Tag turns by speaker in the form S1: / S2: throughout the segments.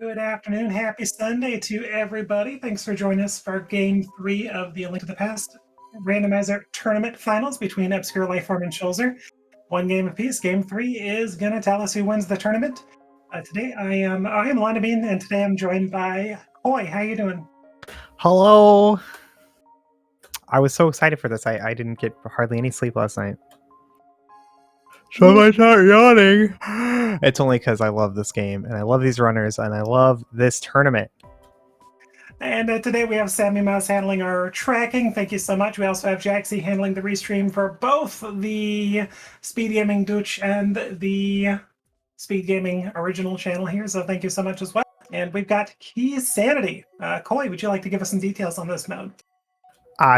S1: Good afternoon. Happy Sunday to everybody. Thanks for joining us for Game 3 of the Link to the Past Randomizer Tournament Finals between ObscureLifeForm and Schulzer. One game apiece. Game 3 is going to tell us who wins the tournament. Today I am Lonabine, and today I'm joined by Koi. How you doing?
S2: Hello. I was so excited for this. I didn't get hardly any sleep last night. So I start yawning. It's only because I love this game, and I love these runners, and I love this tournament.
S1: And today we have Sammy Mouse handling our tracking. Thank you so much. We also have Jaxie handling the restream for both the SpeedGaming Dutch and the SpeedGaming original channel here. So thank you so much as well. And we've got Key Sanity. Koi, would you like to give us some details on this mode?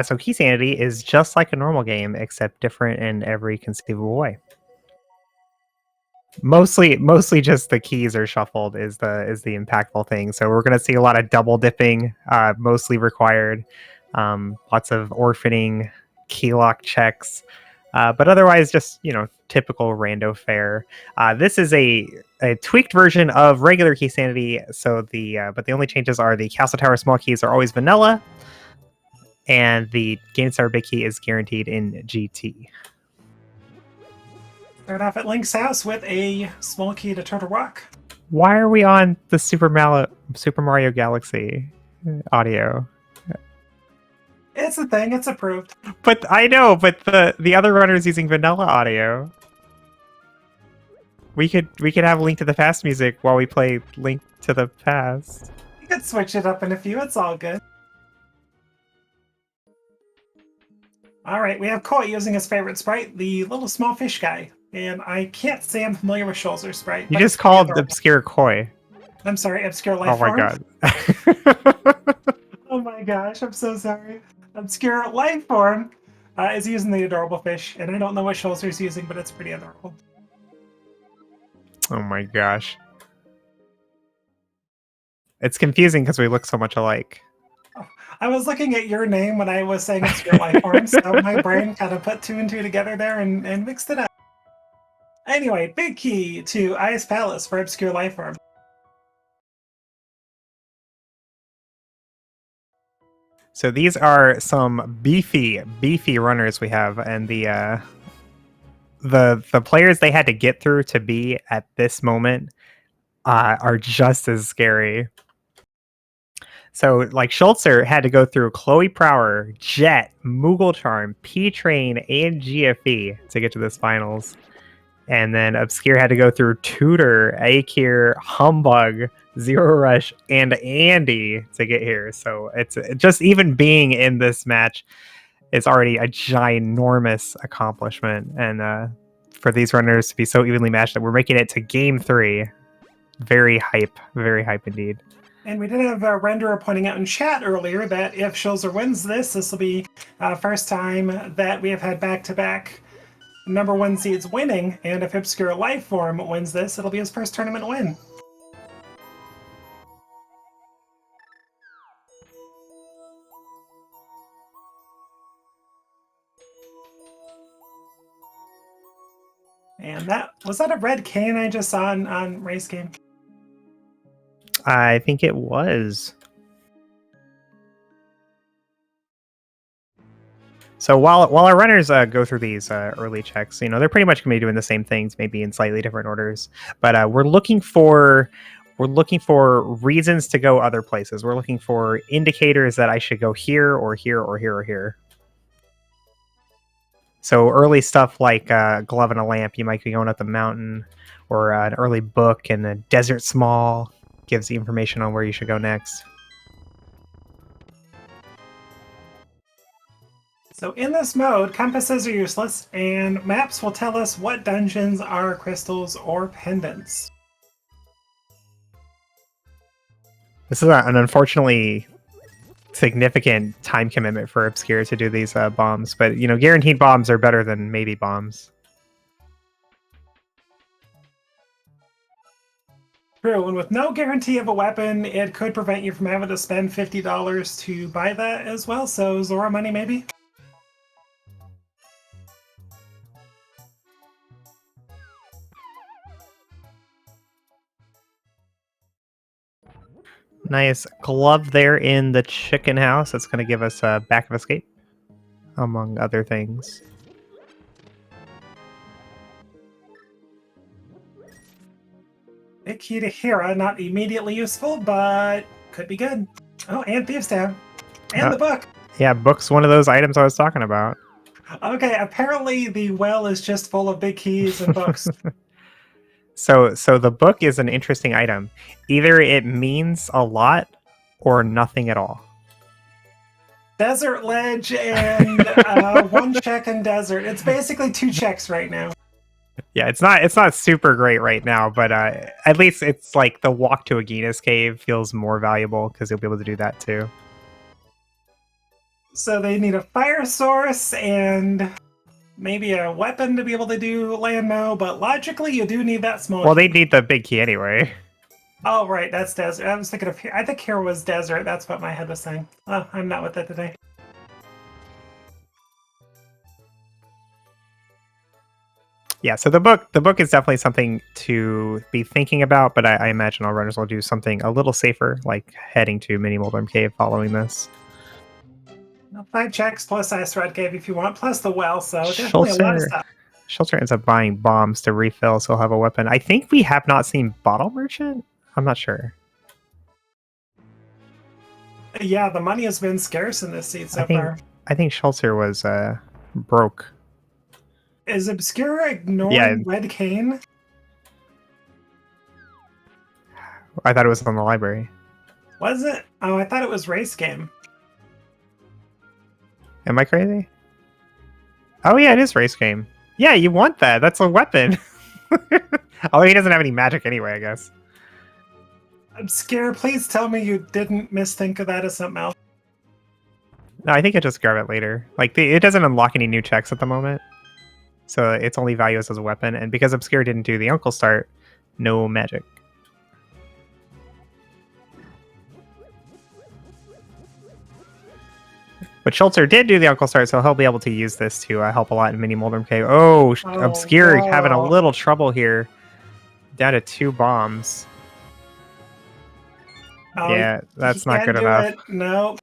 S2: So Key Sanity is just like a normal game, except different in every conceivable way. Mostly just the keys are shuffled is the impactful thing. So we're going to see a lot of double dipping, mostly required. Lots of orphaning, key lock checks, but otherwise just typical rando fare. This is a tweaked version of regular Key Sanity. So but the only changes are the Castle Tower small keys are always vanilla, and the Game Star big key is guaranteed in GT.
S1: Start off at Link's house with a small key to Turtle Rock.
S2: Why are we on the Super Mario Galaxy audio?
S1: It's a thing. It's approved.
S2: But I know, but the other runner's using vanilla audio. We could have Link to the Past music while we play Link to the Past.
S1: You could switch it up in a few. It's all good. All right, we have Koi using his favorite sprite, the little small fish guy. And I can't say I'm familiar with Schulzer's sprite.
S2: You just called Obscure Koi.
S1: I'm sorry, Obscure
S2: Oh my
S1: Lifeform.
S2: god.
S1: Oh my gosh, I'm so sorry. Obscure Lifeform is using the adorable fish, and I don't know what Schulzer's using, but it's pretty adorable.
S2: Oh my gosh. It's confusing because we look so much alike.
S1: I was looking at your name when I was saying Obscure Lifeform, so my brain kind of put two and two together there and mixed it up. Anyway, big key to Ice Palace for Obscure Lifeform.
S2: So these are some beefy runners we have, and the players they had to get through to be at this moment are just as scary. So, like, Schulzer had to go through Chloe Prower, Jet, Moogle Charm, P-Train, and GFE to get to this finals. And then Obscure had to go through Tutor, Akir, Humbug, Zero Rush, and Andy to get here. So it's just even being in this match is already a ginormous accomplishment. And for these runners to be so evenly matched that we're making it to Game 3, very hype indeed.
S1: And we did have a renderer pointing out in chat earlier that if Schulzer wins this will be first time that we have had back-to-back number one seeds winning, and if Obscure Lifeform wins this, it'll be his first tournament win. And was that a red cane I just saw on Race Game?
S2: I think it was. So while our runners go through these early checks, they're pretty much going to be doing the same things, maybe in slightly different orders. But we're looking for reasons to go other places. We're looking for indicators that I should go here or here or here or here. So early stuff like Glove and a Lamp, you might be going up the mountain, or an early book and a Desert Small gives the information on where you should go next.
S1: So in this mode, compasses are useless, and maps will tell us what dungeons are crystals or pendants.
S2: This is an unfortunately significant time commitment for Obscure to do these bombs, but guaranteed bombs are better than maybe bombs.
S1: True, and with no guarantee of a weapon, it could prevent you from having to spend $50 to buy that as well, so Zora money maybe?
S2: Nice glove there in the chicken house. That's going to give us a back of escape, among other things.
S1: Big key to Hera, not immediately useful, but could be good. Oh, and Thieves Town. And the book.
S2: Yeah, book's one of those items I was talking about.
S1: Okay, apparently the well is just full of big keys and books.
S2: So the book is an interesting item. Either it means a lot or nothing at all.
S1: Desert Ledge and 1 check in Desert. It's basically 2 checks right now.
S2: Yeah, it's not super great right now, but at least it's like the walk to Agina's cave feels more valuable because you'll be able to do that too.
S1: So they need a fire source and maybe a weapon to be able to do land now, but logically you do need that small
S2: Well,
S1: key.
S2: they need the big key anyway.
S1: Oh, right, that's Desert. I was thinking of I think here was Desert. That's what my head was saying. Oh, I'm not with it today.
S2: Yeah, so the book is definitely something to be thinking about, but I imagine all runners will do something a little safer, like heading to Mini Moldorm Cave following this.
S1: 5 checks plus Ice Red Cave if you want, plus the well, so definitely a lot of stuff.
S2: Schulzer ends up buying bombs to refill, so he'll have a weapon. I think we have not seen Bottle Merchant? I'm not sure.
S1: Yeah, the money has been scarce in this seed so far.
S2: I think Schulzer was broke.
S1: Is Obscure ignoring Red Cane?
S2: I thought it was on the library.
S1: Was it? Oh, I thought it was Race Game.
S2: Am I crazy? Oh yeah, it is Race Game. Yeah, you want that. That's a weapon. Although he doesn't have any magic anyway, I guess.
S1: Obscure, please tell me you didn't misthink of that as something else.
S2: No, I think I just grab it later. Like, it doesn't unlock any new checks at the moment. So its only value is as a weapon. And because Obscure didn't do the Uncle Start, no magic. But Schulzer did do the Uncle Start, so he'll be able to use this to help a lot in Mini Moldorm Cave. Oh, Obscure having a little trouble here. Down to 2 bombs. Yeah, that's not good enough.
S1: No.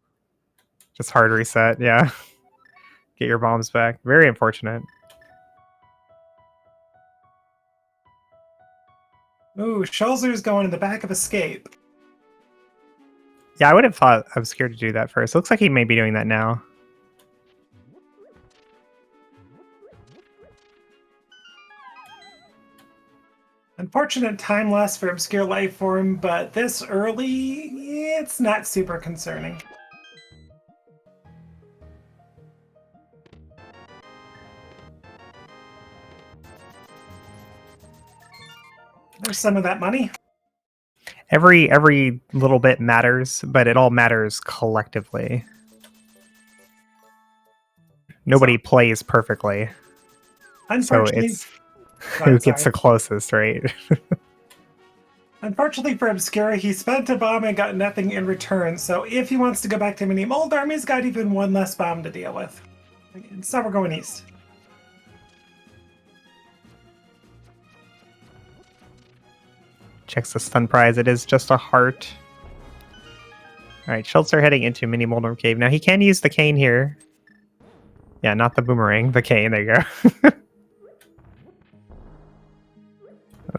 S2: Just hard reset, yeah. Get your bombs back. Very unfortunate.
S1: Ooh, Schulzer's going in the back of Escape.
S2: Yeah, I would have thought Obscure to do that first. Looks like he may be doing that now.
S1: Unfortunate time loss for ObscureLifeForm, but this early, it's not super concerning. There's some of that money.
S2: Every little bit matters, but it all matters collectively. Nobody plays perfectly.
S1: Unfortunately,
S2: so it's who gets the closest, right?
S1: Unfortunately for Obscura, he spent a bomb and got nothing in return, so if he wants to go back to Mini Moldorm, he's got even 1 less bomb to deal with. So we're going east.
S2: Checks the stun prize. It is just a heart. Alright, Schulzer heading into Mini Moldorm Cave. Now he can use the cane here. Yeah, not the boomerang, the cane. There you go.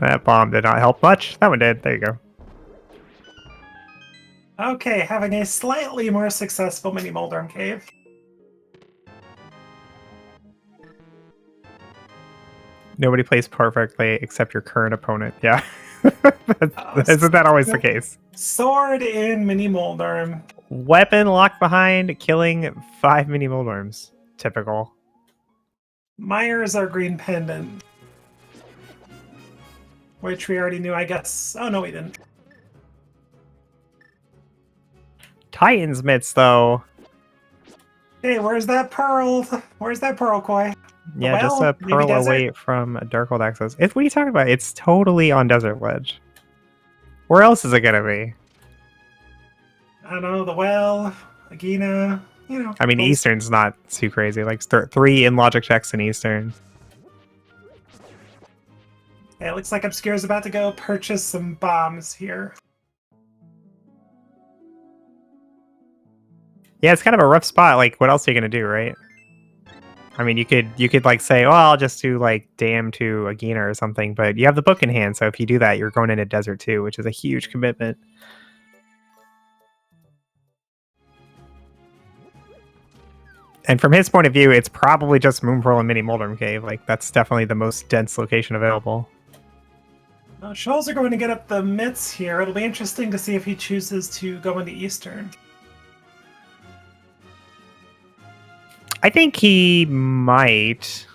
S2: That bomb did not help much. That one did. There you go.
S1: Okay, having a slightly more successful Mini Moldorm Cave.
S2: Nobody plays perfectly except your current opponent. Yeah. Isn't that always the case?
S1: Sword in Mini Moldorm.
S2: Weapon locked behind, killing 5 Mini Moldorms. Typical.
S1: Myers our green pendant. Which we already knew, I guess. Oh, no, we didn't.
S2: Titan's Mitts, though.
S1: Hey, where's that pearl? Where's that pearl, Koi?
S2: Yeah, well, just a pearl away from Darkhold access. What are you talking about? It's totally on Desert Ledge. Where else is it gonna be?
S1: I don't know, the well, Agina, you know.
S2: I mean, Eastern's not too crazy. Like 3 in logic checks in Eastern.
S1: Yeah, it looks like Obscure's about to go purchase some bombs here.
S2: Yeah, it's kind of a rough spot. Like, what else are you gonna do, right? I mean, you could like say, oh, I'll just do like Dam to Agena or something, but you have the book in hand, so if you do that, you're going into Desert too, which is a huge commitment. And from his point of view, it's probably just Moonpearl and Mini Moldrum Cave. Like, that's definitely the most dense location available.
S1: Well, Schulzer going to get up the mitts here. It'll be interesting to see if he chooses to go into Eastern.
S2: I think he might.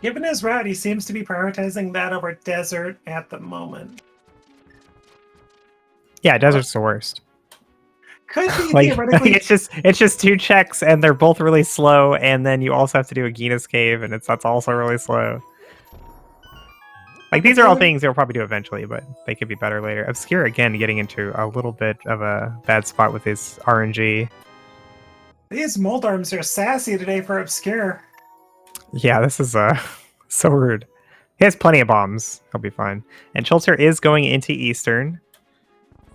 S1: Given his route, he seems to be prioritizing that over Desert at the moment.
S2: Yeah, Desert's the worst.
S1: Could be
S2: Like,
S1: theoretically.
S2: it's just 2 checks, and they're both really slow, and then you also have to do Agena's Cave, and that's also really slow. Like, these are all things they'll probably do eventually, but they could be better later. Obscure, again, getting into a little bit of a bad spot with his RNG.
S1: These Moldarms are sassy today for Obscure.
S2: Yeah, this is so rude. He has plenty of bombs. He'll be fine. And Schulzer is going into Eastern.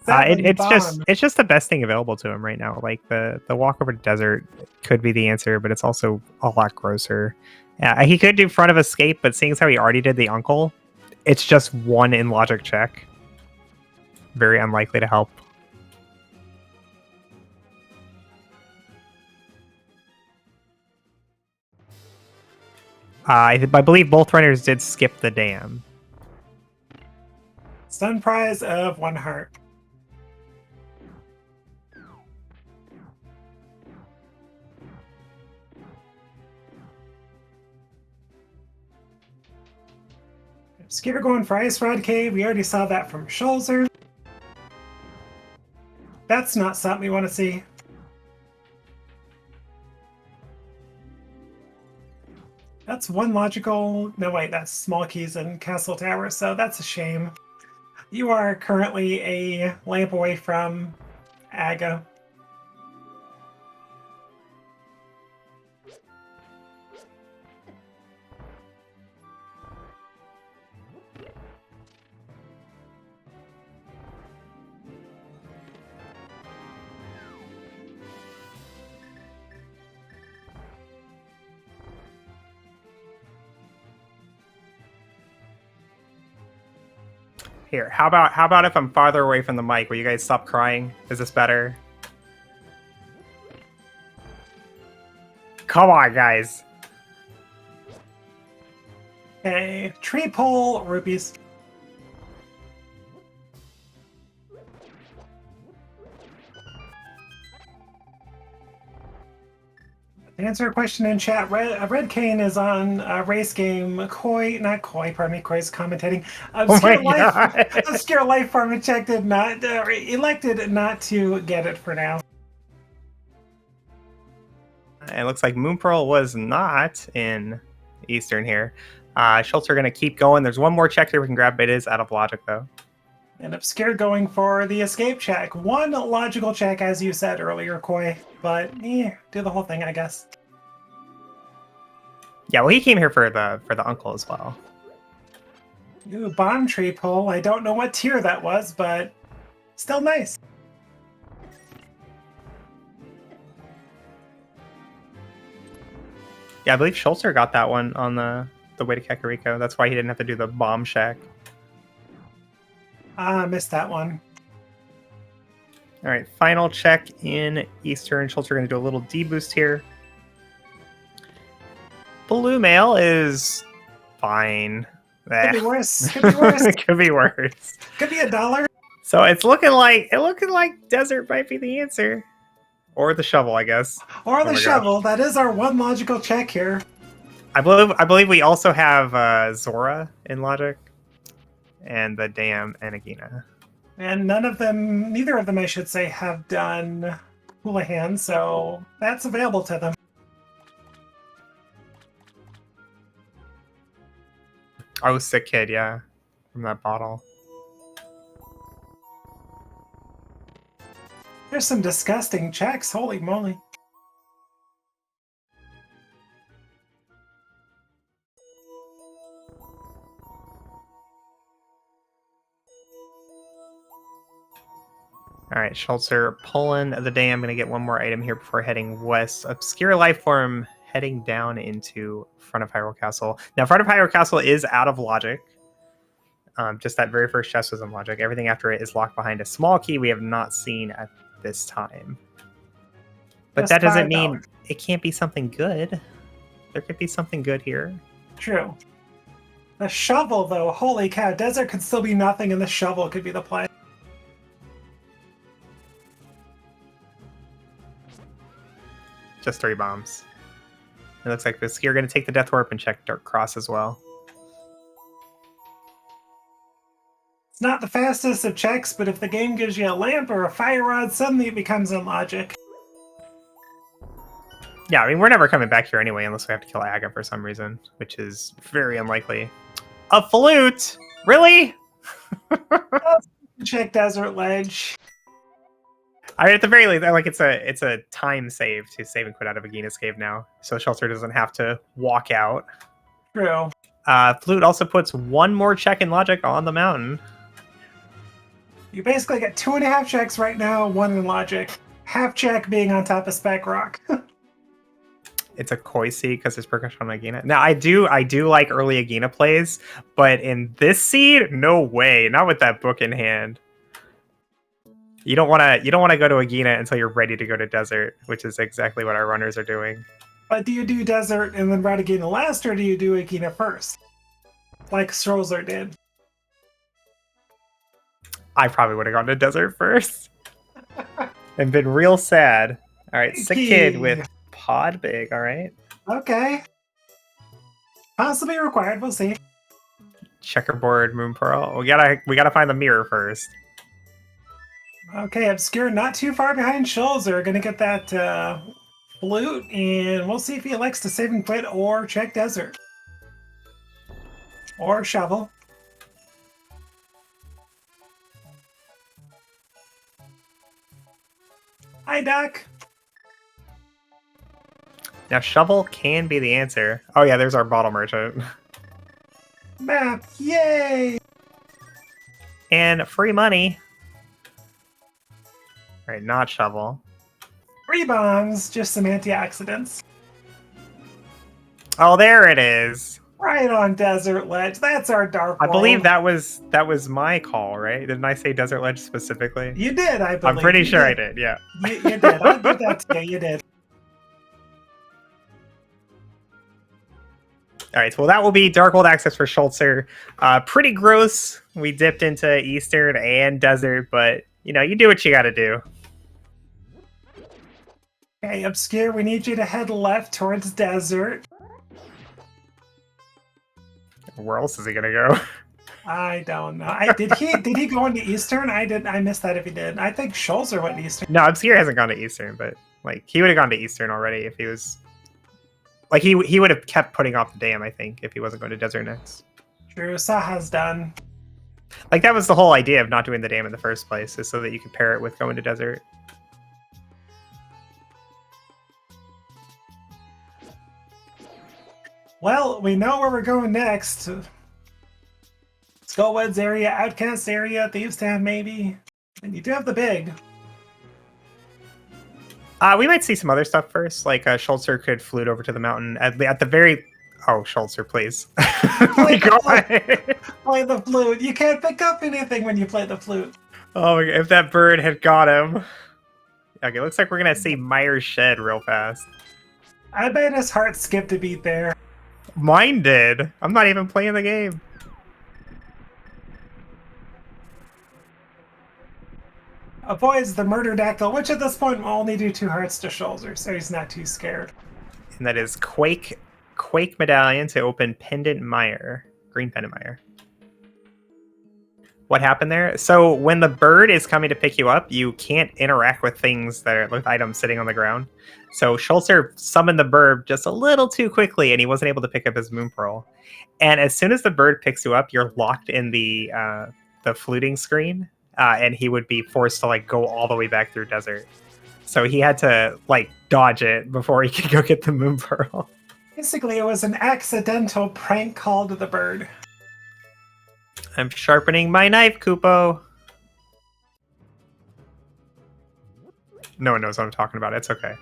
S2: It's just the best thing available to him right now. Like the walk over to Desert could be the answer, but it's also a lot grosser. He could do front of Escape, but seeing as how he already did the Uncle, it's just 1 in logic check. Very unlikely to help. I believe both runners did skip the dam.
S1: Stun prize of 1 heart. Skipper going for Ice Rod Cave. We already saw that from Schulzer. That's not something we want to see. That's 1 logical. No, wait, that's Small Keys and Castle Tower, so that's a shame. You are currently a lamp away from Aga.
S2: Here, how about if I'm farther away from the mic? Will you guys stop crying? Is this better? Come on, guys.
S1: Okay, tree pole, rupees. To answer a question in chat, Red Cane is on race game. Koi's commentating. Obscure LifeForm checked not elected not to get it for now.
S2: It looks like Moonpearl was not in Eastern here. Schultz are going to keep going. There's 1 more check here we can grab. It is out of logic, though.
S1: And Obscure going for the escape check. 1 logical check, as you said earlier, Koi. But, do the whole thing, I guess.
S2: Yeah, well, he came here for the Uncle as well.
S1: Ooh, bomb tree pull. I don't know what tier that was, but still nice.
S2: Yeah, I believe Schulzer got that one on the way to Kakariko. That's why he didn't have to do the bomb shack.
S1: I missed that one.
S2: All right, final check in Eastern. Schulzer going to do a little D-boost here. Blue Mail is fine.
S1: Could be worse. Could be worse.
S2: Could be worse.
S1: Could be $1.
S2: So it's looking like Desert might be the answer. Or the shovel, I guess.
S1: Or the shovel. That is our 1 logical check here.
S2: I believe we also have Zora in logic. And the Dam and Agena.
S1: And neither of them, I should say, have done Houlihan, so that's available to them.
S2: Oh, sick kid, yeah. From that bottle.
S1: There's some disgusting checks, holy moly.
S2: All right, Schulzer pulling the day. I'm going to get one more item here before heading west. Obscure Lifeform heading down into front of Hyrule Castle. Now, front of Hyrule Castle is out of logic. Just that very first chest was in logic. Everything after it is locked behind a small key we have not seen at this time. But
S1: Just
S2: that doesn't
S1: $5.
S2: mean it can't be something good. There could be something good here.
S1: True. The shovel, though, holy cow, desert could still be nothing, and the shovel could be the play.
S2: Just 3 bombs. It looks like this. You're going to take the Death Warp and check Dark Cross as well.
S1: It's not the fastest of checks, but if the game gives you a lamp or a fire rod, suddenly it becomes unlogic.
S2: Yeah, I mean, we're never coming back here anyway unless we have to kill Aga for some reason, which is very unlikely. A flute? Really?
S1: Check Desert Ledge.
S2: I mean, at the very least, like it's a time save to save and quit out of Agina's cave now, so Schulzer doesn't have to walk out.
S1: True.
S2: Flute also puts 1 more check in logic on the mountain.
S1: You basically get 2.5 checks right now, 1 in logic. Half check being on top of Spec Rock.
S2: It's a koi seed because it's percussion on Agina. Now I do like early Agina plays, but in this seed, no way. Not with that book in hand. You don't want to go to Agina until you're ready to go to Desert, which is exactly what our runners are doing.
S1: But do you do Desert and then route Agina last, or do you do Agina first? Like Schulzer did.
S2: I probably would have gone to Desert first. And been real sad. All right, sick kid with pod big, all right.
S1: Okay. Possibly required, we'll see.
S2: Checkerboard Moon Pearl. We gotta find the mirror first.
S1: Okay, Obscure not too far behind Schulzer. Gonna get that flute, and we'll see if he elects to save and quit or check Desert. Or shovel. Hi, Doc.
S2: Now shovel can be the answer. Oh yeah, there's our bottle merchant.
S1: Map, yay!
S2: And free money. All right, not shovel.
S1: 3 bombs, just some antioxidants.
S2: Oh, there it is.
S1: Right on Desert Ledge. That's our dark
S2: I
S1: world.
S2: believe that was my call, right? Didn't I say Desert Ledge specifically?
S1: You did, I believe.
S2: I'm pretty sure I did, yeah.
S1: You did. I'll give that to you. You did.
S2: All right, well, that will be Dark World access for Schulzer. Pretty gross. We dipped into Eastern and Desert, but, you know, you do what you got to do.
S1: Okay, Obscure, we need you to head left towards Desert.
S2: Where else is he going to go?
S1: I don't know. Did he go into Eastern? I missed that if he did. I think Schulzer went to Eastern.
S2: No, Obscure hasn't gone to Eastern, but, like, he would have gone to Eastern already if he was... Like, he would have kept putting off the dam, I think, if he wasn't going to Desert next.
S1: True, Saha's done.
S2: Like, that was the whole idea of not doing the dam in the first place, is so that you could pair it with going to Desert.
S1: Well, we know where we're going next. Skullwoods area, Outcast area, Thieves Town maybe. And you do have the big.
S2: We might see some other stuff first, like Schulzer could flute over to the mountain at the very... Oh, Schulzer, please.
S1: Play the flute. You can't pick up anything when you play the flute.
S2: Oh, if that bird had got him. Okay, looks like we're going to see Myers Shed real fast.
S1: I bet his heart skipped a beat there.
S2: Mine did. I'm not even playing the game.
S1: Avoids the murder dactyl, which at this point will only do 2 hearts to Schulzer, so he's not too scared.
S2: And that is Quake Medallion to open Pendant Mire. Green Pendant Mire. What happened there? So when the bird is coming to pick you up, you can't interact with things that are with items sitting on the ground. So Schulzer summoned the bird just a little too quickly, and he wasn't able to pick up his Moon Pearl. And as soon as the bird picks you up, you're locked in the fluting screen. And he would be forced to like go all the way back through Desert. So he had to like dodge it before he could go get the Moon Pearl.
S1: Basically, it was an accidental prank call to the bird.
S2: I'm sharpening my knife, Kupo. No one knows what I'm talking about. It's okay.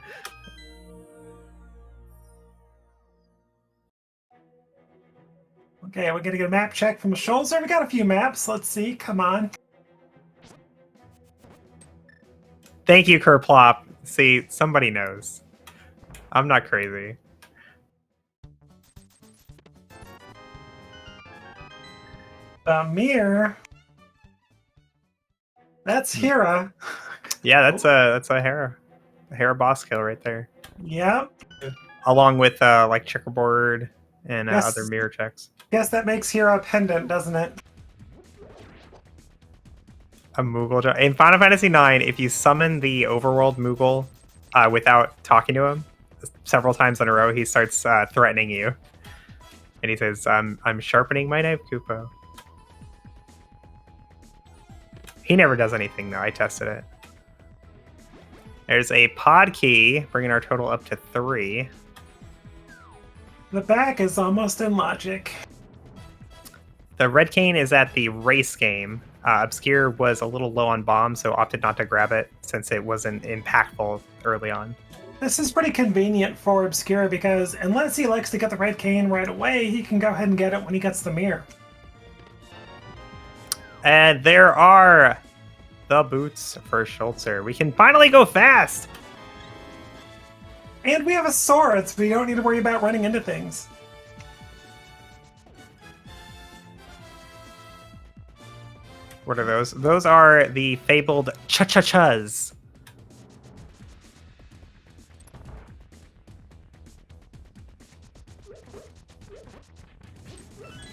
S1: Okay, we're gonna get a map check from Schulzer. We got a few maps. Let's see. Come on.
S2: Thank you, Kerplop. See, somebody knows. I'm not crazy.
S1: Mir. That's Hera.
S2: Yeah, that's a Hera boss kill right there.
S1: Yep.
S2: Along with like checkerboard and
S1: Yes.
S2: other mirror checks.
S1: Guess that makes Hera a pendant, doesn't it?
S2: A Moogle. In Final Fantasy IX, if you summon the overworld Moogle without talking to him several times in a row, he starts threatening you. And he says, I'm sharpening my knife, Kupo. He never does anything, though. I tested it. There's a pod key, bringing our total up to 3.
S1: The back is almost in logic.
S2: The red cane is at the race game. Obscure was a little low on bombs, so opted not to grab it since it wasn't impactful early on.
S1: This is pretty convenient for Obscure because unless he likes to get the red cane right away, he can go ahead and get it when he gets the mirror.
S2: And there are the boots for Schulzer. We can finally go fast!
S1: And we have a sword, so we don't need to worry about running into things.
S2: What are those? Those are the fabled cha-cha-chas.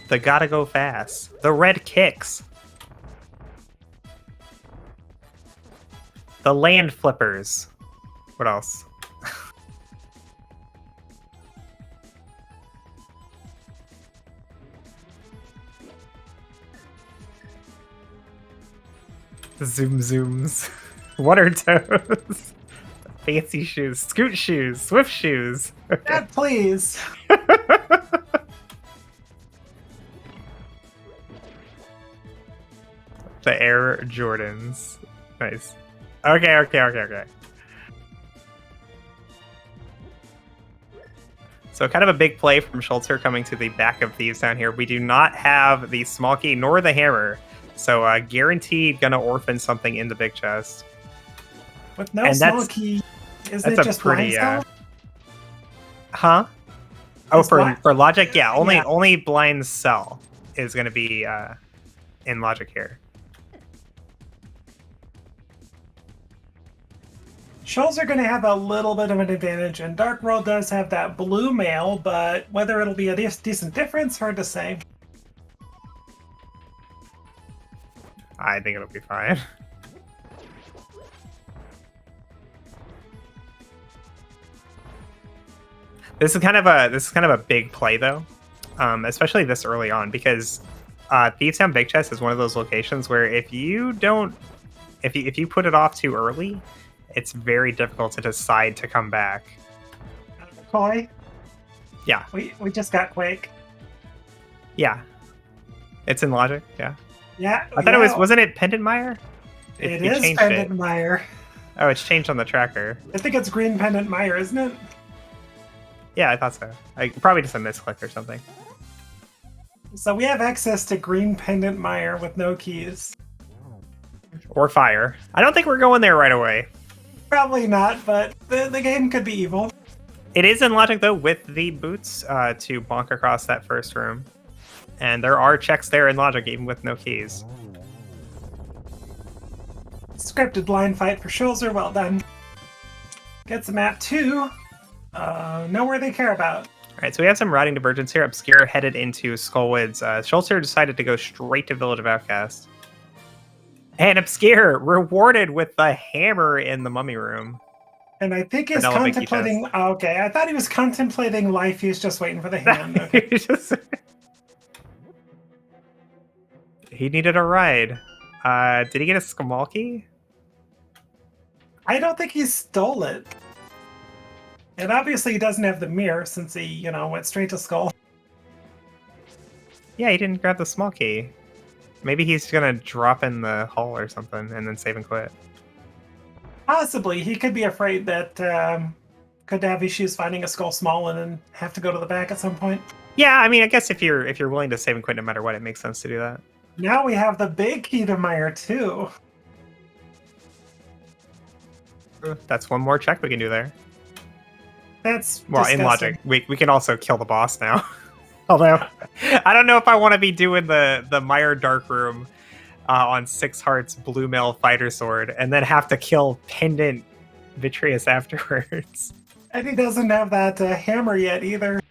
S2: The gotta go fast. The red kicks. The land flippers. What else? The zoom zooms. What are toes? Fancy shoes. Scoot shoes. Swift shoes. Okay.
S1: Dad, please.
S2: The Air Jordans. Nice. Okay. So kind of a big play from Schulzer coming to the back of Thieves down here. We do not have the small key nor the hammer. So guaranteed gonna orphan something in the big chest.
S1: With no small key, isn't it just
S2: pretty
S1: blind cell?
S2: Huh? Oh,
S1: Is
S2: for logic, yeah. Only blind cell is gonna be in logic here.
S1: Schulz are going to have a little bit of an advantage, and Dark World does have that blue mail, but whether it'll be a decent difference, hard to say.
S2: I think it'll be fine. This is kind of a big play though, especially this early on because Thieves Town Big Chest is one of those locations where if you put it off too early, it's very difficult to decide to come back.
S1: Koi?
S2: Yeah.
S1: We just got Quake.
S2: Yeah. It's in logic, yeah.
S1: Yeah.
S2: I thought wasn't it Pendantmire?
S1: It is Pendantmire.
S2: Oh, it's changed on the tracker.
S1: I think it's Green Pendantmire, isn't it?
S2: Yeah, I thought so. Probably just a misclick or something.
S1: So we have access to Green Pendantmire with no keys.
S2: Or fire. I don't think we're going there right away.
S1: Probably not, but the game could be evil.
S2: It is in logic, though, with the boots to bonk across that first room. And there are checks there in logic, even with no keys.
S1: Scripted blind fight for Schulzer, well done. Gets a map 2. Nowhere they care about.
S2: Alright, so we have some routing divergence here. Obscure headed into Skullwoods. Schulzer decided to go straight to Village of Outcast. And Obscure rewarded with the hammer in the mummy room.
S1: And I think he's contemplating... Okay, I thought he was contemplating life. He was just waiting for the hand. Okay.
S2: He needed a ride. Did he get a small key?
S1: I don't think he stole it. And obviously he doesn't have the mirror since he, went straight to Skull.
S2: Yeah, he didn't grab the small key. Maybe he's gonna drop in the hall or something and then save and quit.
S1: Possibly. He could be afraid that could have issues finding a skull small and then have to go to the back at some point.
S2: Yeah, I mean, I guess if you're willing to save and quit no matter what, it makes sense to do that.
S1: Now we have the big key to Meyer too.
S2: That's one more check we can do there.
S1: That's
S2: well,
S1: disgusting.
S2: In logic, we can also kill the boss now. Although, I don't know if I want to be doing the Meyer Dark Room on 6 hearts Blue Mail Fighter Sword and then have to kill Pendant Vitreous afterwards.
S1: And he doesn't have that hammer yet either.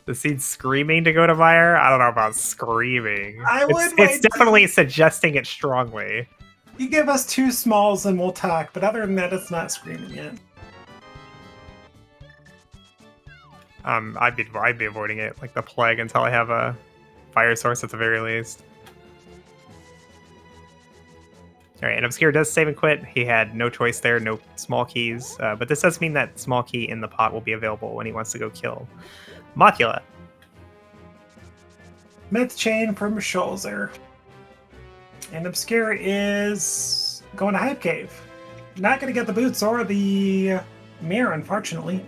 S2: The seed screaming to go to Meyer? I don't know about screaming.
S1: It's
S2: definitely suggesting it strongly.
S1: You give us 2 smalls and we'll talk, but other than that, it's not screaming yet.
S2: I'd be avoiding it like the plague until I have a fire source at the very least. All right, and Obscure does save and quit. He had no choice there, no small keys, but this does mean that small key in the pot will be available when he wants to go kill Mothula.
S1: Myth Chain from Schulzer. And Obscure is going to Hype Cave. Not going to get the boots or the mirror, unfortunately.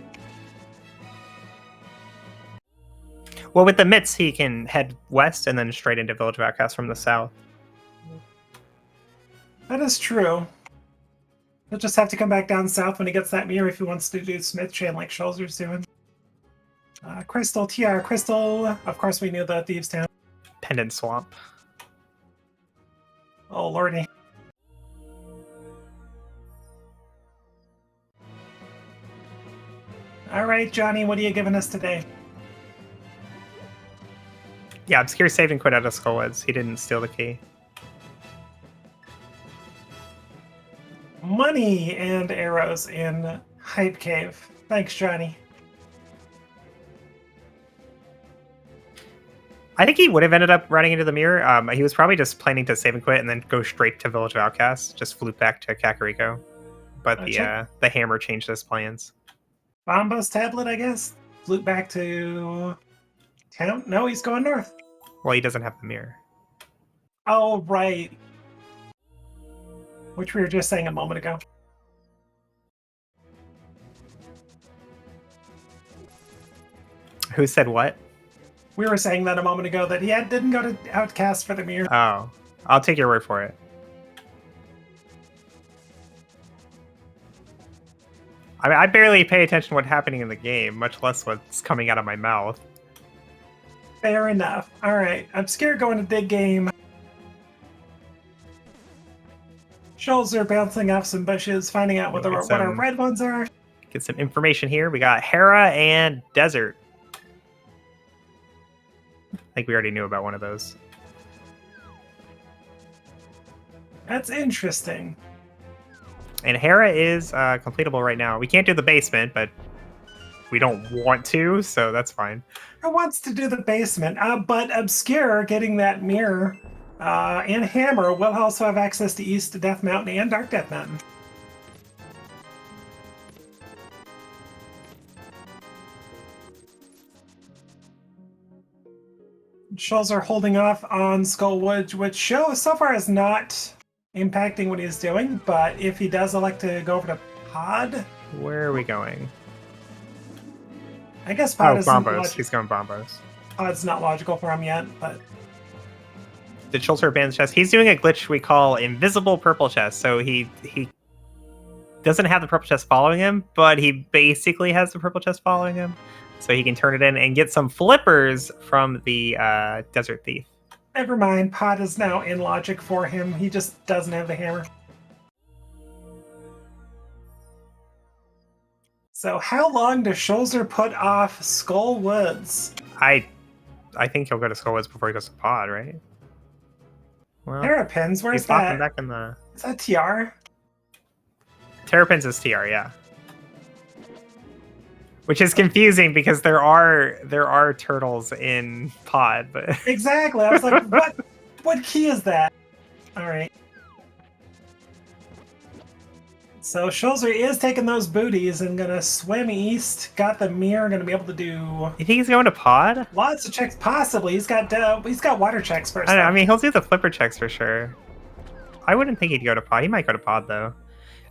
S2: Well, with the mitts, he can head west and then straight into Village of Outcasts from the south.
S1: That is true. He'll just have to come back down south when he gets that mirror if he wants to do Smith Chain like Schulzer's doing. Crystal, TR, Crystal. Of course, we knew the Thieves' Town.
S2: Pendant Swamp.
S1: Oh, lordy. All right, Johnny, what are you giving us today?
S2: Yeah, Obscure saved and quit out of Skullwoods. He didn't steal the key.
S1: Money and arrows in Hype Cave. Thanks, Johnny.
S2: I think he would have ended up running into the mirror. He was probably just planning to save and quit and then go straight to Village of Outcasts, just flew back to Kakariko. But the hammer changed his plans.
S1: Bombo's tablet, I guess? Flew back to town? No, he's going north.
S2: Well, he doesn't have the mirror.
S1: Oh, right. Which we were just saying a moment ago.
S2: Who said what?
S1: We were saying that a moment ago, that he didn't go to Outcast for the mirror.
S2: Oh, I'll take your word for it. I mean, I barely pay attention to what's happening in the game, much less what's coming out of my mouth.
S1: Fair enough. All right, Obscure going to dig game. Schulzer bouncing off some bushes, finding out what our red ones are.
S2: Get some information here. We got Hera and Desert. I think we already knew about one of those.
S1: That's interesting.
S2: And Hera is completable right now. We can't do the basement, but we don't want to, so that's fine.
S1: Who wants to do the basement? But Obscure getting that mirror and hammer will also have access to East Death Mountain and Dark Death Mountain. Schulzer holding off on Skullwood, which so far is not impacting what he's doing, but if he does elect to go over to Pod...
S2: Where are we going?
S1: I guess Pod is...
S2: Bombos. He's going Bombos.
S1: Pod's not logical for him yet, but...
S2: Did Schulzer abandon chest? He's doing a glitch we call Invisible Purple Chest, so he doesn't have the Purple Chest following him, but he basically has the Purple Chest following him. So he can turn it in and get some flippers from the Desert Thief.
S1: Never mind, Pod is now in logic for him. He just doesn't have the hammer. So how long does Schulzer put off Skull Woods?
S2: I think he'll go to Skull Woods before he goes to Pod, right? Well,
S1: Terrapins, where's that?
S2: Back in the...
S1: Is that TR?
S2: Terrapins is TR, yeah. Which is confusing because there are turtles in Pod, but
S1: exactly. I was like, what key is that? All right. So Schulzer is taking those booties and gonna swim east. Got the mirror. Gonna be able to do.
S2: You think he's going to Pod?
S1: Lots of checks, possibly. He's got water checks first.
S2: I don't know. I mean, he'll do the flipper checks for sure. I wouldn't think he'd go to Pod. He might go to Pod though.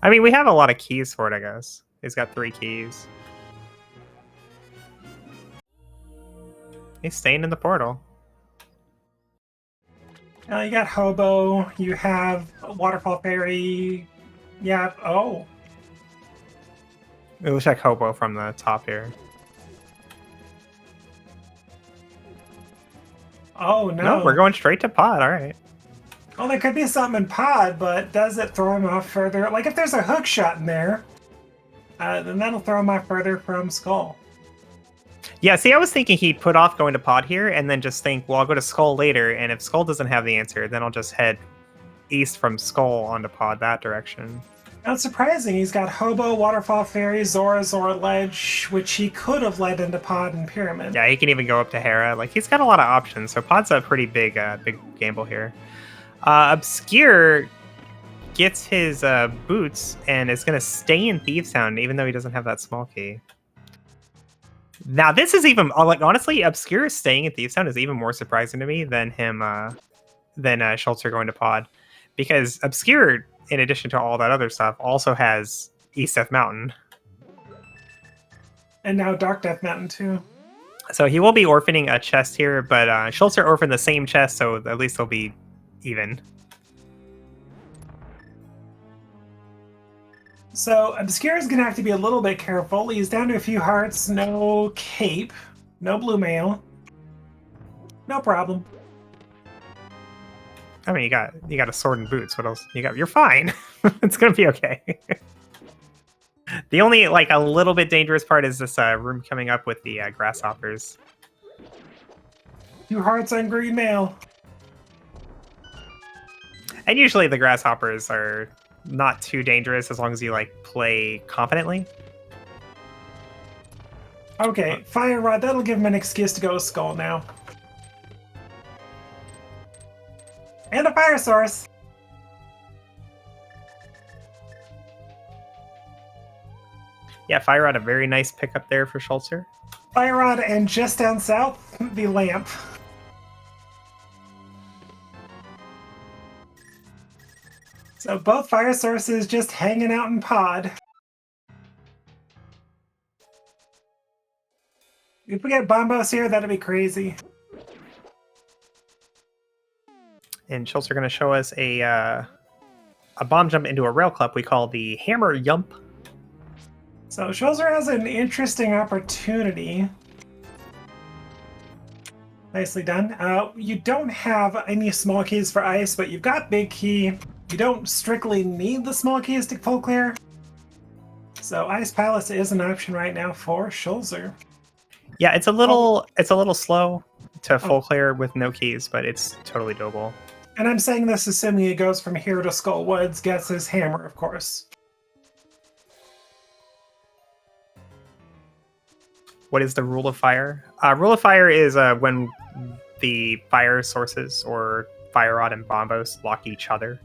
S2: I mean, we have a lot of keys for it, I guess. He's got 3 keys. He's staying in the portal.
S1: You got Hobo, you have Waterfall Fairy, yeah, oh.
S2: It looks like Hobo from the top here.
S1: Oh, no.
S2: No, we're going straight to pod, alright.
S1: Well, there could be something in pod, but does it throw him off further? Like, if there's a hook shot in there, then that'll throw him off further from Skull.
S2: Yeah, see, I was thinking he'd put off going to pod here and then just think, well, I'll go to Skull later, and if Skull doesn't have the answer, then I'll just head east from Skull onto pod that direction.
S1: Not surprising. He's got Hobo, Waterfall Fairy, Zora, Ledge, which he could have led into pod and Pyramid.
S2: Yeah, he can even go up to Hera. Like, he's got a lot of options, so pod's a pretty big gamble here. Obscure gets his boots and is going to stay in Thieves Town, even though he doesn't have that small key. Now, this is even, like, honestly, Obscure staying in Thieves Town is even more surprising to me than him, than Schulzer going to pod. Because Obscure, in addition to all that other stuff, also has East Death Mountain.
S1: And now Dark Death Mountain, too.
S2: So he will be orphaning a chest here, but Schulzer orphaned the same chest, so at least they'll be even.
S1: So Obscure is going to have to be a little bit careful. He's down to a few hearts, no cape, no blue mail. No problem.
S2: I mean, you got a sword and boots. What else? You're fine. It's gonna be okay. The only, like, a little bit dangerous part is this room coming up with the grasshoppers.
S1: 2 hearts on green mail.
S2: And usually the grasshoppers are not too dangerous as long as you, like, play confidently.
S1: Okay, Fire Rod, that'll give him an excuse to go with Skull now. And a Fire Source.
S2: Yeah, Fire Rod, a very nice pickup there for Schulzer.
S1: Fire Rod, and just down south, the lamp. So both fire sources just hanging out in pod. If we get Bombos here, that'd be crazy.
S2: And Schulzer going to show us a bomb jump into a rail club we call the Hammer Yump.
S1: So Schulzer has an interesting opportunity. Nicely done. You don't have any small keys for ice, but you've got big key. You don't strictly need the small keys to full clear. So Ice Palace is an option right now for Schulzer.
S2: Yeah, it's a little slow to full clear with no keys, but it's totally doable.
S1: And I'm saying this assuming he goes from here to Skull Woods, gets his hammer, of course.
S2: What is the rule of fire? Rule of fire is when the fire sources or Fire Rod and Bombos lock each other.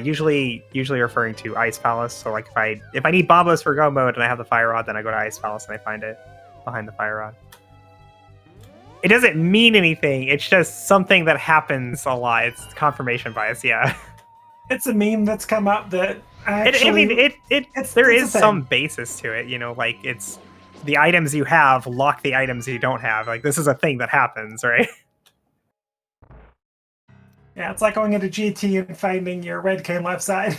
S2: Usually referring to Ice Palace. So, like, if I need Bombos for go mode and I have the Fire Rod, then I go to Ice Palace and I find it behind the Fire Rod. It doesn't mean anything. It's just something that happens a lot. It's confirmation bias, yeah.
S1: It's a meme that's come up that actually...
S2: there is some basis to it, you know, like, it's the items you have lock the items you don't have. Like, this is a thing that happens, right?
S1: Yeah, it's like going into GT and finding your red cane left side.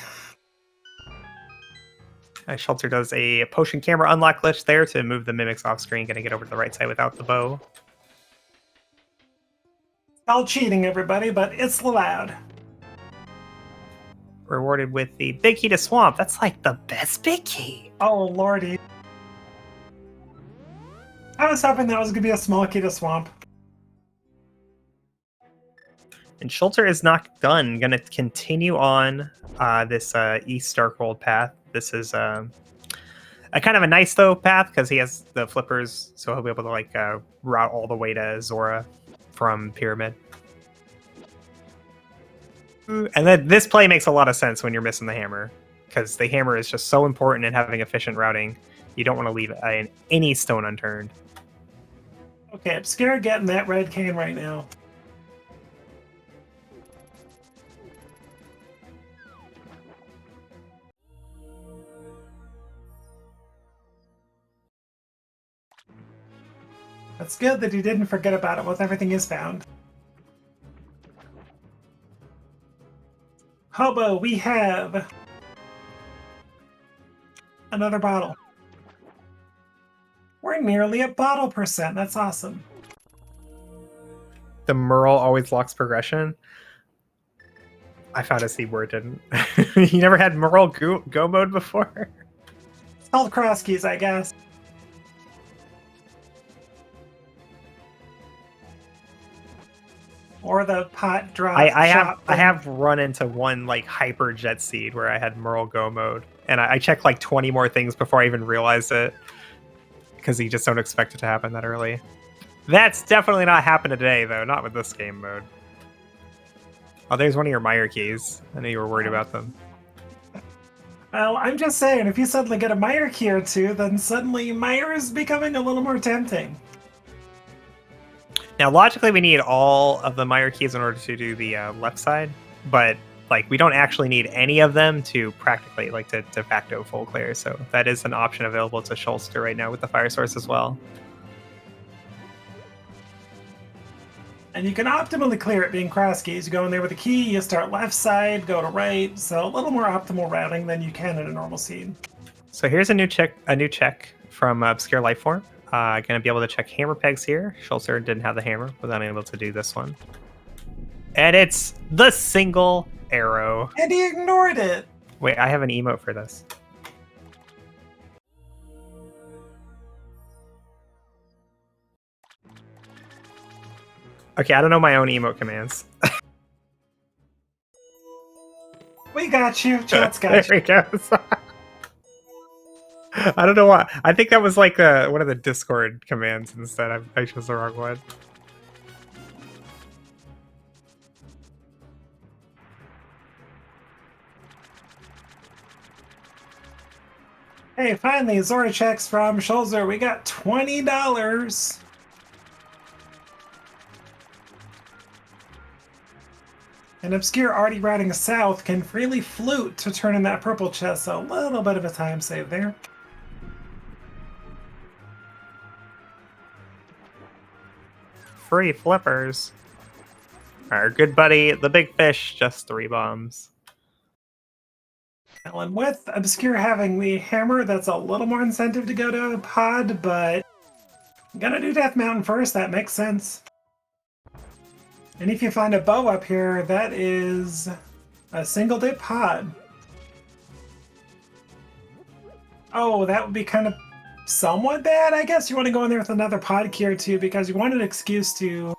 S2: Schulzer does a potion camera unlock glitch there to move the mimics off screen, gonna get over to the right side without the bow.
S1: All cheating, everybody, but it's allowed.
S2: Rewarded with the big key to swamp. That's like the best big key.
S1: Oh, lordy. I was hoping that was going to be a small key to swamp.
S2: And Schulzer is not done. Going to continue on this East Darkhold path. This is a kind of a nice, though, path because he has the flippers, so he'll be able to, like, route all the way to Zora from Pyramid. And then this play makes a lot of sense when you're missing the hammer, because the hammer is just so important in having efficient routing. You don't want to leave any stone unturned.
S1: Okay, I'm scared getting that red cane right now. That's good that he didn't forget about it once everything is found. Hobo, we have another bottle. We're nearly at bottle percent. That's awesome.
S2: The Merle always locks progression. I found a seed where it didn't. You never had Merle go mode before?
S1: It's called cross keys, I guess. Or the pot drop.
S2: I
S1: shop
S2: have run into one like hyper jet seed where I had Merle go mode, and I checked like 20 more things before I even realized it, because you just don't expect it to happen that early. That's definitely not happening today, though. Not with this game mode. Oh, there's one of your Meyer keys. I know you were worried about them.
S1: Well, I'm just saying, if you suddenly get a Meyer key or two, then suddenly Meyer is becoming a little more tempting.
S2: Now, logically, we need all of the Meyer keys in order to do the left side, but like we don't actually need any of them to practically like to de facto full clear. So that is an option available to Schulzer right now with the fire source as well.
S1: And you can optimally clear it being cross keys. You go in there with a key, you start left side, go to right, so a little more optimal routing than you can in a normal seed.
S2: So here's a new check from ObscureLifeForm. Going to be able to check hammer pegs here. Schulzer didn't have the hammer, was unable to do this one. And it's the single arrow.
S1: And he ignored it!
S2: Wait, I have an emote for this. Okay, I don't know my own emote commands.
S1: We got you. Chat's got
S2: There he goes. I don't know why. I think that was like one of the Discord commands instead. I chose the wrong one.
S1: Hey, finally, Zora checks from Schulzer. We got $20. And Obscure, already routing south, can freely flute to turn in that purple chest, so a little bit of a time save there.
S2: Free flippers. Our good buddy, the big fish, just 3 bombs.
S1: And with Obscure having the hammer, that's a little more incentive to go to pod, but I'm gonna do Death Mountain first, that makes sense. And if you find a bow up here, that is a single dip pod. Oh, that would be kind of somewhat bad, I guess. You want to go in there with another pod key or two because you want an excuse to...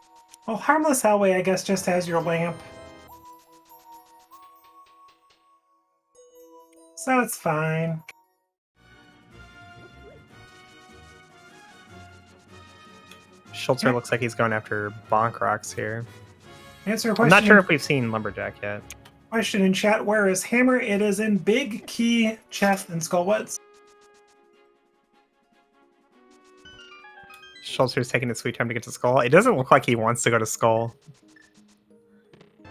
S1: Well, Harmless Hellway, I guess, just has your lamp. So it's fine.
S2: Schulzer looks like he's going after Bonk Rocks here.
S1: Answer a
S2: I'm
S1: question.
S2: not sure if we've seen Lumberjack yet.
S1: Question in chat, where is Hammer? It is in Big Key Chest in Skullwoods.
S2: Schulzer's taking his sweet time to get to Skull. It doesn't look like he wants to go to Skull.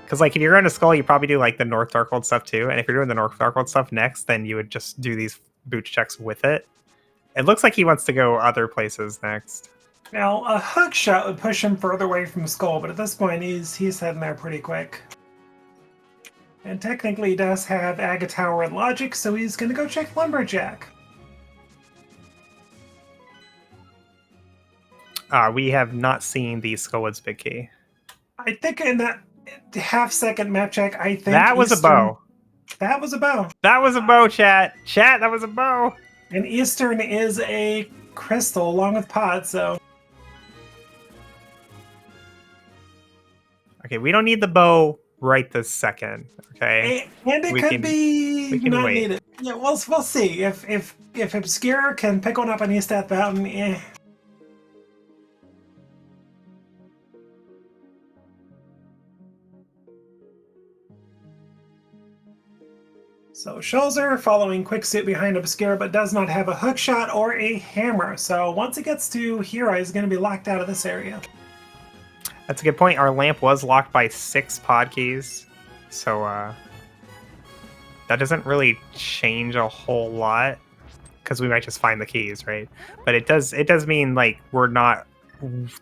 S2: Because like if you're going to Skull, you probably do like the North Darkhold stuff too. And if you're doing the North Darkhold stuff next, then you would just do these boots checks with it. It looks like he wants to go other places next.
S1: Now, a hook shot would push him further away from Skull, but at this point he's heading there pretty quick. And technically he does have Agatower and Logic, so he's going to go check Lumberjack.
S2: We have not seen the Skullwoods Big Key.
S1: I think in that half-second map check, I think
S2: That was a bow.
S1: That was a bow.
S2: That was a bow, chat. Chat, that was a bow.
S1: And Eastern is a crystal along with pod, so...
S2: Okay, we don't need the bow right this second, okay?
S1: And it could be not
S2: wait.
S1: needed. Yeah, we'll see. If Obscure can pick one up on East Death Mountain, eh. So Schulzer following quick suit behind Obscure, but does not have a hook shot or a hammer. So once it gets to Hero, he's going to be locked out of this area.
S2: That's a good point. Our lamp was locked by 6 pod keys, so that doesn't really change a whole lot because we might just find the keys, right? But it does mean like we're not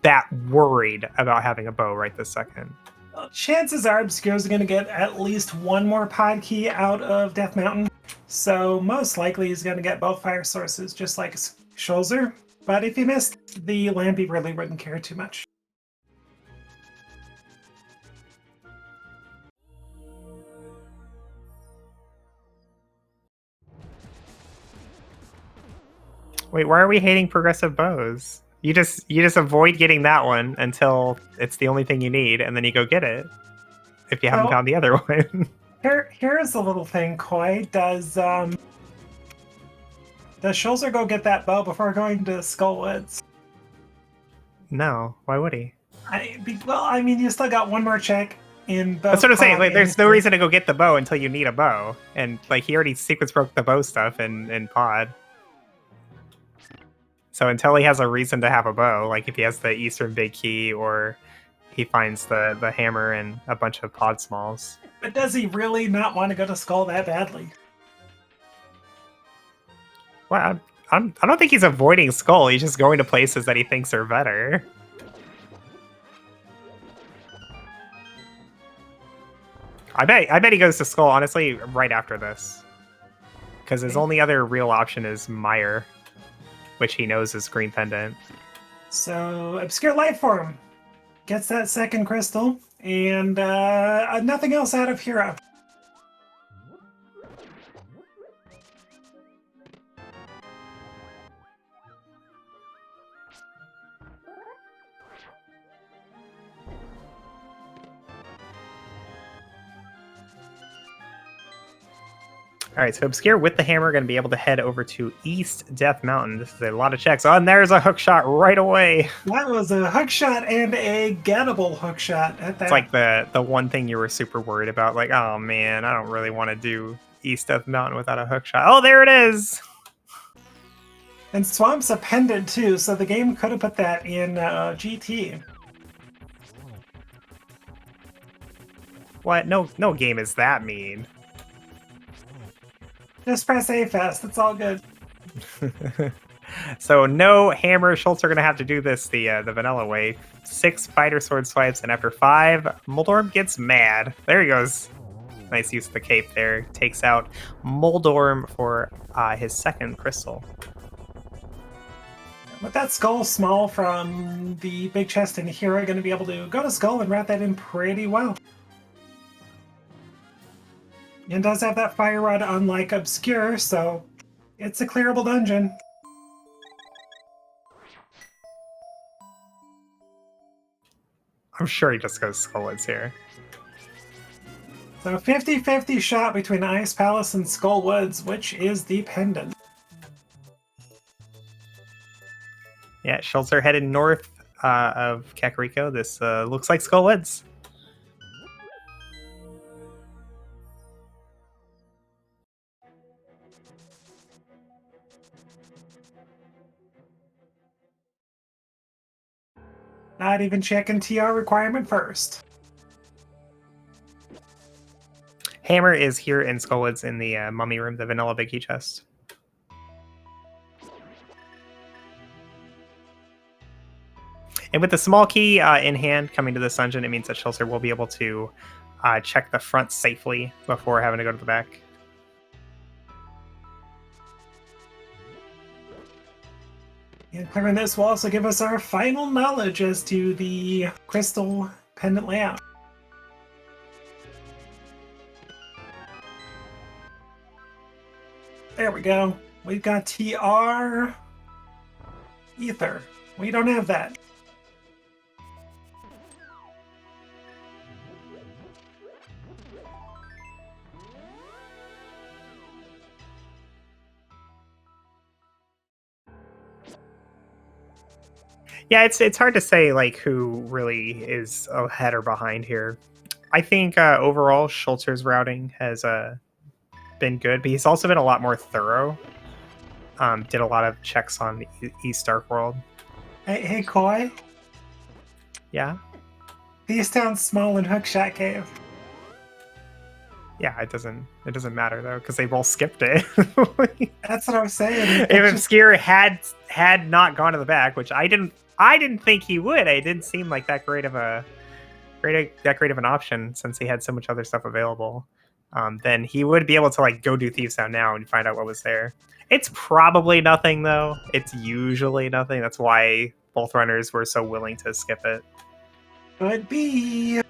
S2: that worried about having a bow right this second.
S1: Well, chances are Obscure's going to get at least one more pod key out of Death Mountain. So most likely he's going to get both fire sources, just like Schulzer. But if he missed the lamp, he really wouldn't care too much.
S2: Wait, why are we hating progressive bows? You just avoid getting that one until it's the only thing you need, and then you go get it. If you haven't found the other one.
S1: Here's a little thing, Koi. Does Schulzer go get that bow before going to Skullwoods?
S2: No, why would he?
S1: Well, I mean, you still got one more check in both.
S2: That's what I'm saying. Like, there's no reason to go get the bow until you need a bow, and like he already sequence broke the bow stuff in pod. So until he has a reason to have a bow, like if he has the Eastern Big Key or he finds the hammer and a bunch of pod smalls.
S1: But does he really not want to go to Skull that badly?
S2: Well, I don't think he's avoiding Skull. He's just going to places that he thinks are better. I bet he goes to Skull, honestly, right after this. Because his only other real option is Meyer, which he knows is Green Pendant.
S1: So, ObscureLifeForm gets that second crystal, and nothing else out of Hero.
S2: All right, so Obscure with the hammer going to be able to head over to East Death Mountain. This is a lot of checks. Oh, and there's a hook shot right away.
S1: That was a hook shot and a gettable hook shot at that.
S2: It's like the one thing you were super worried about. Like, oh man, I don't really want to do East Death Mountain without a hook shot. Oh, there it is.
S1: And Swamp's a pendant too, so the game could have put that in GT.
S2: What? No game is that mean.
S1: Just press A fast, it's all good.
S2: So no hammer. Schultz are going to have to do this the vanilla way. 6 fighter sword swipes, and after 5, Moldorm gets mad. There he goes. Nice use of the cape there. Takes out Moldorm for his second crystal.
S1: With that Skull Small from the big chest in Hero, going to be able to go to Skull and wrap that in pretty well. And does have that Fire Rod unlike Obscure, so it's a clearable dungeon.
S2: I'm sure he just goes Skullwoods here.
S1: So 50-50 shot between Ice Palace and Skullwoods, which is the pendant.
S2: Yeah, Schulzer headed north of Kakariko. This looks like Skullwoods.
S1: Not even checking TR requirement first.
S2: Hammer is here in Skullwoods in the mummy room, the vanilla big key chest. And with the small key in hand coming to this dungeon, it means that Schulzer will be able to check the front safely before having to go to the back.
S1: And clearing this will also give us our final knowledge as to the crystal pendant layout. There we go. We've got TR Ether. We don't have that.
S2: Yeah, it's hard to say like who really is ahead or behind here. I think overall Schulzer's routing has been good, but he's also been a lot more thorough. Did a lot of checks on East Dark World.
S1: Hey, Koi.
S2: Yeah.
S1: These sound small in Hookshot Cave.
S2: Yeah, it doesn't matter though because they both skipped it.
S1: That's what I was saying.
S2: If Obscure had not gone to the back, which I didn't I didn't think he would. It didn't seem like that great of an option since he had so much other stuff available. Then he would be able to like go do Thieves Town now and find out what was there. It's probably nothing though. It's usually nothing. That's why both runners were so willing to skip it.
S1: Could be.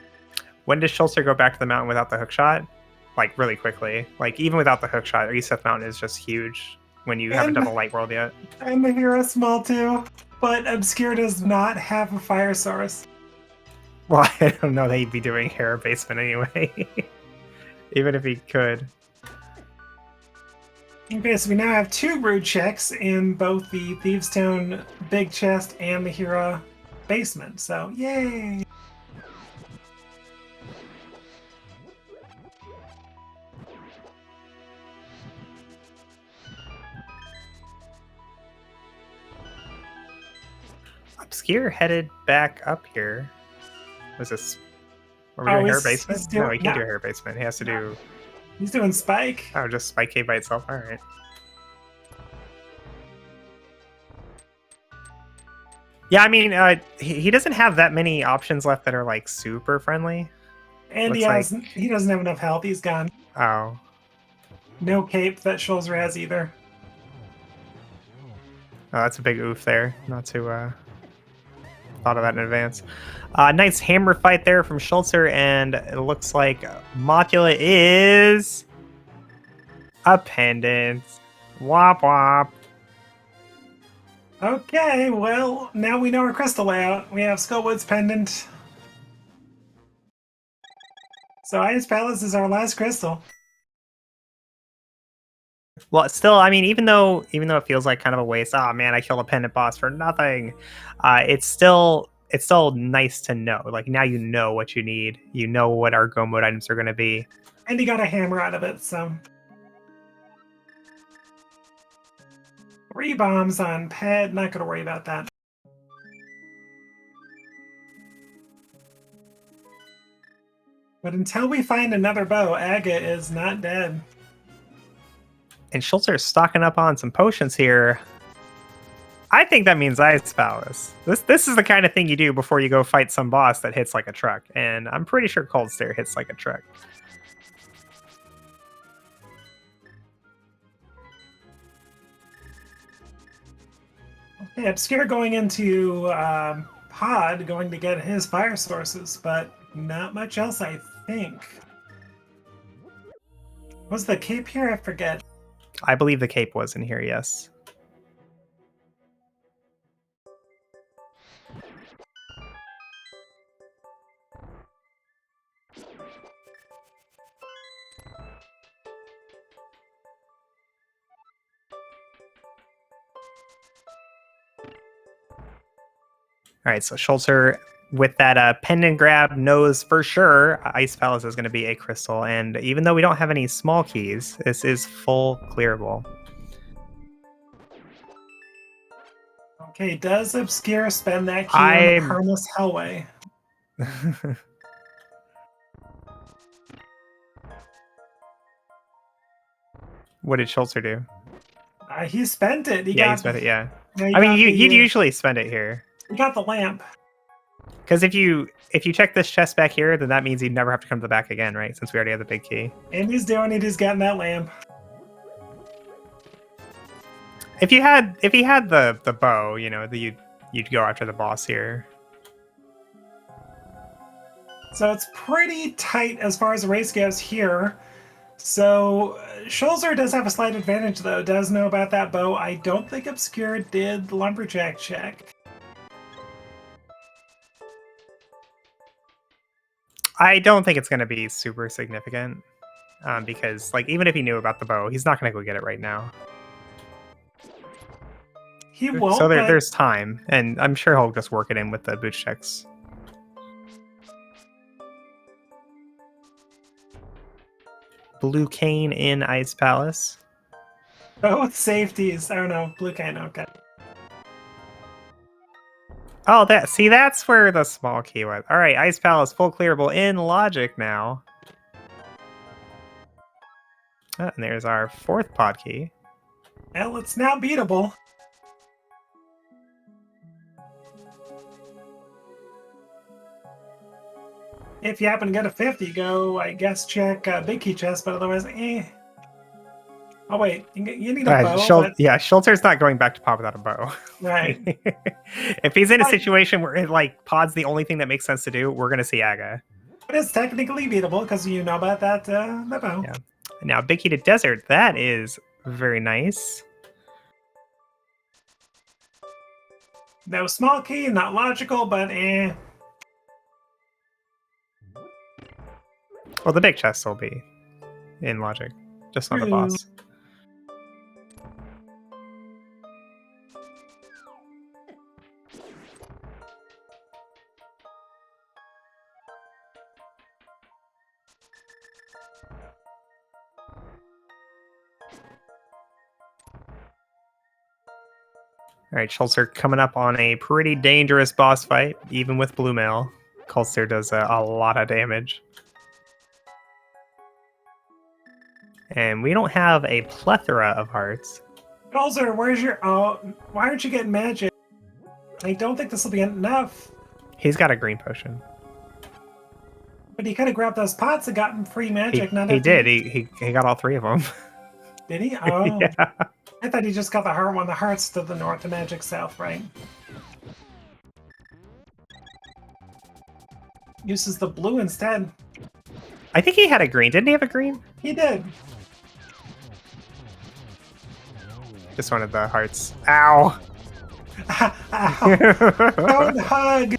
S2: When does Schulzer go back to the mountain without the hook shot? Like really quickly. Like even without the hook shot, East Mountain is just huge when you haven't done the light world yet.
S1: And the hero small too, but Obscure does not have a fire source.
S2: Well, I don't know that he'd be doing Hera Basement anyway. Even if he could.
S1: Okay, so we now have 2 brood checks in both the Thieves Town big chest and the Hera basement. So, yay!
S2: Obscure headed back up here. Was this? Are we doing Hera Basement? No, he can't do Hera Basement. He has to do.
S1: He's doing Spike.
S2: Oh, just Spike Cave by itself. All right. Yeah, I mean, he doesn't have that many options left that are like super friendly.
S1: And he doesn't have enough health. He's gone.
S2: Oh.
S1: No cape that Schulzer has either.
S2: Oh, that's a big oof there. Not to thought of that in advance. Nice hammer fight there from Schulzer, and it looks like Motula is a pendant. Wop wop.
S1: Okay, well, now we know our crystal layout. We have Skullwood's pendant. So Ice Palace is our last crystal.
S2: Well, still, I mean, even though it feels like kind of a waste, oh man, I killed a pendant boss for nothing. It's still nice to know. Like now you know what you need. You know what our go mode items are going to be.
S1: And he got a hammer out of it, so 3 bombs on Pet. Not going to worry about that. But until we find another bow, Aga is not dead.
S2: And Schulzer's stocking up on some potions here. I think that means Ice Palace. This is the kind of thing you do before you go fight some boss that hits like a truck. And I'm pretty sure Cold Stare hits like a truck.
S1: Okay, Obscure going into Pod, going to get his fire sources, but not much else, I think. Was the cape here? I forget.
S2: I believe the cape was in here, yes. All right, so Schulzer with that pendant grab knows for sure Ice Palace is going to be a crystal, and even though we don't have any small keys, this is full clearable.
S1: Okay, does Obscure spend that key on the harmless Hellway?
S2: What did Schulzer do?
S1: He spent it.
S2: He spent it, yeah. I mean, you'd usually spend it here.
S1: He got the lamp.
S2: Because if you check this chest back here, then that means you'd never have to come to the back again, right? Since we already have the big key.
S1: And he's doing it. He's getting that lamp.
S2: If he had the bow, you know, you'd go after the boss here.
S1: So it's pretty tight as far as the race goes here. So Schulzer does have a slight advantage, though. Does know about that bow. I don't think Obscure did the lumberjack check.
S2: I don't think it's going to be super significant because, like, even if he knew about the bow, he's not going to go get it right now.
S1: He won't.
S2: So there's time, and I'm sure he'll just work it in with the boot checks. Blue Cane in Ice Palace.
S1: Both safeties. Oh no, Blue Cane. Okay.
S2: Oh, that's where the small key was. All right, Ice Palace full clearable in logic now. Oh, and there's our 4th pod key.
S1: Well, it's now beatable. If you happen to get a 50, go, I guess, check Big Key Chest, but otherwise, eh. Oh, wait, you need a bow, but...
S2: Yeah, Schulzer's not going back to pod without a bow.
S1: Right.
S2: If he's in a situation where like pod's the only thing that makes sense to do, we're gonna see Aga.
S1: But it's technically beatable because you know about that bow.
S2: Yeah. Now, Big Heated Desert, that is very nice.
S1: No small key, not logical, but eh.
S2: Well, the big chest will be in logic, just not the
S1: True.
S2: boss. All right, Schulzer coming up on a pretty dangerous boss fight, even with Blue Mail. Schulzer does a lot of damage. And we don't have a plethora of hearts.
S1: Schulzer, where's your... Oh, why aren't you getting magic? I don't think this will be enough.
S2: He's got a green potion.
S1: But he could have grabbed those pots and gotten free magic.
S2: He did. He got all three of them.
S1: Did he? Oh.
S2: Yeah.
S1: I thought he just got the heart one. The hearts to the north, the magic south, right? Uses the blue instead.
S2: I think he had a green. Didn't he have a green?
S1: He did.
S2: Just wanted the hearts. Ow!
S1: Ow. Don't hug!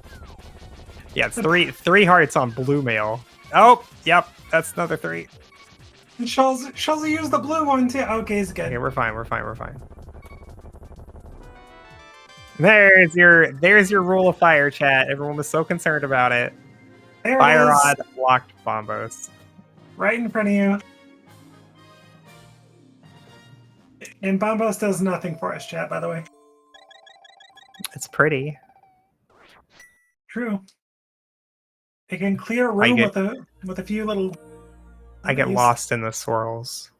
S2: Yeah, it's three hearts on Blue Mail. Oh, yep, that's another 3.
S1: And Schulzer used the blue one too. Okay, he's good.
S2: Okay, we're fine. There's your rule of fire, chat. Everyone was so concerned about it.
S1: There
S2: Fire
S1: it is.
S2: rod blocked Bombos.
S1: Right in front of you. And Bombos does nothing for us, chat, by the way.
S2: It's pretty.
S1: True. It can clear a room with a few little...
S2: I get lost in the swirls.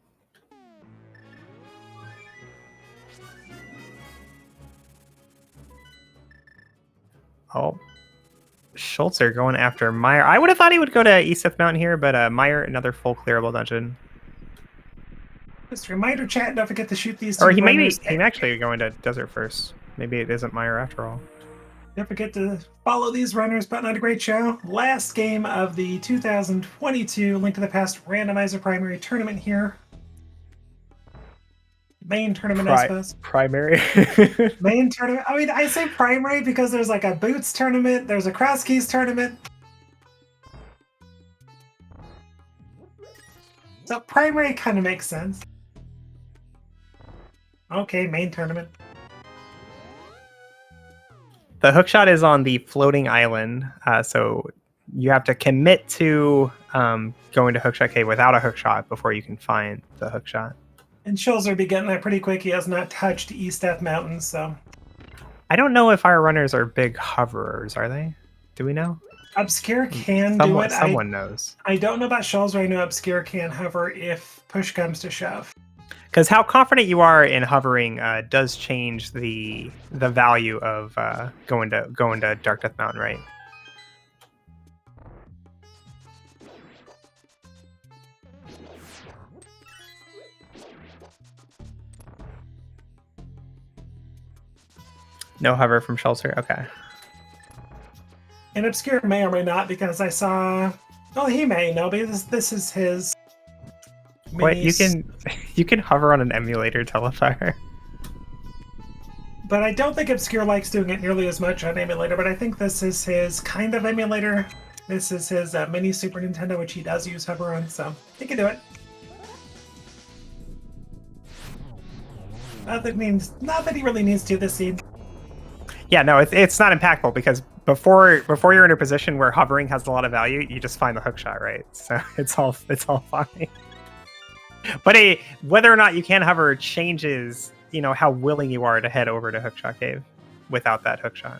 S2: Oh. Schulzer going after Meyer. I would have thought he would go to Easteth Mountain here, but Meyer, another full clearable dungeon.
S1: Just a reminder, chat, don't forget to shoot these two
S2: Or he may
S1: runners.
S2: actually going to Desert first. Maybe it isn't Meyer after all.
S1: Don't forget to follow these runners, but not a great show. Last game of the 2022 Link to the Past Randomizer Primary Tournament here. Main tournament, I suppose.
S2: Primary.
S1: Main tournament. I mean, I say primary because there's like a Boots tournament, there's a Cross Keys tournament. So primary kind of makes sense. Okay, main tournament.
S2: The hookshot is on the floating island, so you have to commit to going to Hookshot Cave without a hookshot before you can find the hookshot.
S1: And Schulzer will be getting that pretty quick. He has not touched Easteth Mountain, so...
S2: I don't know if our runners are big hoverers, are they? Do we know?
S1: Obscure can do it.
S2: Someone knows.
S1: I don't know about Schulzer. I know Obscure can hover if push comes to shove.
S2: Because how confident you are in hovering does change the value of going to Dark Death Mountain, right? No hover from Schulzer? Okay.
S1: And Obscure may or may not, because I saw... Oh, he may know, because this is his...
S2: What, you can hover on an emulator Telefire.
S1: But I don't think Obscure likes doing it nearly as much on emulator, but I think this is his kind of emulator. This is his mini Super Nintendo, which he does use hover on, so he can do it. Not that he really needs to this seed.
S2: Yeah, no, it's not impactful because before you're in a position where hovering has a lot of value, you just find the hookshot, right? So it's all fine. But whether or not you can hover changes, how willing you are to head over to Hookshot Cave without that hookshot.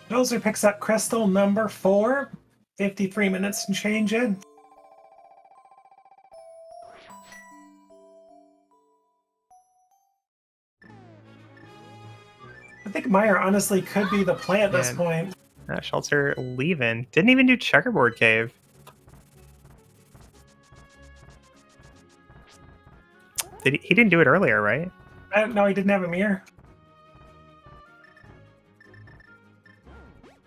S1: Schulzer picks up crystal number 4, 53 minutes and change in. I think Meyer honestly could be the play at this point.
S2: Schulzer leaving. Didn't even do checkerboard cave. He didn't do it earlier, right?
S1: No, he didn't have a mirror.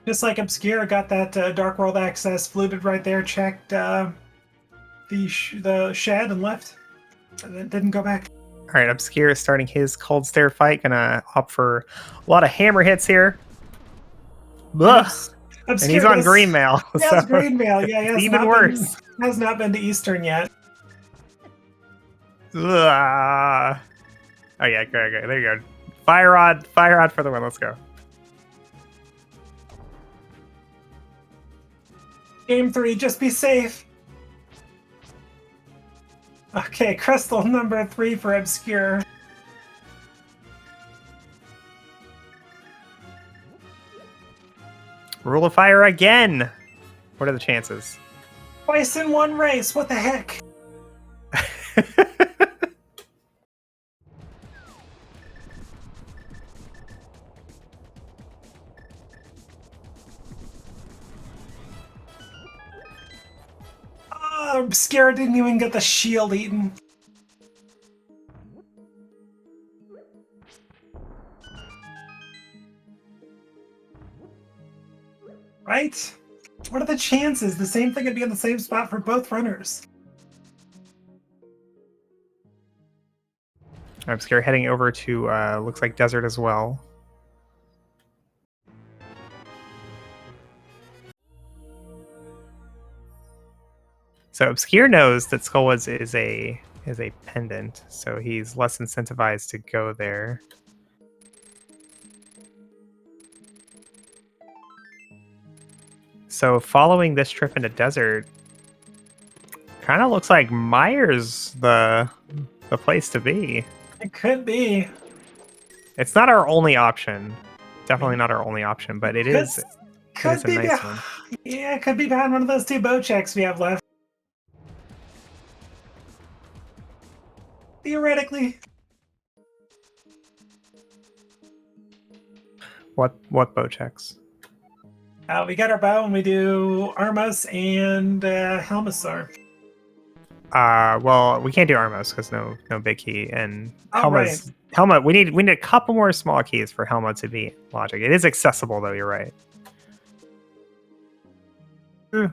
S1: Just like Obscure got that Dark World access, fluted right there, checked the shed and left. And then didn't go back.
S2: All right, Obscure is starting his cold stare fight. Gonna opt for a lot of hammer hits here. Ugh. And he's on green mail.
S1: Yeah,
S2: so
S1: it's green mail. Yeah,
S2: it's even worse.
S1: Has not been to Eastern yet.
S2: Ugh. Oh yeah, okay, there you go. Fire rod for the win. Let's go.
S1: Game 3, just be safe. Okay, crystal number 3 for Obscure.
S2: Rule of fire again. What are the chances?
S1: Twice in one race. What the heck? Obscure didn't even get the shield eaten. Right? What are the chances? The same thing would be in the same spot for both runners.
S2: Obscure heading over to looks like desert as well. So Obscure knows that Skullwoods is a pendant, so he's less incentivized to go there. So following this trip into desert, kind of looks like Meyer's the place to be.
S1: It could be.
S2: It's not our only option. Definitely not our only option, but it is a nice one.
S1: Yeah, it could be behind one of those 2 bow checks we have left. Theoretically.
S2: What bow checks?
S1: We got our bow and we do Armos and Helmasaur.
S2: Well, we can't do Armos because no big key, and
S1: Right.
S2: Helma. We need a couple more small keys for Helma to be logic. It is accessible though. You're right.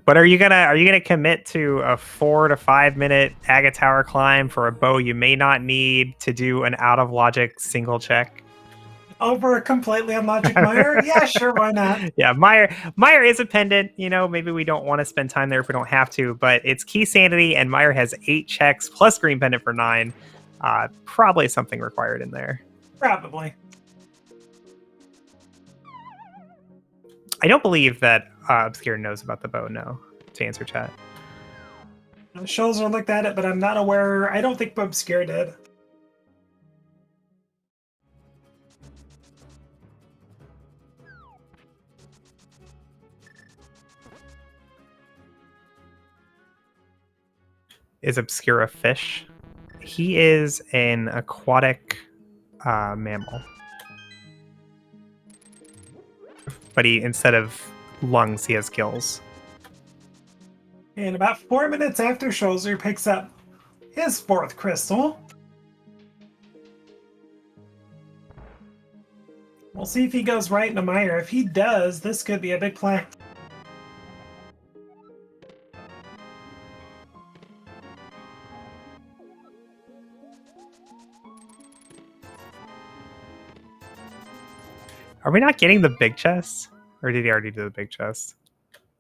S2: But are you gonna commit to a 4 to 5 minute Agate Tower climb for a bow you may not need to do an out of logic single check?
S1: Over a completely unlogic Meyer? Yeah, sure, why not?
S2: Yeah, Meyer is a pendant. You know, maybe we don't want to spend time there if we don't have to, but it's key sanity, and Meyer has 8 checks plus green pendant for 9. Probably something required in there.
S1: Probably.
S2: I don't believe that Obscure knows about the bow, no, to answer chat.
S1: Schulzer looked at it, but I'm not aware. I don't think Obscure did.
S2: Is Obscure a fish? He is an aquatic mammal. But instead of lungs, he has gills.
S1: And about 4 minutes after Schulzer picks up his 4th crystal, we'll see if he goes right into Meyer. If he does, this could be a big play.
S2: Are we not getting the big chest? Or did he already do the big chest?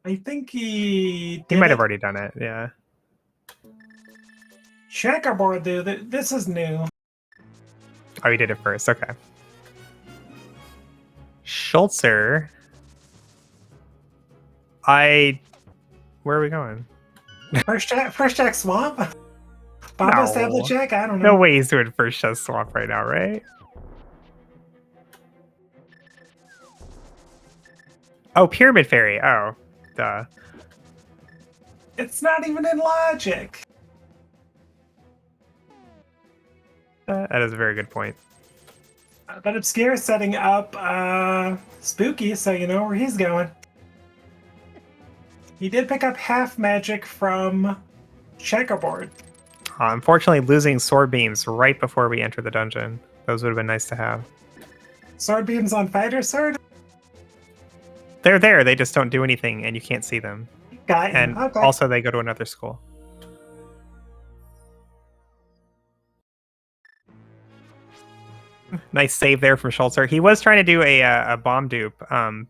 S1: I think he
S2: He might have already done it, yeah.
S1: Checkerboard, dude. This is new.
S2: Oh, he did it first, okay. Schulzer. Where are we going?
S1: First check swamp? Bombas tablet check? I don't know.
S2: No way he's doing first chest swamp right now, right? Oh, Pyramid Fairy. Oh, duh.
S1: It's not even in logic.
S2: That is a very good point.
S1: But Obscure is setting up Spooky, so you know where he's going. He did pick up half magic from Checkerboard.
S2: Unfortunately, losing sword beams right before we enter the dungeon. Those would have been nice to have.
S1: Sword beams on Fighter Sword?
S2: They're there, they just don't do anything, and you can't see them.
S1: Got you.
S2: And
S1: Okay.
S2: also, they go to another school. Nice save there from Schulzer. He was trying to do a bomb dupe,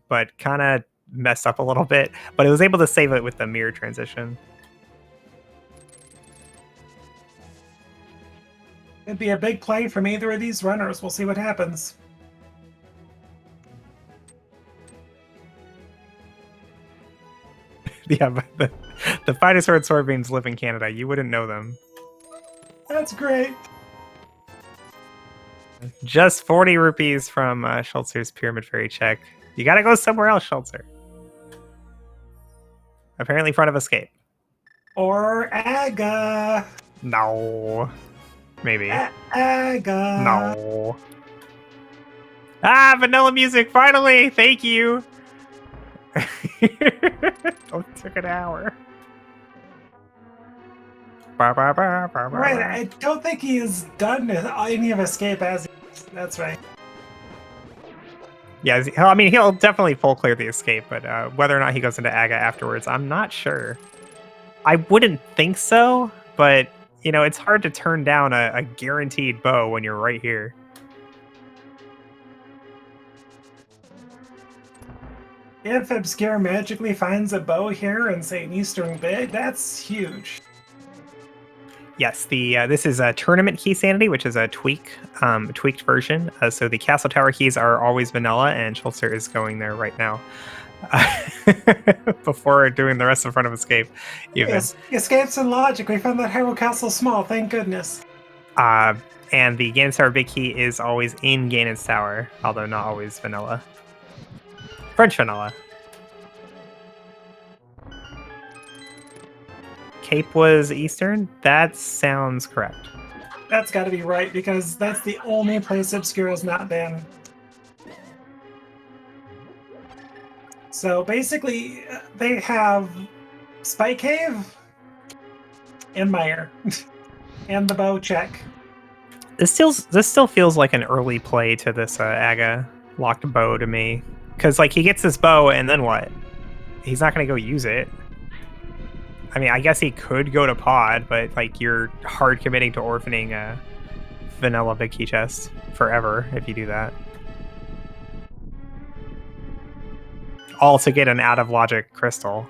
S2: but kind of messed up a little bit. But he was able to save it with the mirror transition.
S1: It'd be a big play from either of these runners. We'll see what happens.
S2: Yeah, but the Fighter Sword sword beams live in Canada. You wouldn't know them.
S1: That's great.
S2: Just 40 rupees from Schulzer's Pyramid Fairy check. You gotta go somewhere else, Schulzer. Apparently front of escape.
S1: Or Aga.
S2: No. Maybe.
S1: Aga.
S2: No. Ah, vanilla music, finally! Thank you! Oh, it took an hour.
S1: Right, I don't think he has done any of escape as that's right.
S2: Yeah, I mean, he'll definitely full clear the escape, but whether or not he goes into Aga afterwards, I'm not sure. I wouldn't think so, but, you know, it's hard to turn down a guaranteed bow when you're right here.
S1: If Obscure magically finds a bow here in St. Eastern Big, that's huge.
S2: Yes, this is a tournament key sanity, which is a tweaked version. So the castle tower keys are always vanilla, and Schulzer is going there right now. Before doing the rest of front of escape.
S1: Yes, escapes and logic. We found that Hyrule Castle small, thank goodness.
S2: And the Ganon's Tower big key is always in Ganon's Tower, although not always vanilla. French vanilla. Cape was Eastern? That sounds correct.
S1: That's got to be right, because that's the only place Obscure has not been. So basically, they have Spike Cave and Meyer, and the bow check.
S2: This still feels like an early play to this Aga locked bow to me, because like he gets this bow and then what? He's not going to go use it. I mean, I guess he could go to pod, but like you're hard committing to orphaning a vanilla big key chest forever if you do that. All to get an out of logic crystal.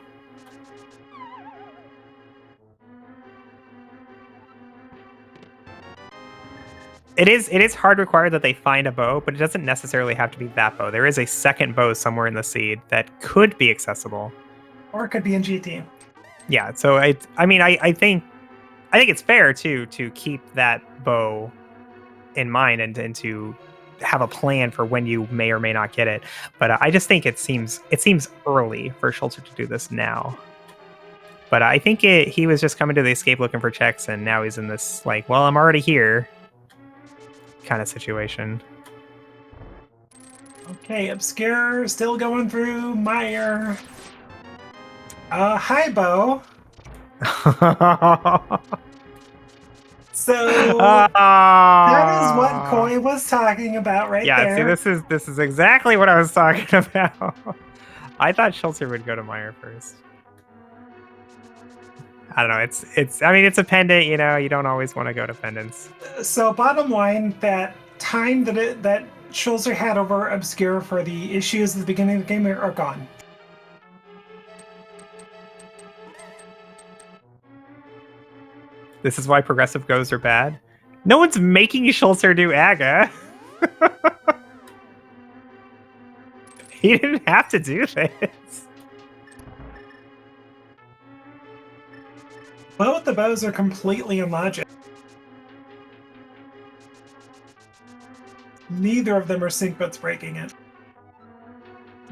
S2: It is hard required that they find a bow, but it doesn't necessarily have to be that bow. There is a second bow somewhere in the seed that could be accessible.
S1: Or it could be in GT.
S2: Yeah, so I think it's fair to keep that bow in mind and to have a plan for when you may or may not get it. But I just think it seems early for Schulzer to do this now. But I think he was just coming to the escape looking for checks, and now he's in this like, well, I'm already here kind of situation.
S1: Okay, Obscure still going through Meyer. Hi, Bo. So that is what Koi was talking about right there.
S2: Yeah, see, this is exactly what I was talking about. I thought Schulzer would go to Meyer first. I don't know. It's a pendant, you know, you don't always want to go to pendants.
S1: So bottom line, that time that Schulzer had over Obscure for the issues at the beginning of the game are gone.
S2: This is why progressive goes are bad. No one's making Schulzer do Aga. He didn't have to do this.
S1: Both the bows are completely illogic. Neither of them are sync bits breaking it.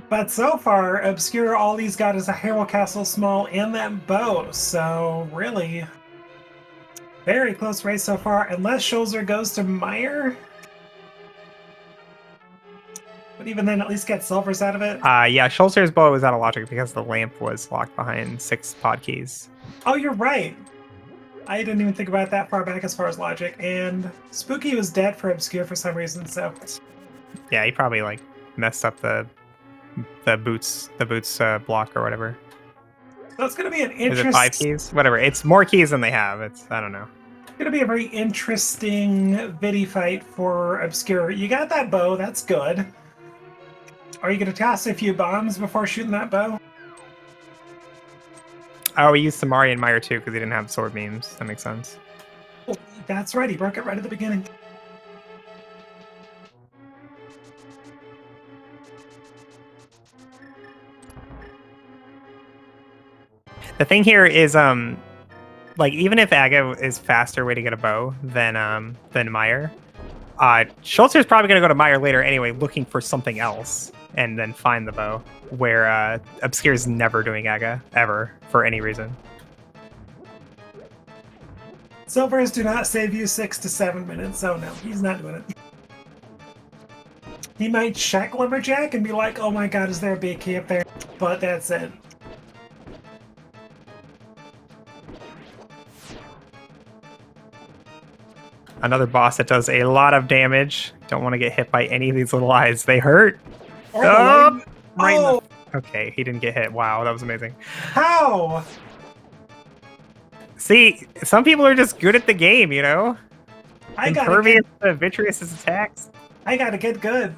S1: But so far, Obscure, all he's got is a Hyrule Castle small and that bow, so really very close race so far, unless Schulzer goes to Meyer. But even then, at least get silvers out of it.
S2: Yeah, Schulzer's bow was out of logic because the lamp was locked behind 6 pod keys.
S1: Oh, you're right. I didn't even think about that far back as far as logic. And Spooky was dead for Obscure for some reason, so...
S2: Yeah, he probably like messed up the boots block or whatever.
S1: So it's going to be an
S2: Is it 5 keys? Whatever. It's more keys than they have. I don't know.
S1: It's going to be a very interesting Vidi fight for Obscure. You got that bow. That's good. Are you going to toss a few bombs before shooting that bow?
S2: Oh, he used Samari and Meyer too because he didn't have sword beams. That makes sense.
S1: Oh, that's right. He broke it right at the beginning.
S2: The thing here is, like even if Aga is faster way to get a bow than Meyer, Schulzer's probably gonna go to Meyer later anyway, looking for something else, and then find the bow. Where Obscure's never doing Aga ever for any reason.
S1: Silvers do not save you 6 to 7 minutes, so no, he's not doing it. He might check Lumberjack and be like, oh my god, is there a big key up there? But that's it.
S2: Another boss that does a lot of damage. Don't want to get hit by any of these little eyes. They hurt.
S1: Oh,
S2: Right in
S1: oh.
S2: Okay, he didn't get hit. Wow, that was amazing.
S1: How?
S2: See, some people are just good at the game, you know? Impervious to Vitreous's attacks.
S1: I gotta get good.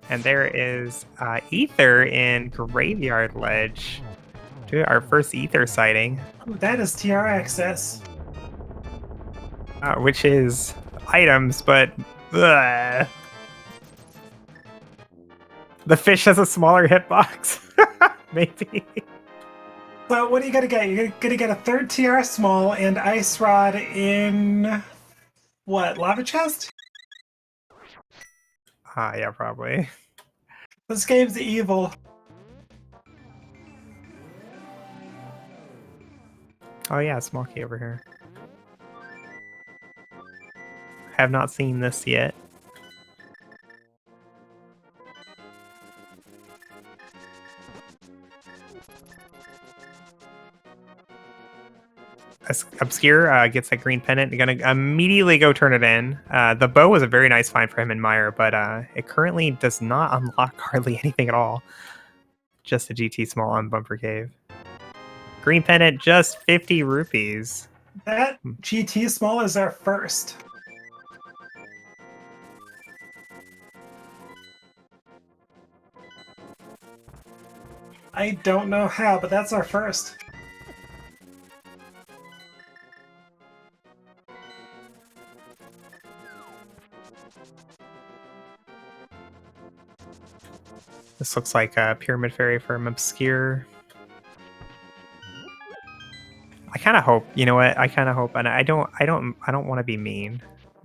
S2: And there is Ether in Graveyard Ledge. Dude, our first Ether sighting.
S1: Ooh, that is TR access.
S2: Which is items, but... Ugh. The fish has a smaller hitbox. Maybe.
S1: So what are you gonna get? You're gonna get a 3rd TR small and Ice Rod in... what, Lava Chest?
S2: Yeah, probably.
S1: This game's evil.
S2: Oh yeah, small key over here. Have not seen this yet. Obscure gets that green pennant. You're gonna immediately go turn it in. The bow was a very nice find for him and Meyer, but it currently does not unlock hardly anything at all. Just a GT small on Bumper Cave. Green pennant, just 50 rupees.
S1: That GT small is our first. I don't know how, but that's our first.
S2: This looks like a Pyramid Fairy from Obscure. I kind of hope, you know what? I kind of hope, and I don't want to be mean.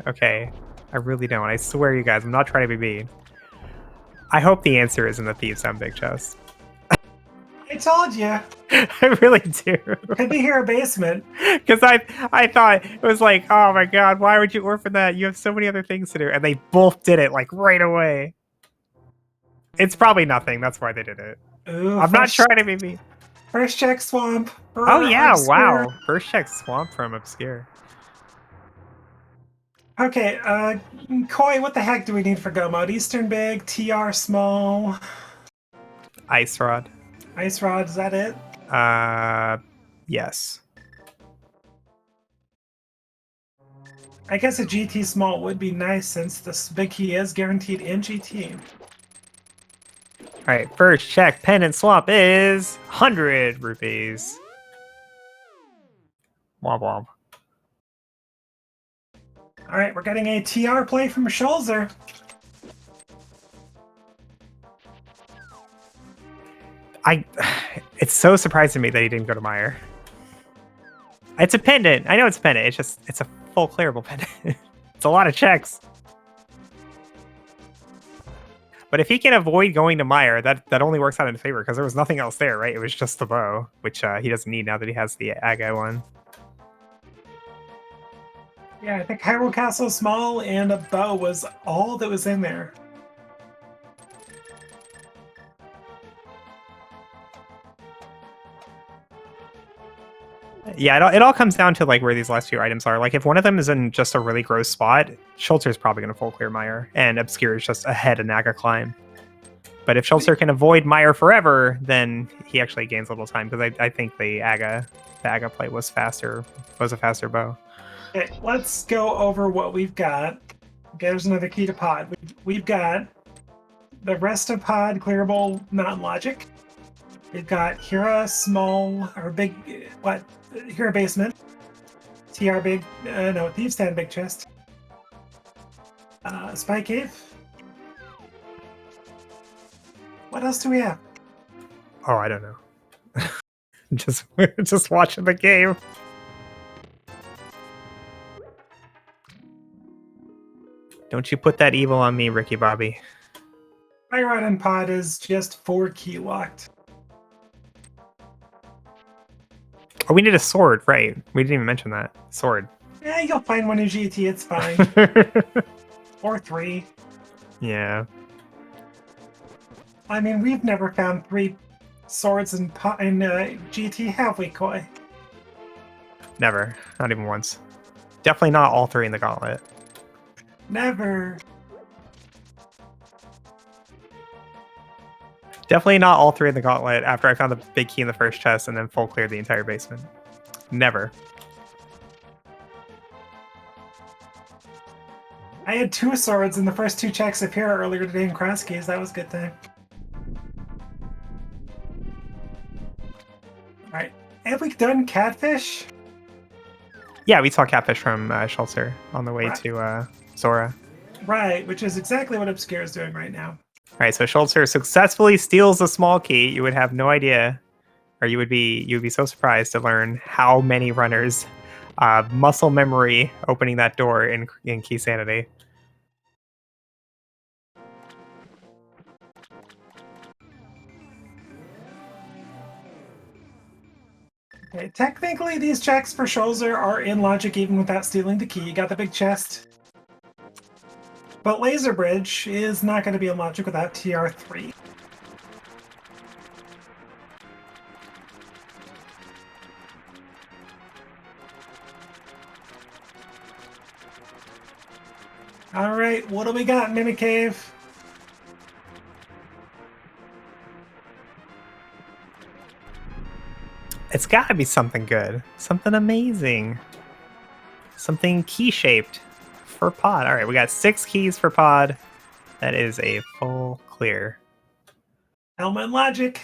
S2: Okay, I really don't. I swear, you guys, I'm not trying to be mean. I hope the answer is in the Thieves on Big Chest.
S1: I told you.
S2: I really do.
S1: Could be here a basement.
S2: Because I thought it was like, oh my god, why would you orphan that? You have so many other things to do, and they both did it like right away. It's probably nothing. That's why they did it.
S1: Ooh,
S2: I'm not trying to be mean.
S1: First check swamp.
S2: Oh yeah,
S1: Obscure.
S2: wow. First check swamp from Obscure.
S1: Okay, Koi, what the heck do we need for go mode? Eastern big, TR small.
S2: Ice Rod.
S1: Ice Rod, is that it?
S2: Yes.
S1: I guess a GT small would be nice since this big key is guaranteed in GT.
S2: Alright, first check Pendant Swamp is 100 rupees. Womp womp.
S1: Alright, we're getting a TR play from Schulzer.
S2: It's so surprising to me that he didn't go to Meyer. It's a pendant. I know it's a pendant. It's a full clearable pendant. It's a lot of checks. But if he can avoid going to Meyer, that only works out in favor because there was nothing else there, right? It was just the bow, which he doesn't need now that he has the Aga one.
S1: Yeah, I think Hyrule Castle small and a bow was all that was in there.
S2: Yeah, it all comes down to like where these last few items are. Like if one of them is in just a really gross spot, Schulzer is probably going to full clear Meyer, and Obscure is just ahead of Naga Climb. But if Schulzer can avoid Meyer forever, then he actually gains a little time because I think the Aga play was faster, was a faster bow.
S1: Okay, let's go over what we've got. Okay, there's another key to pod. We've got the rest of pod clearable non-logic. We've got Hira small or big, what? Hira basement. TR big, no, Thieves Stand big chest. Spy cave. What else do we have?
S2: Oh, I don't know. just watching the game. Don't you put that evil on me, Ricky Bobby.
S1: My run in pod is just 4 key locked.
S2: Oh, we need a sword, right? We didn't even mention that. Sword.
S1: Yeah, you'll find one in GT, it's fine. Or 3.
S2: Yeah.
S1: I mean, we've never found 3 swords in GT, have we, Koi?
S2: Never. Not even once. Definitely not all 3 in the gauntlet.
S1: Never.
S2: Definitely not all 3 in the gauntlet after I found the big key in the first chest and then full cleared the entire basement. Never.
S1: I had 2 swords in the first 2 checks of Hero earlier today in cross keys. That was a good time. Alright. Have we done catfish?
S2: Yeah, we saw catfish from Schulzer on the way
S1: Right.
S2: to Zora.
S1: Right, which is exactly what Obscure is doing right now.
S2: All right, so Schulzer successfully steals the small key. You would have no idea, or you would be so surprised to learn how many runners muscle memory opening that door in Key Sanity.
S1: Okay, technically these checks for Schulzer are in logic even without stealing the key. You got the big chest. But Laser Bridge is not going to be in logic without TR3. Alright, what do we got, Mimic Cave?
S2: It's got to be something good, something amazing, something key-shaped for pod. All right, we got 6 keys for pod. That is a full clear.
S1: Helmet Logic.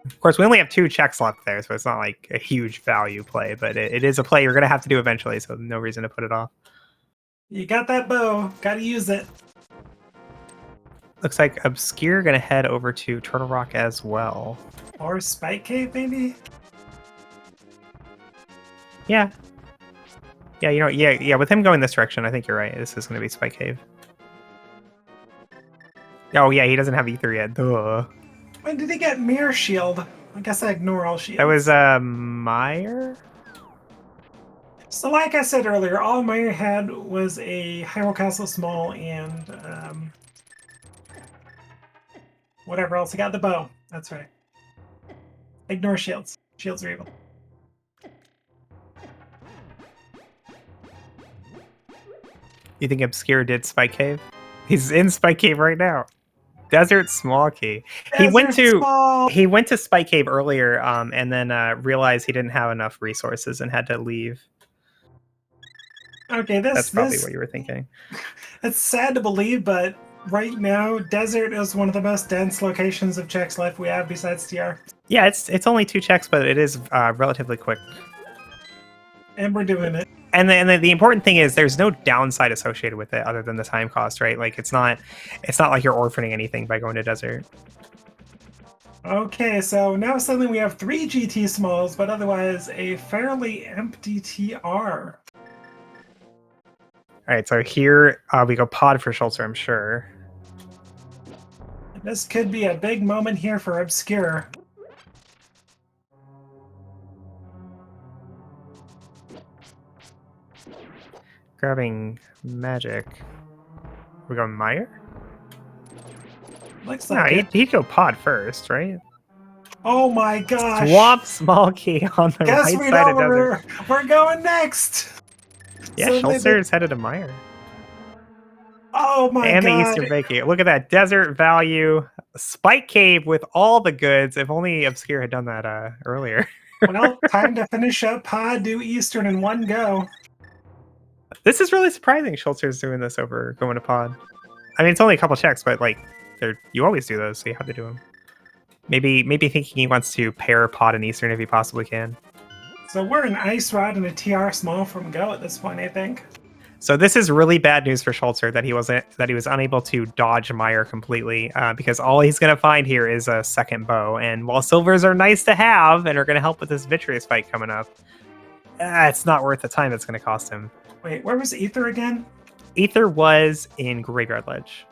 S2: Of course, we only have 2 checks left there, so it's not like a huge value play, but it is a play you're going to have to do eventually, so no reason to put it off.
S1: You got that bow. Gotta use it.
S2: Looks like Obscure going to head over to Turtle Rock as well.
S1: Or Spike Cave, maybe?
S2: Yeah. Yeah, you know, yeah, with him going this direction, I think you're right. This is going to be Spike Cave. Oh, yeah, he doesn't have Ether yet. Duh.
S1: When did he get Mirror Shield? I guess I ignore all shields.
S2: That was, Meyer?
S1: So like I said earlier, all Meyer had was a Hyrule Castle Small and whatever else. He got the bow. That's right. Ignore shields. Shields are evil.
S2: You think Obscure did Spike Cave? He's in Spike Cave right now. Desert Small Key. He went to Spike Cave earlier, and then realized he didn't have enough resources and had to leave.
S1: Okay,
S2: that's probably what you were thinking.
S1: It's sad to believe, but right now, Desert is one of the most dense locations of checks left we have besides TR.
S2: Yeah, it's only 2 checks, but it is relatively quick.
S1: And we're doing it.
S2: And the important thing is there's no downside associated with it other than the time cost, right? Like it's not like you're orphaning anything by going to Desert.
S1: Okay, so now suddenly we have 3 GT smalls, but otherwise a fairly empty TR.
S2: All right, so here we go pod for Schulzer, I'm sure.
S1: This could be a big moment here for Obscure.
S2: Grabbing magic. We go Meyer?
S1: Looks like
S2: No, he'd go pod first, right?
S1: Oh my gosh.
S2: Swamp small key on the
S1: Guess
S2: right
S1: we
S2: side
S1: know
S2: of
S1: where
S2: desert.
S1: we're going next.
S2: Yeah,
S1: Suddenly
S2: Schulzer is headed to Meyer.
S1: oh my
S2: And the
S1: god.
S2: Eastern Vacate. Look at that desert value. Spike Cave with all the goods. If only Obscure had done that earlier.
S1: Well, time to finish up Pod, do Eastern in one go.
S2: This is really surprising. Schulzer's doing this over going to Pod. I mean, it's only a couple checks, but like, you always do those, so you have to do them. Maybe thinking he wants to pair Pod and Eastern if he possibly can.
S1: So we're an Ice Rod and a TR small from go at this point, I think.
S2: So this is really bad news for Schulzer that he was unable to dodge Meyer completely because all he's going to find here is a second bow. And while silvers are nice to have and are going to help with this Vitreous fight coming up, it's not worth the time it's going to cost him.
S1: Wait, where was Ether again?
S2: Ether was in Graveyard Ledge.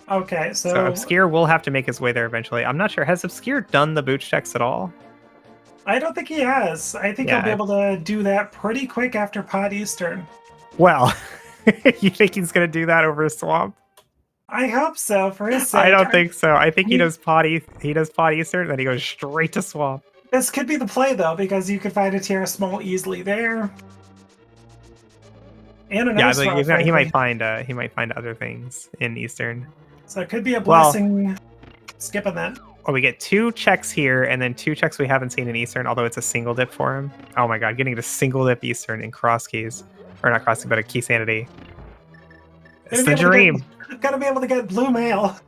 S1: Okay,
S2: So Obscure will have to make his way there eventually. I'm not sure. Has Obscure done the booch checks at all?
S1: I don't think he has. I think he'll be able to do that pretty quick after Pod Eastern.
S2: Well, you think he's going to do that over a swamp?
S1: I hope so, for his sake.
S2: I don't think so. I think he does Pod Eastern, then he goes straight to swamp.
S1: This could be the play, though, because you could find a TR small easily there. And a nice
S2: he might find other things in Eastern.
S1: So it could be a blessing skipping that.
S2: Oh, we get 2 checks here, and then 2 checks we haven't seen in Eastern, although it's a single dip for him. Oh my god, getting to single dip Eastern in cross keys. Or not cross key, but a key sanity. It's the dream.
S1: Gotta be able to get blue mail.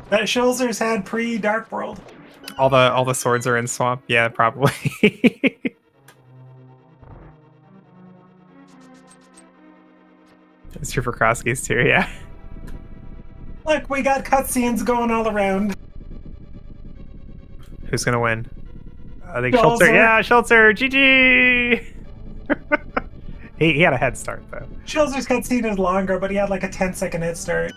S1: That Schulzer's had pre-Dark World.
S2: All the swords are in swamp. Yeah, probably. It's true for cross keys too, yeah.
S1: Look, we got cutscenes going all around.
S2: Who's gonna win? I think Schulzer. Yeah, Schulzer. GG. he had a head start though.
S1: Schulzer's cutscene is longer, but he had like a 10-second head start.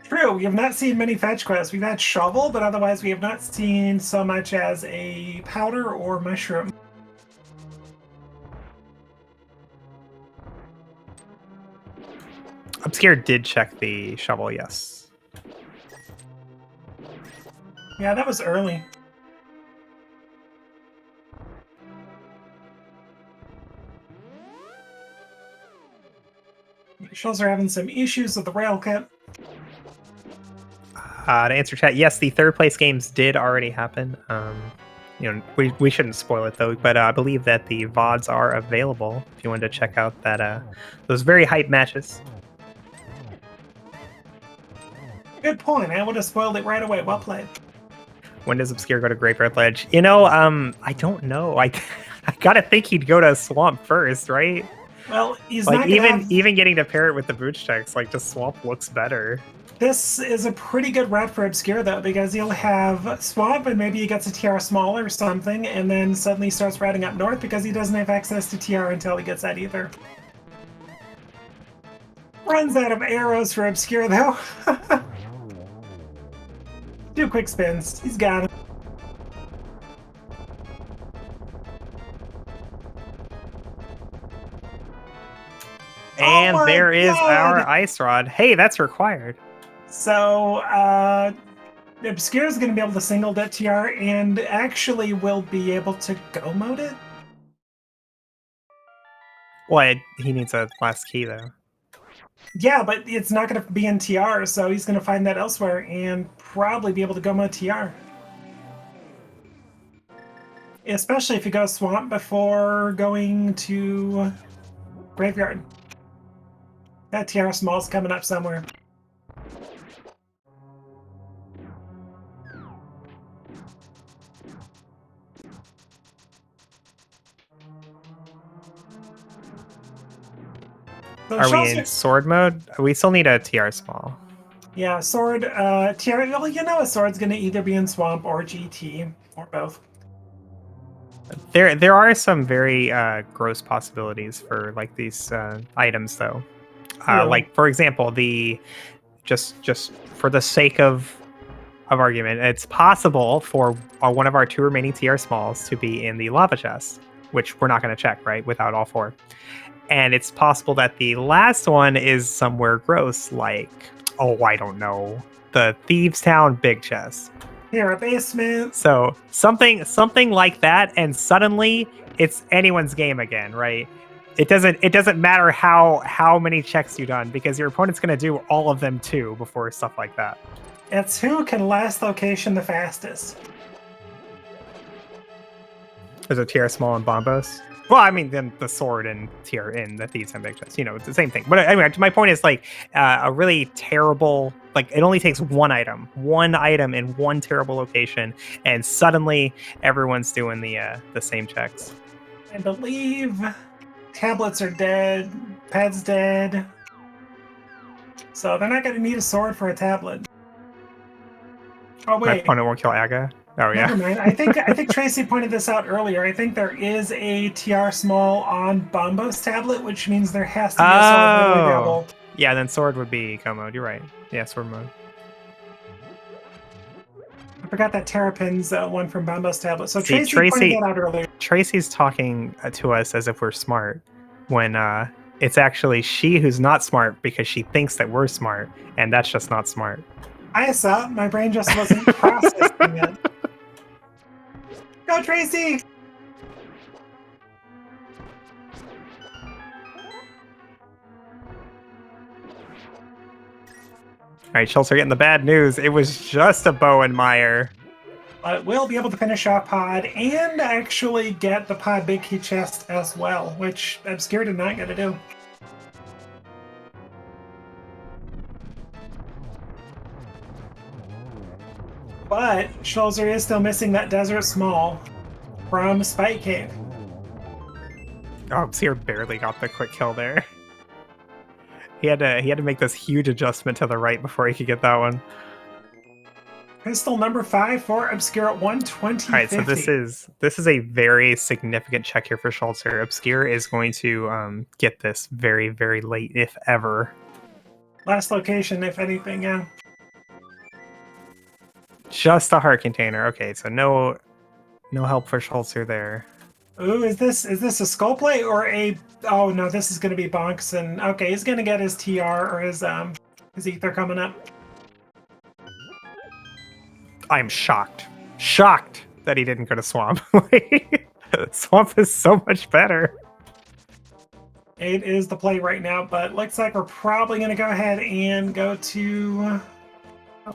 S1: True, we have not seen many fetch quests. We've had Shovel, but otherwise we have not seen so much as a powder or mushroom.
S2: Obscure did check the shovel, yes.
S1: Yeah, that was early. Schulzer having some issues with the rail kit.
S2: To answer chat, yes, the third place games did already happen. We shouldn't spoil it though, but I believe that the VODs are available if you wanted to check out that those very hype matches.
S1: Good point. I would have spoiled it right away. Well played.
S2: When does Obscure go to Graveyard Ledge? I don't know. I gotta think he'd go to Swamp first, right?
S1: Well, he's
S2: like
S1: not
S2: even getting to pair it with the booch checks, like just Swamp looks better.
S1: This is a pretty good route for Obscure though, because he'll have Swamp and maybe he gets a TR small or something, and then suddenly starts routing up north because he doesn't have access to TR until he gets that either. Runs out of arrows for Obscure though. 2 quick spins. He's got it.
S2: And there is our ice rod. Hey, that's required.
S1: So, Obscure is going to be able to single dip TR and actually will be able to go mode it.
S2: Well, he needs a last key though.
S1: Yeah, but it's not going to be in TR, so he's going to find that elsewhere and probably be able to go mode TR. Especially if you go Swamp before going to Graveyard. That TR small's coming up somewhere. So
S2: are we in sword mode? We still need a TR small.
S1: Yeah, sword, TR, well, a sword's going to either be in Swamp or GT, or both.
S2: There are some very gross possibilities for like these items though. Like for example, just for the sake of argument, it's possible for one of our 2 remaining TR smalls to be in the lava chest, which we're not going to check, right, without all 4. And it's possible that the last one is somewhere gross, like, oh, I don't know, the Thieves Town Big Chest.
S1: Here, a basement.
S2: So something like that, and suddenly it's anyone's game again, right? It doesn't matter how many checks you've done, because your opponent's going to do all of them too before stuff like that.
S1: It's who can last location the fastest.
S2: There's a TR small and bombos. Well, I mean, then the sword and TR in the Thieves and Big Chest, you know, it's the same thing. But anyway, my point is, like, a really terrible, like, it only takes one item in one terrible location, and suddenly everyone's doing the same checks.
S1: I believe tablets are dead, pad's dead, so they're not going to need a sword for a tablet. Oh
S2: My
S1: wait,
S2: opponent won't kill Aga. Oh yeah.
S1: never mind. I think Tracy pointed this out earlier. I think there is a TR small on Bombo's tablet, which means there has to be a sword available.
S2: Yeah, then sword would be eco mode. You're right. Yeah, sword mode.
S1: I forgot that Terrapin's one from Bombo's tablet. So
S2: See,
S1: Tracy pointed that out earlier.
S2: Tracy's talking to us as if we're smart, when it's actually she who's not smart because she thinks that we're smart, and that's just not smart.
S1: I saw. My brain just wasn't processing it. Go, Tracy!
S2: All right, Schulzer getting the bad news. It was just a bow and mire.
S1: But we'll be able to finish off Pod and actually get the Pod Big Key Chest as well, which Obscure did not get to do. But Schulzer is still missing that Desert Small from Spike Cave.
S2: Oh, Obscure barely got the quick kill there. He had to make this huge adjustment to the right before he could get that one.
S1: Pistol number 5 for Obscure at 120.
S2: All right, so this is a very significant check here for Schulzer. Obscure is going to get this very, very late, if ever.
S1: Last location, if anything, yeah.
S2: Just a heart container. Okay, so no help for Schulzer there.
S1: Ooh, is this a skull plate or a? Oh no, this is gonna be Bonks, and okay, he's gonna get his TR or his ether coming up.
S2: I'm shocked that he didn't go to Swamp. Swamp is so much better.
S1: It is the play right now, but looks like we're probably gonna go ahead and go to.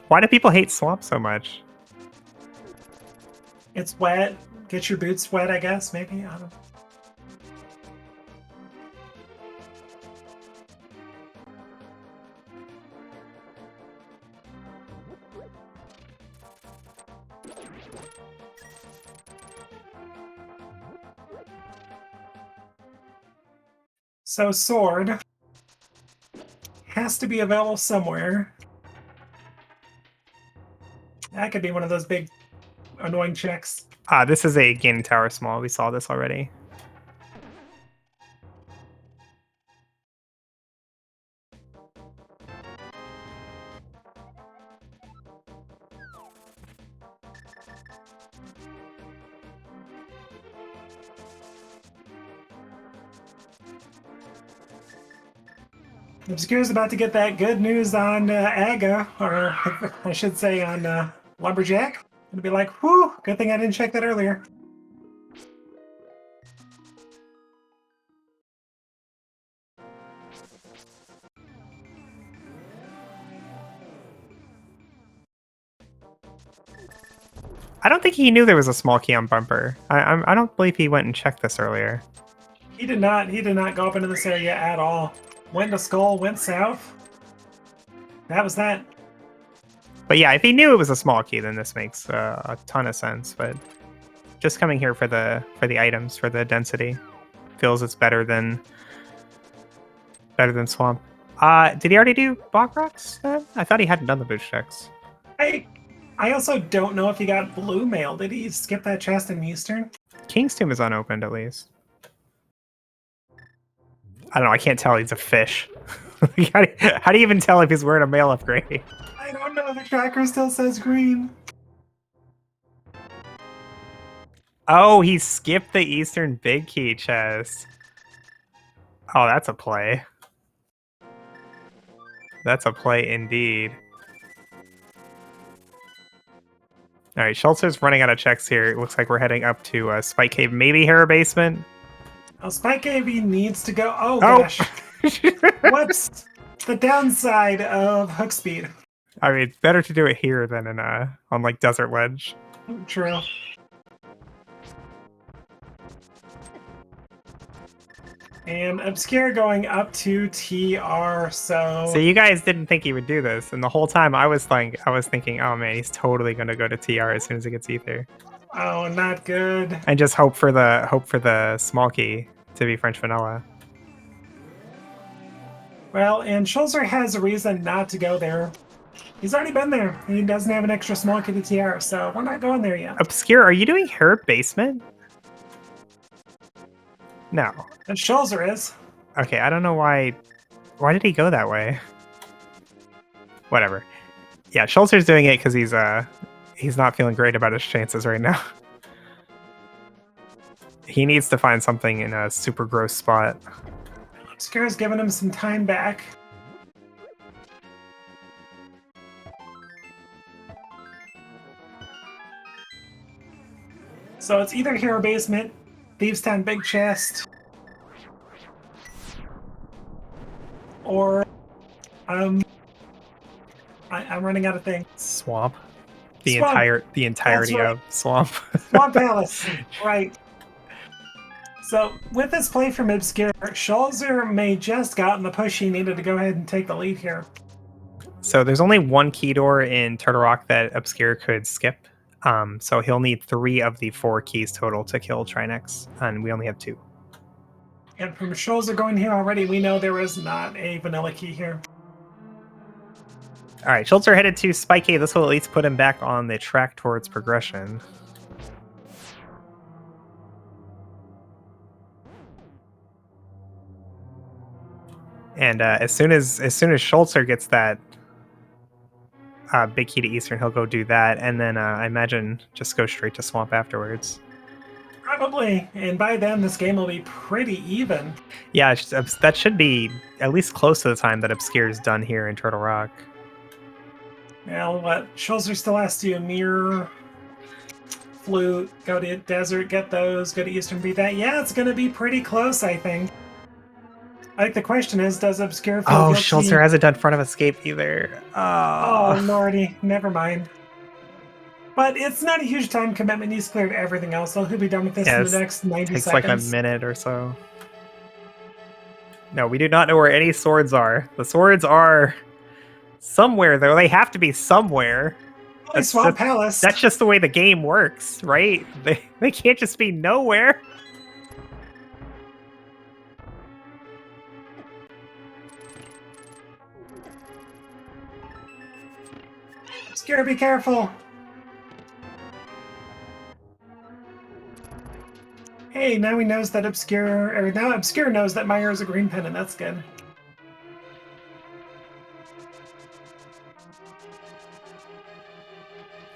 S2: Why do people hate Swamp so much?
S1: It's wet. Get your boots wet, I guess. Maybe I don't know. So sword has to be available somewhere. That could be one of those big annoying checks.
S2: This is a Gaining Tower small. We saw this already.
S1: Obscure's about to get that good news on Aga, or I should say on Lumberjack. It'll be like, whew, good thing I didn't check that earlier.
S2: I don't think he knew there was a small key on Bumper. I don't believe he went and checked this earlier.
S1: He did not go up into this area at all. Went to Skull, went south. That was that.
S2: But yeah, if he knew it was a small key, then this makes a ton of sense. But just coming here for the items, for the density, feels it's better than Swamp. Did he already do Bog Rocks? I thought he hadn't done the boost checks.
S1: I also don't know if he got blue mail. Did he skip that chest in Eastern?
S2: King's Tomb is unopened, at least. I don't know. I can't tell. He's a fish. How do you even tell if he's wearing a mail upgrade?
S1: I don't know. The tracker still says green.
S2: Oh, he skipped the Eastern Big Key chest. Oh, that's a play. That's a play indeed. All right, Schulzer's running out of checks here. It looks like we're heading up to Spike Cave, maybe Hera Basement.
S1: Oh, Spike AV needs to go. Oh,
S2: Oh!
S1: gosh. What's the downside of hook speed?
S2: I mean, it's better to do it here than in on like Desert Ledge.
S1: True. And Obscure going up to TR, so
S2: you guys didn't think he would do this, and the whole time I was thinking, oh man, he's totally gonna go to TR as soon as he gets Ether,
S1: oh, not good.
S2: and just hope for the small key to be French vanilla.
S1: Well, and Schulzer has a reason not to go there. He's already been there. He doesn't have an extra small key to TR, so we're not going there yet.
S2: Obscure, are you doing Hera Basement? No.
S1: And Schulzer is.
S2: Okay, I don't know why. Why did he go that way? Whatever. Yeah, Schulzer's doing it because he's not feeling great about his chances right now. He needs to find something in a super gross spot.
S1: Obscure's giving him some time back. So it's either Hero Basement, Thieves Town Big Chest, or I'm running out of things.
S2: Swamp. The
S1: Swamp.
S2: entirety
S1: That's right.
S2: of Swamp.
S1: Swamp Palace, right. So with this play from Obscure, Schulzer may just gotten the push he needed to go ahead and take the lead here.
S2: So there's only one key door in Turtle Rock that Obscure could skip. So he'll need 3 of the 4 keys total to kill Trinex, and we only have 2.
S1: And from Schulzer going here already, we know there is not a vanilla key here.
S2: All right, Schulzer headed to Spike Cave. This will at least put him back on the track towards progression. And as soon as Schulzer gets that big key to Eastern, he'll go do that, and then I imagine just go straight to Swamp afterwards.
S1: Probably, and by then this game will be pretty even.
S2: Yeah, that should be at least close to the time that Obscure's done here in Turtle Rock.
S1: Well, what? Schulzer still has to do Mirror, Flute, go to Desert, get those, go to Eastern, beat that. Yeah, it's going to be pretty close, I think. I think the question is, does Obscure feel guilty?
S2: Schulzer hasn't done Front of Escape either.
S1: Oh, lordy. Never mind. But it's not a huge time commitment. He's cleared everything else, so he'll be done with this in the next 90
S2: takes
S1: seconds.
S2: Like a minute or so. No, we do not know where any swords are. The swords are somewhere, though. They have to be somewhere.
S1: Probably Swamp Palace.
S2: That's just the way the game works, right? They can't just be nowhere.
S1: Obscure, be careful. Hey, now he knows that now Obscure knows that Meyer is a green pen, and that's good.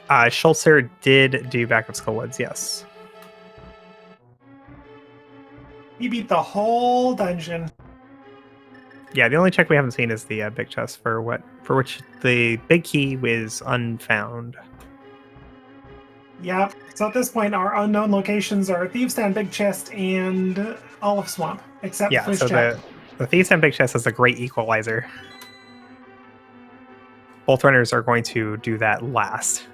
S2: Schulzer did do Backup Skullwoods, yes.
S1: He beat the whole dungeon.
S2: Yeah, the only check we haven't seen is the big chest for which the big key was unfound.
S1: Yep. So at this point, our unknown locations are Thieves Town, Big Chest, and Olive Swamp, except for
S2: so the Thieves Town Big Chest is a great equalizer. Both runners are going to do that last.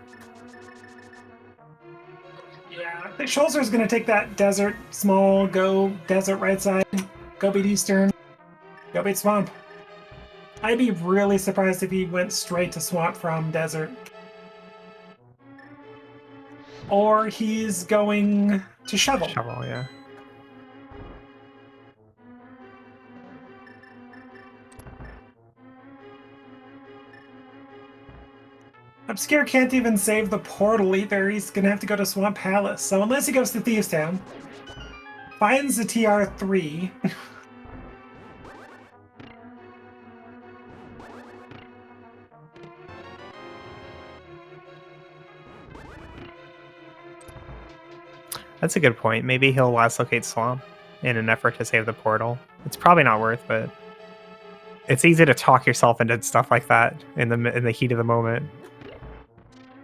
S1: Yeah, I think Schulzer's going to take that Desert, small, go Desert right side, go beat Eastern, go beat Swamp. I'd be really surprised if he went straight to Swamp from Desert. Or he's going to Shovel.
S2: Shovel, yeah.
S1: Obscure can't even save the portal either. He's going to have to go to Swamp Palace. So unless he goes to Thieves Town, finds the TR3.
S2: That's a good point. Maybe he'll last locate Swamp. in an effort to save the portal. It's probably not worth it. It's easy to talk yourself into stuff like that in the heat of the moment.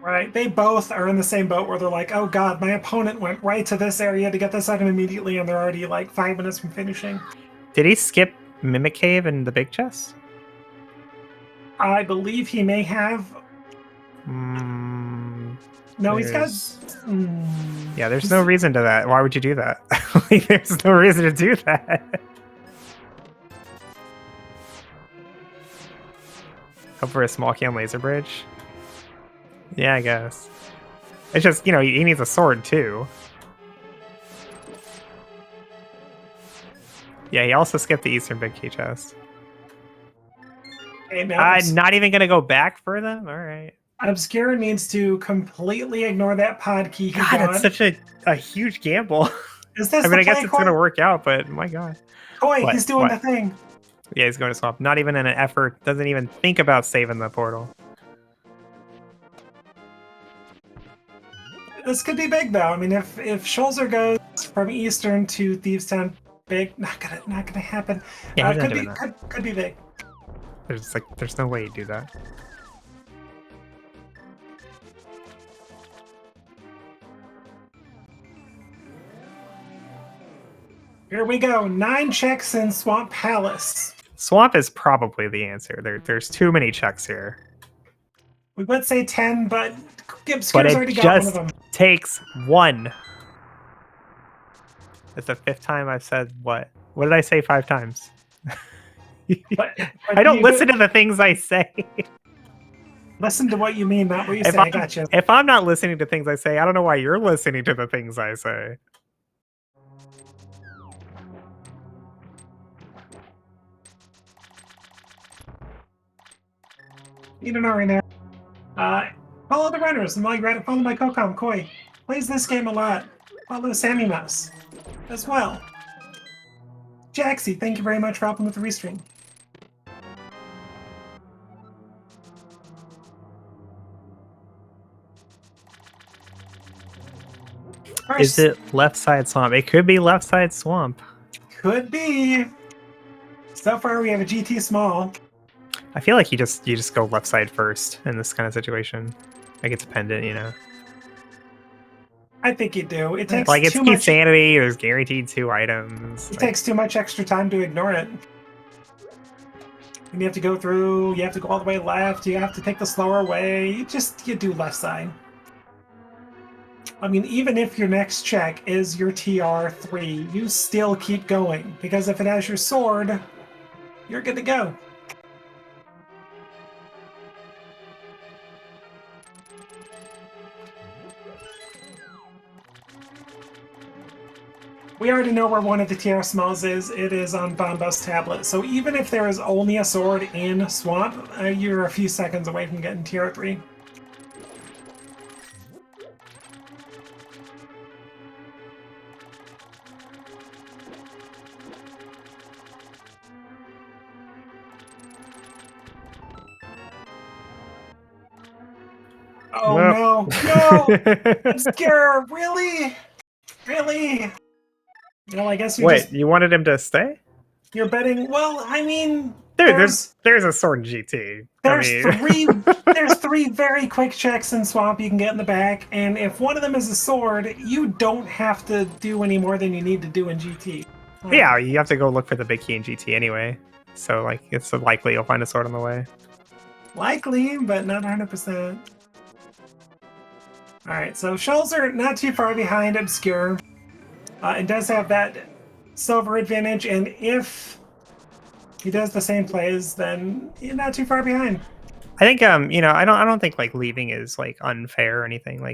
S1: Right, they both are in the same boat where they're like, oh god, my opponent went right to this area to get this item immediately, and they're already like 5 minutes from finishing.
S2: Did he skip Mimic Cave and the big chest?
S1: I believe he may have. No, he's got.
S2: Yeah, there's no reason to that. Why would you do that? Like, there's no reason to do that. Hope for a small can laser bridge. Yeah, I guess. It's just, you know, he needs a sword too. Yeah, he also skipped the Eastern Big Key chest.
S1: Hey, now
S2: Not even gonna go back for them? Alright.
S1: Obscure needs to completely ignore that pod key.
S2: God, that's such a huge gamble.
S1: Is this
S2: I mean, I guess
S1: play,
S2: it's
S1: Koi?
S2: gonna work out, but my god.
S1: Koi, he's doing the thing.
S2: Yeah, he's going to swap. Not even in an effort. Doesn't even think about saving the portal.
S1: This could be big, though. I mean, if Schulzer goes from Eastern to Thieves Town, big, not gonna happen.
S2: Yeah,
S1: could be big.
S2: There's no way you do that.
S1: Here we go. 9 checks in Swamp Palace.
S2: Swamp is probably the answer. There's too many checks here.
S1: We would say 10, but Obscure's already got one of them.
S2: Takes 1. It's the 5th time I've said what? What did I say 5 times?
S1: But
S2: I don't listen to the things I say.
S1: Listen to what you mean, not what you say. I got you.
S2: If I'm not listening to things I say, I don't know why you're listening to the things I say.
S1: You don't know right now. Follow the runners, and while you're at it, follow my Kokam, Koi. Plays this game a lot. Follow Sammy Mouse as well. Jaxie, thank you very much for helping with the restream.
S2: Is it left side swamp? It could be left side swamp.
S1: Could be. So far, we have a GT small.
S2: I feel like you just go left side first in this kind of situation. Like it's pendant, you know.
S1: I think you do. It takes
S2: like it's
S1: too
S2: key
S1: much
S2: sanity. There's guaranteed 2 items.
S1: It takes too much extra time to ignore it. And you have to go through. You have to go all the way left. You have to take the slower way. You do left side. I mean, even if your next check is your TR3, you still keep going because if it has your sword, you're good to go. We already know where one of the TR smalls is. It is on Bombo's tablet. So even if there is only a sword in Swamp, you're a few seconds away from getting TR3. Oh no! No! Obscure! Really? Really? Well, I guess
S2: you wanted him to stay?
S1: You're betting. Well, I mean,
S2: there's a sword in GT.
S1: There's 3 very quick checks in Swamp you can get in the back, and if one of them is a sword, you don't have to do any more than you need to do in GT.
S2: Yeah, you have to go look for the big key in GT anyway. So like, it's likely you'll find a sword on the way.
S1: Likely, but not 100%. All right, so Schulzer not too far behind Obscure. It does have that silver advantage, and if he does the same plays, then you're not too far behind.
S2: I think I don't think like leaving is like unfair or anything. I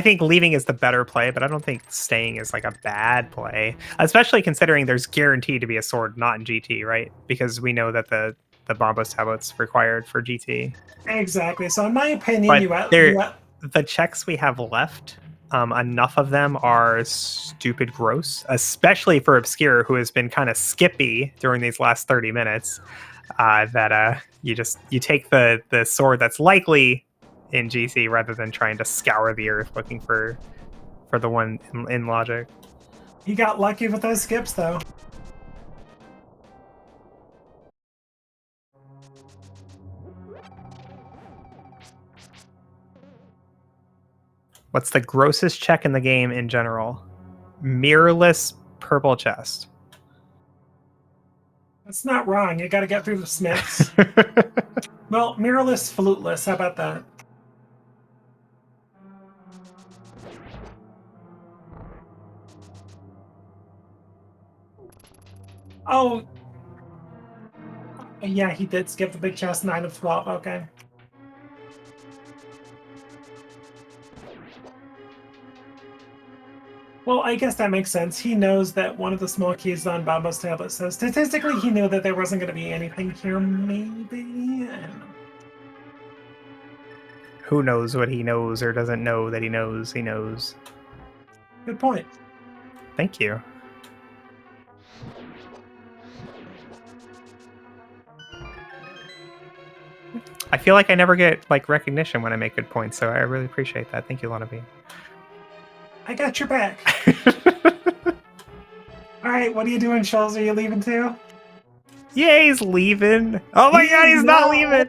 S2: think leaving is the better play, but I don't think staying is like a bad play, especially considering there's guaranteed to be a sword not in GT, right? Because we know that the Bombos tablet's required for GT.
S1: Exactly. So in my opinion,
S2: the checks we have left, enough of them are stupid gross, especially for Obscure, who has been kind of skippy during these last 30 minutes. That you take the sword that's likely in GC rather than trying to scour the earth looking for the one in logic.
S1: He got lucky with those skips, though.
S2: What's the grossest check in the game in general? Mirrorless purple chest.
S1: That's not wrong. You got to get through the Smiths. Well, mirrorless, fluteless. How about that? Oh, yeah, he did skip the big chest. 9 of 12. Okay. Well, I guess that makes sense. He knows that one of the small keys on Bambo's tablet, so statistically he knew that there wasn't going to be anything here, maybe? I don't know.
S2: Who knows what he knows or doesn't know that he knows he knows?
S1: Good point.
S2: Thank you. I feel like I never get like recognition when I make good points, so I really appreciate that. Thank you, Lanabe.
S1: I got your back. All right, what are you doing, Schulzer? Are you leaving too?
S2: Yeah, he's leaving. Oh my god, he's not leaving.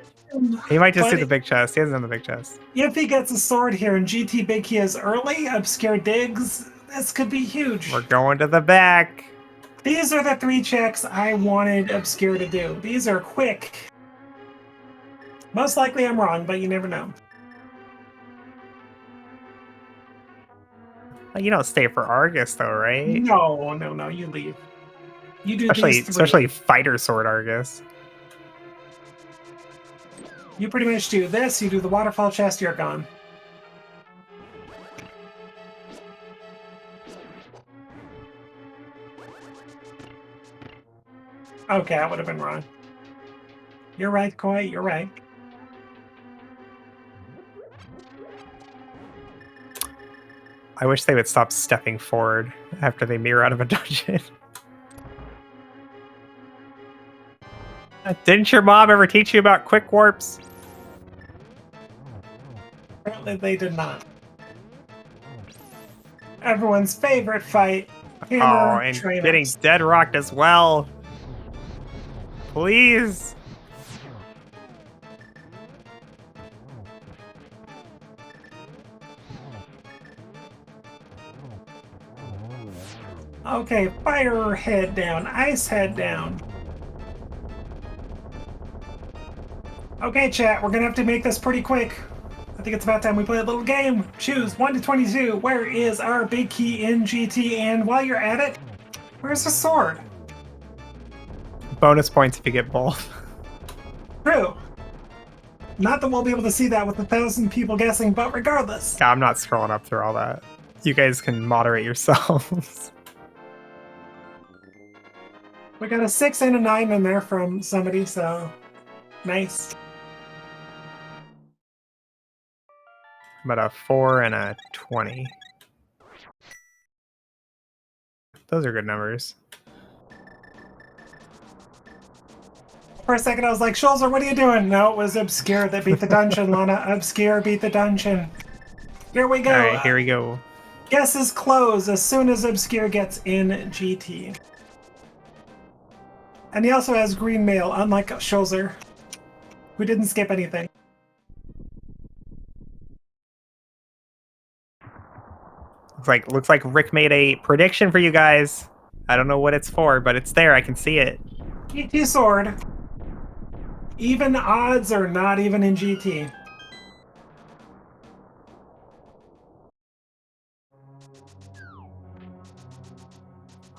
S2: He might just do the big chest. He hasn't done the big chest.
S1: If he gets a sword here and GT Big Key is early, Obscure digs, this could be huge.
S2: We're going to the back.
S1: These are the 3 checks I wanted Obscure to do. These are quick. Most likely I'm wrong, but you never know.
S2: You don't stay for Argus, though, right?
S1: No, you leave. You do
S2: especially fighter sword Argus.
S1: You pretty much do this, you do the waterfall chest, you're gone. Okay, I would have been wrong. You're right, Koi, you're right.
S2: I wish they would stop stepping forward after they mirror out of a dungeon. Didn't your mom ever teach you about quick warps?
S1: Apparently they did not. Everyone's favorite fight. Hammer,
S2: and
S1: trainers.
S2: getting dead rocked as well. Please.
S1: Okay, fire head down, ice head down. Okay, chat, we're gonna have to make this pretty quick. I think it's about time we play a little game. Choose 1 to 22. Where is our big key in GT? And while you're at it, where's the sword?
S2: Bonus points if you get both.
S1: True. Not that we'll be able to see that with 1,000 people guessing, but regardless.
S2: I'm not scrolling up through all that. You guys can moderate yourselves.
S1: We got a 6 and a 9 in there from somebody, so nice.
S2: But a 4 and a 20. Those are good numbers.
S1: For a second, I was like, Schulzer, what are you doing? No, it was Obscure that beat the dungeon, Lana. Obscure beat the dungeon. Here we go.
S2: All right, here we go.
S1: Guesses close as soon as Obscure gets in GT. And he also has green mail, unlike Schulzer, who didn't skip anything.
S2: Looks like Rick made a prediction for you guys. I don't know what it's for, but it's there. I can see it.
S1: GT sword. Even odds are not even in GT.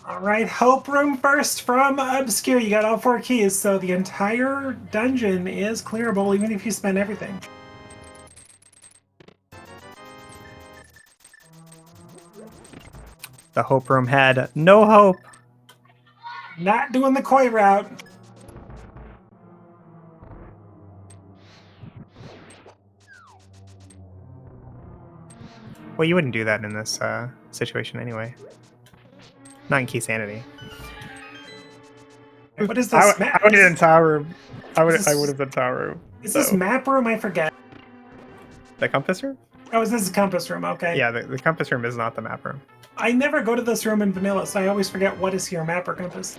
S1: All right, Hope Room first from Obscure. You got all 4 keys, so the entire dungeon is clearable even if you spend everything.
S2: The Hope Room had no hope.
S1: Not doing the koi route.
S2: Well, you wouldn't do that in this situation anyway. Not in Key Sanity.
S1: What is this?
S2: I would have done Tower Room. I would have done Tower Room.
S1: Is this map room? I forget.
S2: The Compass Room?
S1: Oh, is this a compass room? Okay.
S2: Yeah, the compass room is not the map room.
S1: I never go to this room in vanilla, so I always forget what is here, map or compass.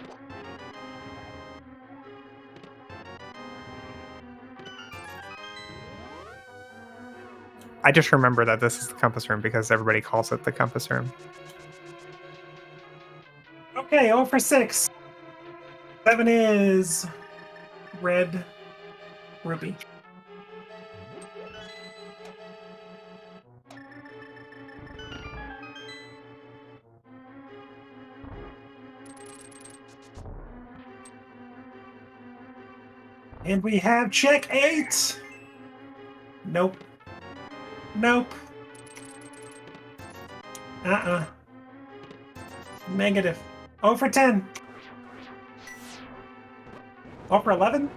S2: I just remember that this is the compass room because everybody calls it the compass room.
S1: Okay, 0 for 6. 7 is red ruby. And we have check 8. Nope. Nope. Negative. 0 for 10. 0 for 11?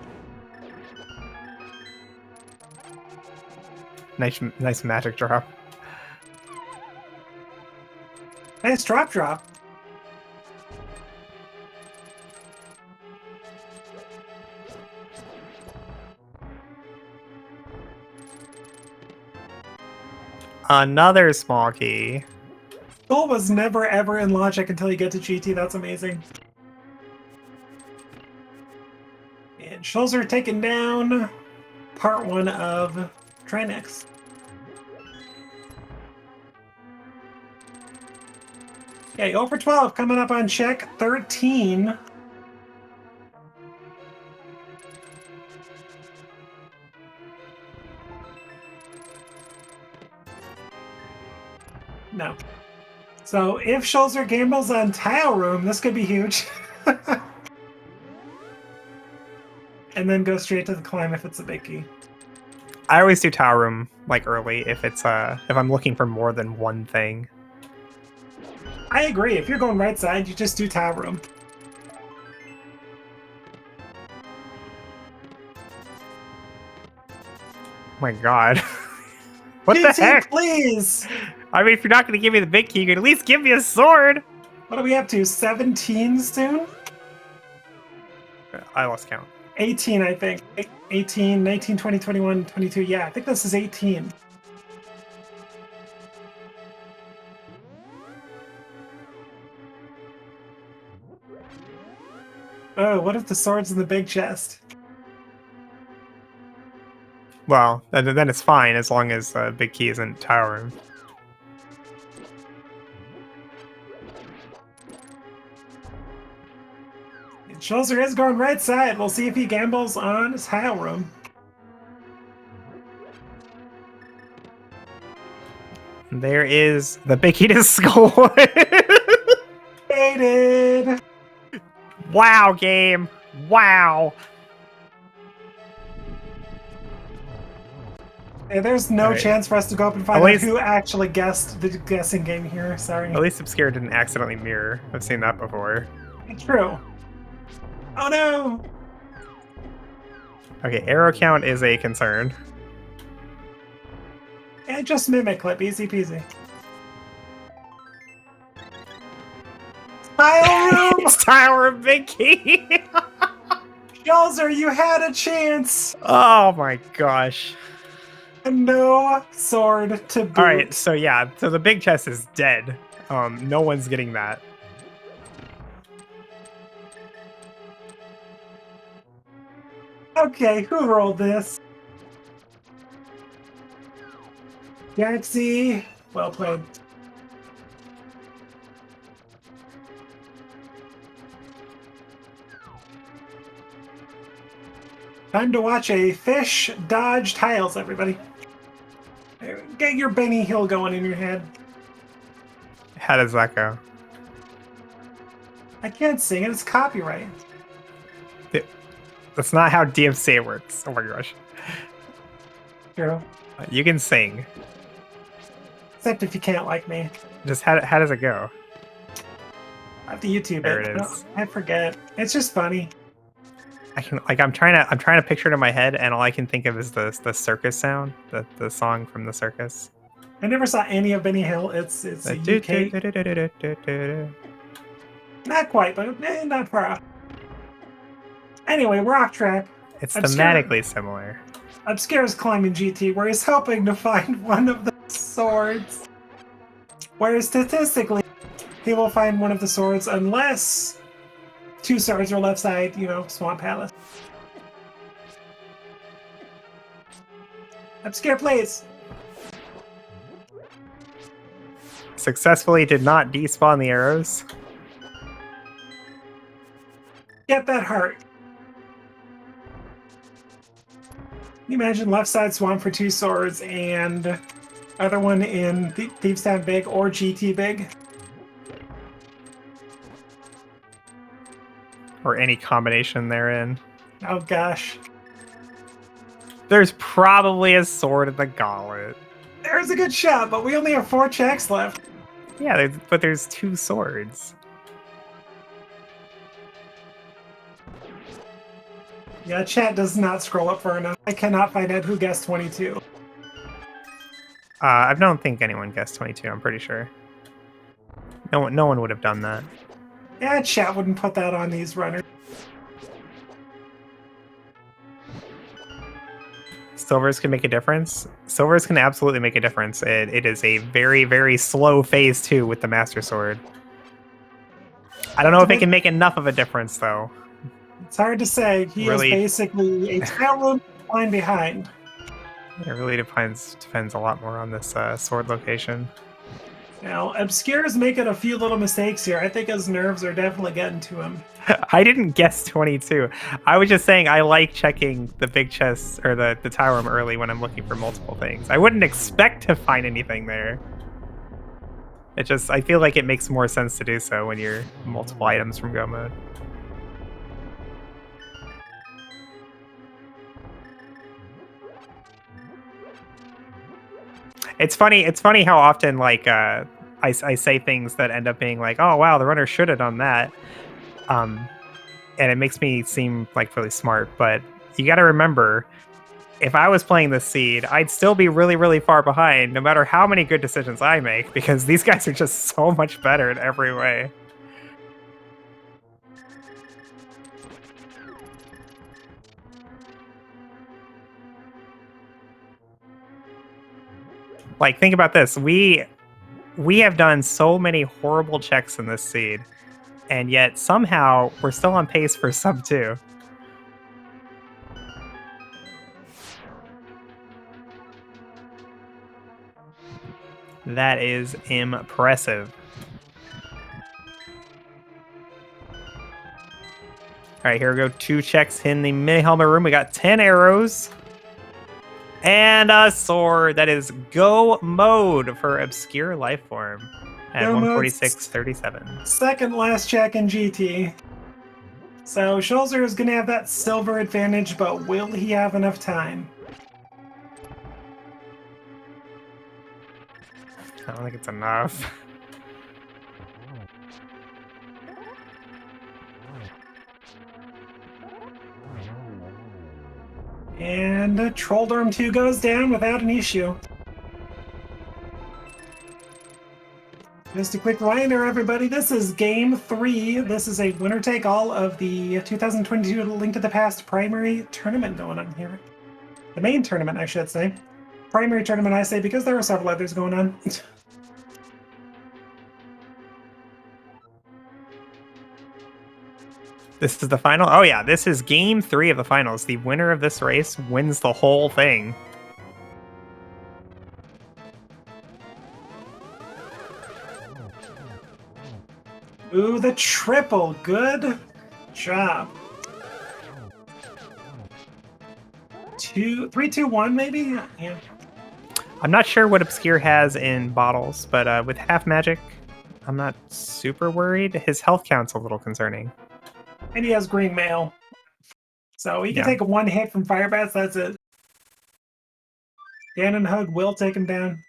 S2: Nice magic drop.
S1: Nice drop.
S2: Another small key.
S1: School was never ever in logic until you get to GT. That's amazing. And Schulzer taking down part 1 of Try Next. Okay, 0 for 12 coming up on check 13. No. So if Schulzer gambles on tile room, this could be huge. And then go straight to the climb if it's a big key.
S2: I always do tower room like early if it's if I'm looking for more than one thing.
S1: I agree. If you're going right side, you just do tile room.
S2: Oh my god. What
S1: GT,
S2: the heck?
S1: please!
S2: I mean, if you're not going to give me the big key, you can at least give me a sword.
S1: What are we up to? 17 soon?
S2: I lost count.
S1: 18, I think. 18, 19, 20, 21, 22. Yeah, I think this is 18. Oh, what if the sword's in the big chest?
S2: Well, then it's fine as long as big key isn't tower room.
S1: Schulzer is going right side. We'll see if he gambles on his tile room.
S2: There is the big key to score.
S1: Baited!
S2: Wow, game. Wow.
S1: Hey, there's no
S2: Alright.
S1: chance for us to go up and find
S2: At
S1: out
S2: least-
S1: who actually guessed the guessing game here. Sorry.
S2: At least Obscure didn't accidentally mirror. I've seen that before.
S1: True. Oh no!
S2: Okay, arrow count is a concern.
S1: And just mimic clip, easy peasy. Tile room!
S2: It's tower of big key.
S1: Schulzer, you had a chance!
S2: Oh my gosh.
S1: And no sword to boot.
S2: All right, so yeah, so the big chest is dead. No one's getting that.
S1: Okay, who rolled this? Galaxy. Well played. Time to watch a fish dodge tiles, everybody. Get your Benny Hill going in your head.
S2: How does that go?
S1: I can't sing it, it's copyright.
S2: That's not how DMCA works. Oh my gosh.
S1: True.
S2: You can sing.
S1: Except if you can't like me.
S2: Just how does it go?
S1: I have to YouTube
S2: There
S1: it.
S2: it is.
S1: I forget. It's just funny.
S2: I can I'm trying to picture it in my head, and all I can think of is the circus sound, the song from the circus.
S1: I never saw any of Benny Hill. It's a UK. Not quite, but not far off. Anyway, we're off track.
S2: It's
S1: Obscure.
S2: thematically similar.
S1: Obscure's climbing GT, where he's hoping to find one of the swords. Whereas statistically, he will find one of the swords unless 2 swords are left side, you know, Swamp Palace. Obscure, please.
S2: Successfully did not despawn the arrows.
S1: Get that heart. Can you imagine left side Swamp for 2 swords and other one in Thieves Town Big or GT Big?
S2: Or any combination therein.
S1: Oh gosh.
S2: There's probably a sword in the gauntlet.
S1: There's a good shot, but we only have 4 checks left.
S2: Yeah, but there's 2 swords.
S1: Yeah, chat does not scroll up far enough. I cannot find out who guessed 22.
S2: I don't think anyone guessed 22, I'm pretty sure. No one would have done that.
S1: Yeah, chat wouldn't put that on these runners.
S2: Silvers can make a difference. Silvers can absolutely make a difference. It is a very, very slow phase 2 with the Master Sword. I don't know if it can make enough of a difference, though.
S1: It's hard to say. He
S2: Really-
S1: is basically a tailroom line behind.
S2: It really depends a lot more on this sword location.
S1: Now, Obscure is making a few little mistakes here. I think his nerves are definitely getting to him.
S2: I didn't guess 22. I was just saying I like checking the big chest or the tower room early when I'm looking for multiple things. I wouldn't expect to find anything there. I feel like it makes more sense to do so when you're multiple items from go mode. It's funny how often like I say things that end up being like, oh wow, the runner should have done that. And it makes me seem like really smart, but you got to remember, if I was playing this seed, I'd still be really, really far behind, no matter how many good decisions I make, because these guys are just so much better in every way. Like, think about this. We have done so many horrible checks in this seed, and yet somehow we're still on pace for sub 2. That is impressive. All right, here we go. 2 checks in the mini helmet room. We got 10 arrows and a sword. That is go mode for Obscure Lifeform at 146.37.
S1: Second last check in GT. So Schulzer is going to have that silver advantage, but will he have enough time?
S2: I don't think it's enough.
S1: And Trolldorm 2 goes down without an issue. Just a quick reminder, everybody, this is Game 3. This is a winner-take-all of the 2022 Link to the Past primary tournament going on here. The main tournament, I should say. Primary tournament, I say, because there are several others going on.
S2: This is the final? Oh yeah, this is Game 3 of the finals. The winner of this race wins the whole thing.
S1: Ooh, the triple. Good job. 3, 2, 1, maybe? Yeah.
S2: I'm not sure what Obscure has in bottles, but with half magic, I'm not super worried. His health count's a little concerning.
S1: And he has green mail. So he can
S2: Yeah.
S1: take 1 hit from Fire Bats, that's it. Cannon Hug will take him down.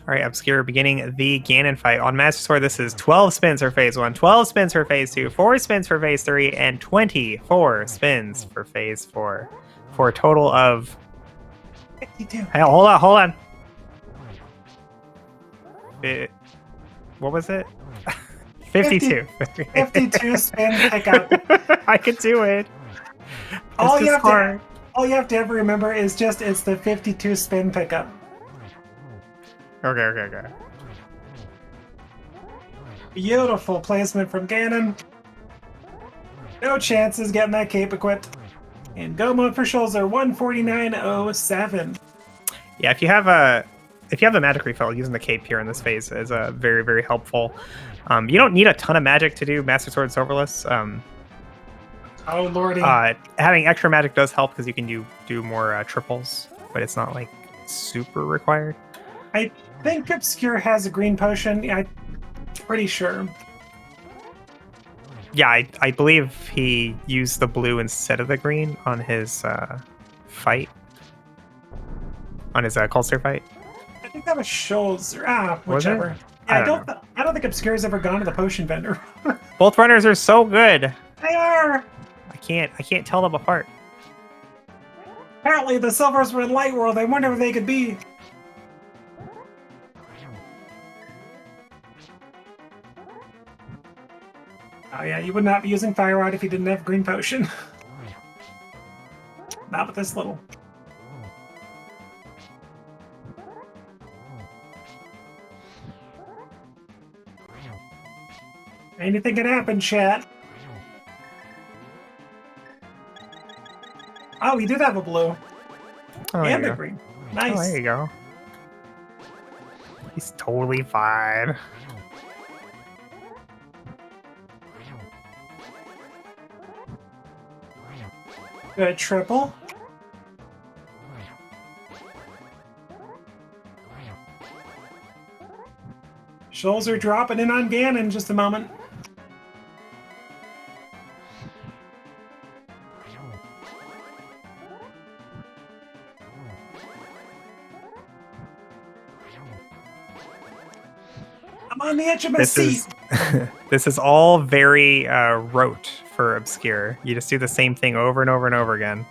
S2: All right, Obscure beginning the Ganon fight. On Master Sword, this is 12 spins for phase 1, 12 spins for phase 2, 4 spins for phase 3, and 24 spins for phase 4. For a total of...
S1: 52.
S2: Hey, hold on. What was it? 52.
S1: 52 spin pickup.
S2: I could do it.
S1: All you have to ever remember is just it's the 52 spin pickup.
S2: Okay.
S1: Beautiful placement from Ganon. No chances getting that cape equipped. And go mode for Schulzer, 149.07.
S2: Yeah, if you have a magic refill, using the cape here in this phase is very, very helpful. You don't need a ton of magic to do Master Sword Silverless.
S1: Oh lordy.
S2: Having extra magic does help because you can do more triples, but it's not like super required.
S1: I think Obscure has a green potion. I'm pretty sure.
S2: Yeah, I believe he used the blue instead of the green on his fight. On his Culster fight.
S1: I think that was Schulzer. Whichever.
S2: Was it?
S1: Yeah,
S2: I
S1: don't think Obscure's ever gone to the potion vendor.
S2: Both runners are so good.
S1: They are.
S2: I can't tell them apart.
S1: Apparently the silvers were in Light World. I wonder if they could be. Oh yeah, you would not be using Fire Rod if you didn't have green potion. Not with this little. Anything can happen, chat. Oh, he did have a blue.
S2: Oh,
S1: And a green. Nice.
S2: Oh, there you go. He's totally fine.
S1: Good triple. Schulzer dropping in on Ganon in just a moment. I'm on the edge of my seat.
S2: This is all very rote for Obscure. You just do the same thing over and over and over again.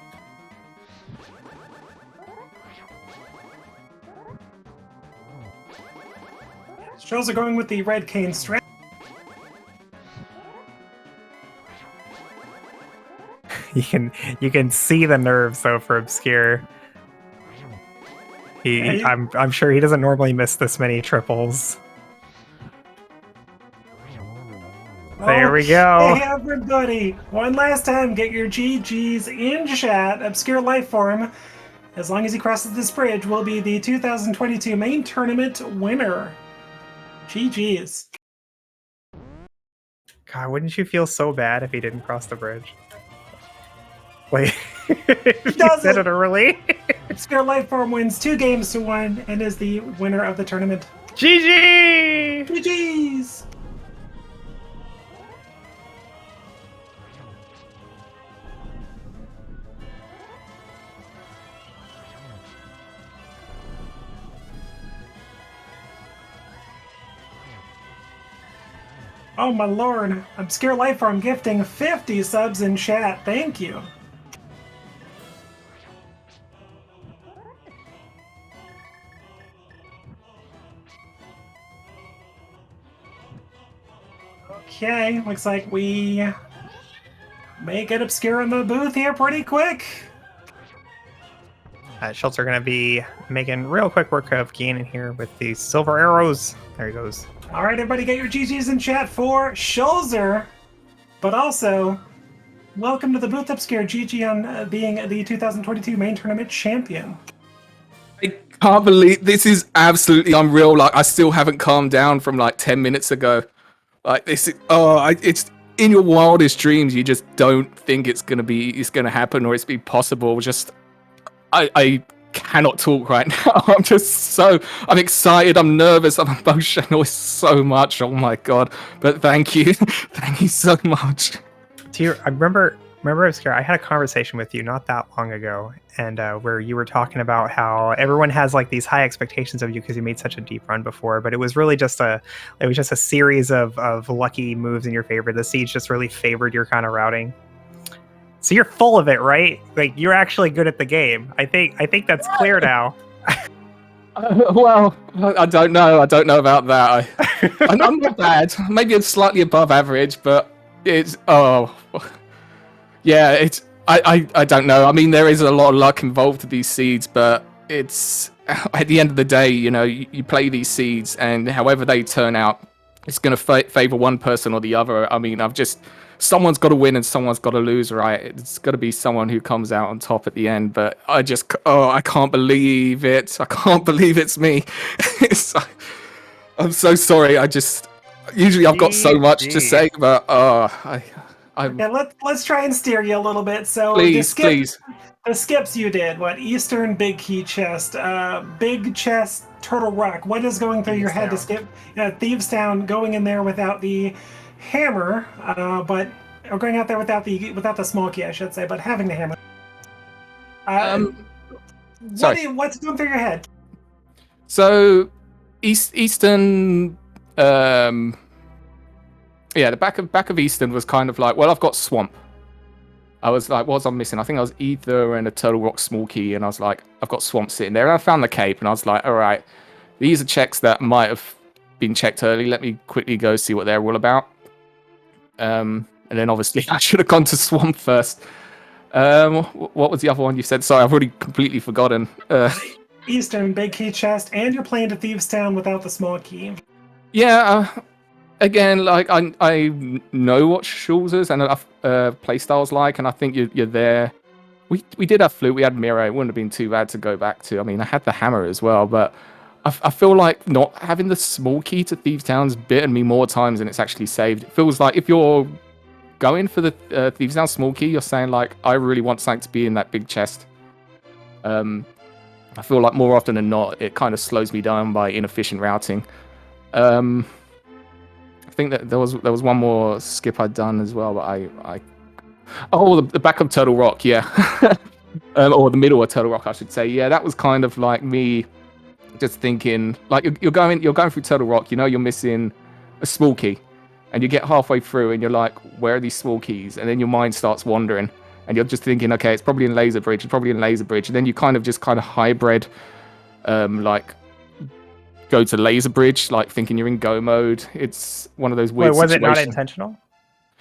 S1: Schulzer going with the red cane strat.
S2: You can see the nerves though for Obscure. I'm sure he doesn't normally miss this many triples. There we go.
S1: Hey everybody! One last time, get your GGs in chat. ObscureLifeForm, as long as he crosses this bridge, will be the 2022 main tournament winner. GGs.
S2: God, wouldn't you feel so bad if he didn't cross the bridge? Like, if you said it early.
S1: ObscureLifeForm wins 2-1 and is the winner of the tournament.
S2: GG!
S1: GGs! Oh my lord, ObscureLifeForm gifting 50 subs in chat. Thank you. Okay, looks like we may get Obscure in the booth here pretty quick.
S2: Schulzer going to be making real quick work of Ganon here with these silver arrows. There he goes.
S1: All right, everybody, get your GGs in chat for Schulzer, but also welcome to the booth, Obscure. GG on being the 2022 main tournament champion.
S3: I can't believe this is absolutely unreal. Like, I still haven't calmed down from like 10 minutes ago. Like, this is, it's in your wildest dreams. You just don't think it's gonna happen or it's be possible. Just, I cannot talk right now. I'm excited, I'm nervous, I'm emotional. It's so much. Oh my god. But thank you. Thank you so much.
S2: I remember remember, Obscure, I had a conversation with you not that long ago, and where you were talking about how everyone has like these high expectations of you because you made such a deep run before, but it was really just a series of lucky moves in your favor. The siege just really favored your kind of routing. So you're full of it, right? Like you're actually good at the game. I think that's clear now.
S3: Well, I don't know. I don't know about that. I'm not bad. Maybe it's slightly above average, but it's yeah. It's I don't know. I mean, there is a lot of luck involved with these seeds, but it's at the end of the day, you know, you play these seeds, and however they turn out, it's going to favor one person or the other. I mean, someone's got to win and someone's got to lose, right? It's got to be someone who comes out on top at the end. But I can't believe it. I can't believe it's me. I'm so sorry. Usually I've got so much to say, but
S1: Okay, let's try and steer you a little bit. So
S3: please.
S1: The skips you did, what? Eastern, big key chest, big chest, Turtle Rock. What is going through your head to skip? Thieves Town, going in there without the hammer, or going out there without the small key, I should say, but having the hammer.
S3: Sorry.
S1: What's going through your head?
S3: So, Eastern, the back of Eastern was kind of like, well, I've got Swamp. I was like, what was I missing? I think I was Ether and a Turtle Rock small key, and I was like, I've got Swamp sitting there. And I found the cape, and I was like, all right, these are checks that might have been checked early. Let me quickly go see what they're all about. And then obviously I should have gone to Swamp first. What was the other one you said? Sorry, I've already completely forgotten.
S1: Eastern, big key chest, and you're playing to Thieves Town without the small key.
S3: Yeah, again, like I know what Schulzer's and playstyles like, and I think you're there. We did have flute, we had mirror. It wouldn't have been too bad to go back to. I mean, I had the hammer as well, but I feel like not having the small key to Thieves Town's bitten me more times than it's actually saved. It feels like if you're going for the Thieves Town small key, you're saying like, I really want something to be in that big chest. I feel like more often than not, it kind of slows me down by inefficient routing. I think that there was one more skip I'd done as well, but the back of Turtle Rock, yeah. Or the middle of Turtle Rock, I should say. Yeah, that was kind of like me just thinking, like you're going through Turtle Rock, you know you're missing a small key, and you get halfway through and you're like, where are these small keys? And then your mind starts wandering, and you're just thinking, okay, it's probably in Laser Bridge, and then you kind of hybrid, like go to Laser Bridge, like thinking you're in go mode. It's one of those weird
S2: Wait, was it not
S3: situations.
S2: intentional?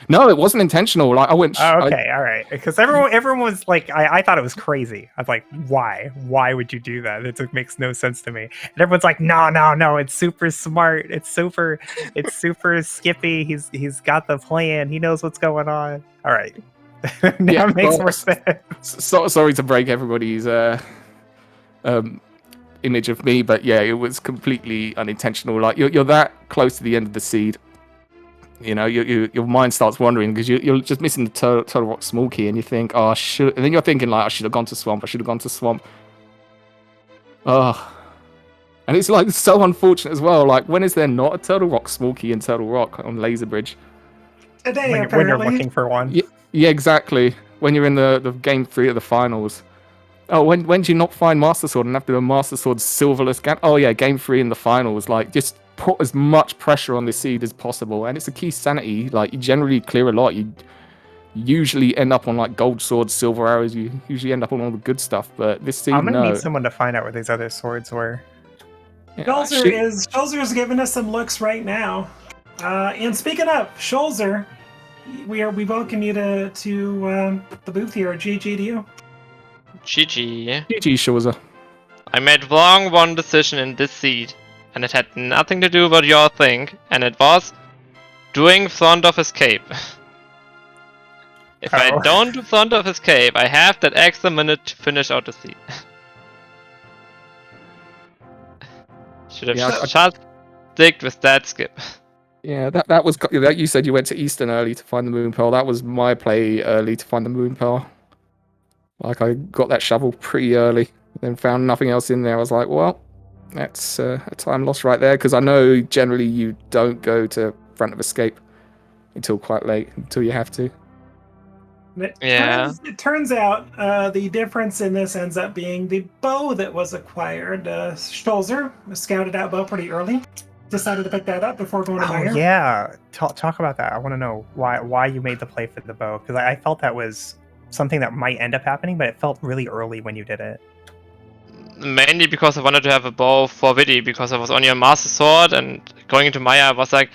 S3: No, it wasn't intentional. Like I went.
S2: Oh, okay, all right. Because everyone was like, I thought it was crazy. I was like, why? Why would you do that? It makes no sense to me. And everyone's like, no, it's super smart. It's super Skippy. He's got the plan. He knows what's going on. All right, now it makes more sense.
S3: Sorry to break everybody's image of me, but yeah, it was completely unintentional. Like you're that close to the end of the seed. You know, your mind starts wandering because you're just missing the Turtle Rock small key, and you think, oh, and then you're thinking like, I should have gone to Swamp. Oh, and it's like so unfortunate as well. Like, when is there not a Turtle Rock small key in Turtle Rock on Laser Bridge?
S1: Today,
S2: when you're looking for one.
S3: Yeah, exactly. When you're in the game 3 of the finals. Oh, when do you not find Master Sword and have to do a Master Sword silverless gun? Oh yeah, game 3 in the finals. Like, just put as much pressure on the seed as possible, and it's a key sanity. Like, you generally clear a lot. You usually end up on like gold swords, silver arrows. You usually end up on all the good stuff. But this seed,
S2: I'm gonna need someone to find out where these other swords were.
S1: Yeah, Schulzer's giving us some looks right now. And speaking of Schulzer, we welcome you to the booth here. GG to you.
S4: GG.
S3: GG, Schulzer.
S4: I made one decision in this seed, and it had nothing to do with your thing, and it was doing Front of Escape. If I don't do Front of Escape, I have that extra minute to finish out the seed. Should have just sticked with that skip.
S3: Yeah, that was that. You said you went to Eastern early to find the Moon Pearl. That was my play early to find the Moon Pearl. Like, I got that shovel pretty early, then found nothing else in there. I was like, well, that's a time loss right there, because I know generally you don't go to Front of Escape until quite late, until you have to.
S1: It turns out the difference in this ends up being the bow that was acquired. Schulzer scouted out bow pretty early. Decided to pick that up before going to
S2: Oh
S1: Meyer.
S2: yeah, talk about that. I want to know why you made the play for the bow, because I felt that was something that might end up happening, but it felt really early when you did it.
S4: Mainly because I wanted to have a bow for Vidi, because I was only a Master Sword, and going into Maya, I was like,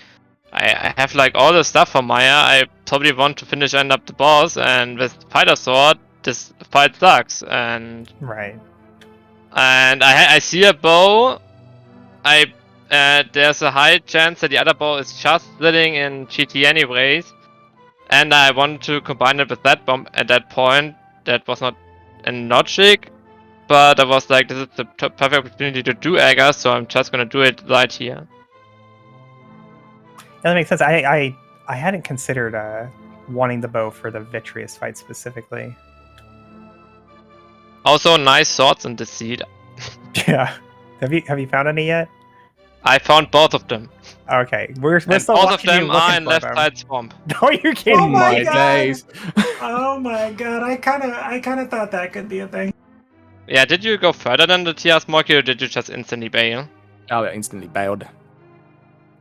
S4: I have like all the stuff for Maya, I probably want to finish end up the boss, and with Fighter Sword, this fight sucks, and
S2: Right.
S4: I see a bow, there's a high chance that the other bow is just sitting in GT anyways, and I wanted to combine it with that bomb at that point. That was not in logic, but I was like, this is the perfect opportunity to do Aga, so I'm just gonna do it right here.
S2: Yeah, that makes sense. I hadn't considered wanting the bow for the Vitreous fight specifically.
S4: Also, nice swords in this seed.
S2: Yeah. Have you found any yet?
S4: I found both of them.
S2: Okay, we're
S4: And
S2: still
S4: both of
S2: watching you
S4: them are
S2: looking
S4: in
S2: for
S4: left
S2: them.
S4: side swamp.
S2: No, you're kidding.
S1: Oh my
S2: me.
S1: God.
S3: days.
S1: Oh my god, I kind of thought that could be a thing.
S4: Yeah, did you go further than the TR Smoky, or did you just instantly bail?
S3: Oh, I instantly bailed.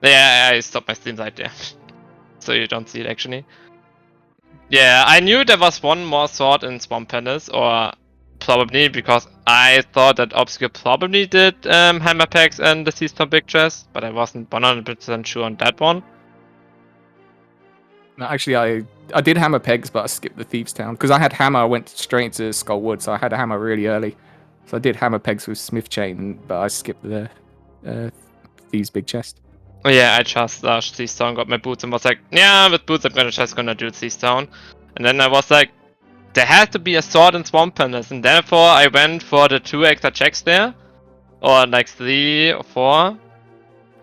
S4: Yeah, I stopped my stream right there. So you don't see it actually. Yeah, I knew there was one more sword in Swamp Palace, or probably because I thought that Obscure probably did Hammer Packs and the Sea Storm Big Chest, but I wasn't 100% sure on that one.
S3: No, actually, I did hammer pegs, but I skipped the Thieves' Town because I had hammer. I went straight to Skullwood, so I had a hammer really early. So I did hammer pegs with Smith Chain, but I skipped the Thieves' Big Chest.
S4: Oh yeah, I just Sea Stone, got my boots, and was like, yeah, with boots I'm just gonna do Sea Stone. And then I was like, there has to be a sword in Swamp Palace, and therefore I went for the 2 extra checks there, or like 3 or 4.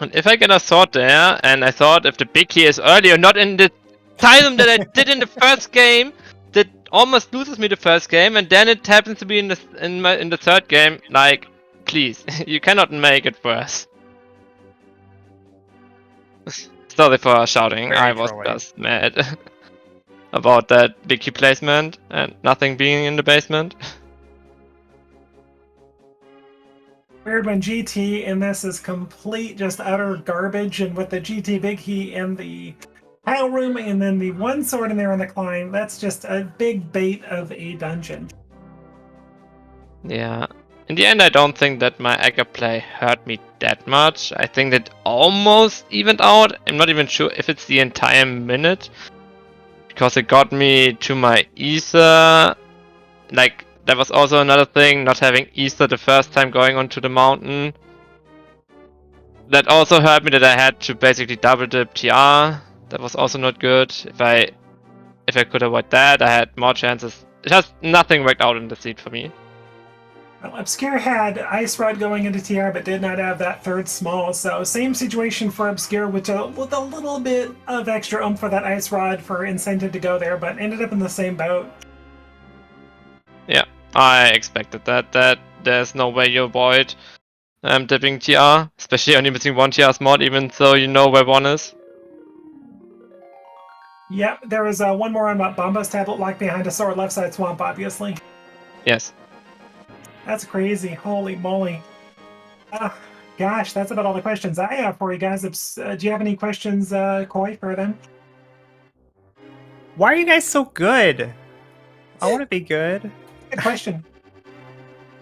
S4: And if I get a sword there, and I thought if the big key is earlier, not in the time that I did in the first game, that almost loses me the first game, and then it happens to be in the third game, like, please, you cannot make it worse. Sorry for shouting,
S2: Very
S4: I was
S2: trolling.
S4: just mad about that big key placement and nothing being in the basement.
S1: Weird when GT in this is complete, just utter garbage, and with the GT big key in the tile room and then the one sword in there on the climb, that's just a big bait of a dungeon.
S4: Yeah. In the end, I don't think that my Aga play hurt me that much. I think that almost evened out. I'm not even sure if it's the entire minute, because it got me to my Ether. Like, that was also another thing, not having Ether the first time going onto the mountain. That also hurt me, that I had to basically double dip TR. That was also not good. If I could avoid that, I had more chances. Just nothing worked out in the seed for me.
S1: Well, Obscure had Ice Rod going into TR, but did not have that third small, so same situation for Obscure, with a little bit of extra oomph for that Ice Rod for incentive to go there, but ended up in the same boat.
S4: Yeah, I expected that there's no way you avoid dipping TR, especially only missing 1 TR mod, even though you know where 1 is.
S1: Yep, there was one more on Bomba's tablet locked behind a sword left side swamp, obviously.
S4: Yes.
S1: That's crazy. Holy moly. Gosh, that's about all the questions I have for you guys. Do you have any questions, Koi, for them?
S2: Why are you guys so good? I want to be good.
S1: Good question.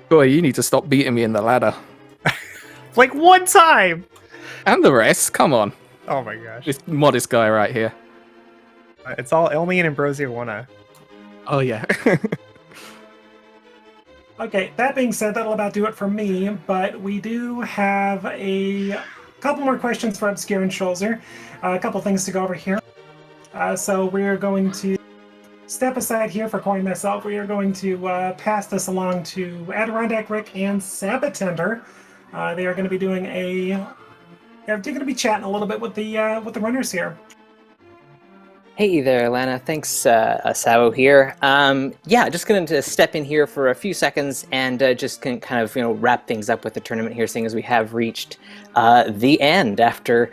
S3: Boy, you need to stop beating me in the ladder.
S2: Like one time.
S3: And the rest, come on.
S2: Oh my gosh.
S3: This modest guy right here.
S2: It's all only an Ambrosio wanna.
S3: Oh, yeah.
S1: Okay, that being said, that'll about do it for me, but we do have a couple more questions for Obscure and Schulzer. A couple things to go over here. So we're going to step aside here for Koi and myself. We are going to pass this along to Adirondack Rick and Sabatender. They are going to be doing they're going to be chatting a little bit with the runners here.
S5: Hey there, Lana. Thanks, Sabo here. Yeah, just going to step in here for a few seconds and just can kind of wrap things up with the tournament here, seeing as we have reached the end after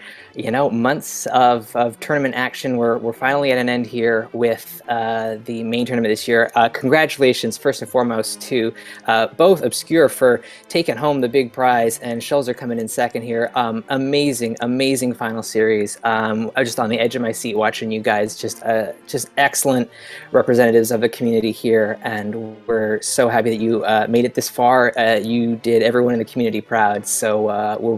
S5: months of tournament action. We're finally at an end here with the main tournament this year. Congratulations, first and foremost, to both Obscure for taking home the big prize and Schulzer coming in second here. Amazing final series. I'm just on the edge of my seat watching you guys. Just excellent representatives of the community here, and we're so happy that you made it this far. You did everyone in the community proud, so we're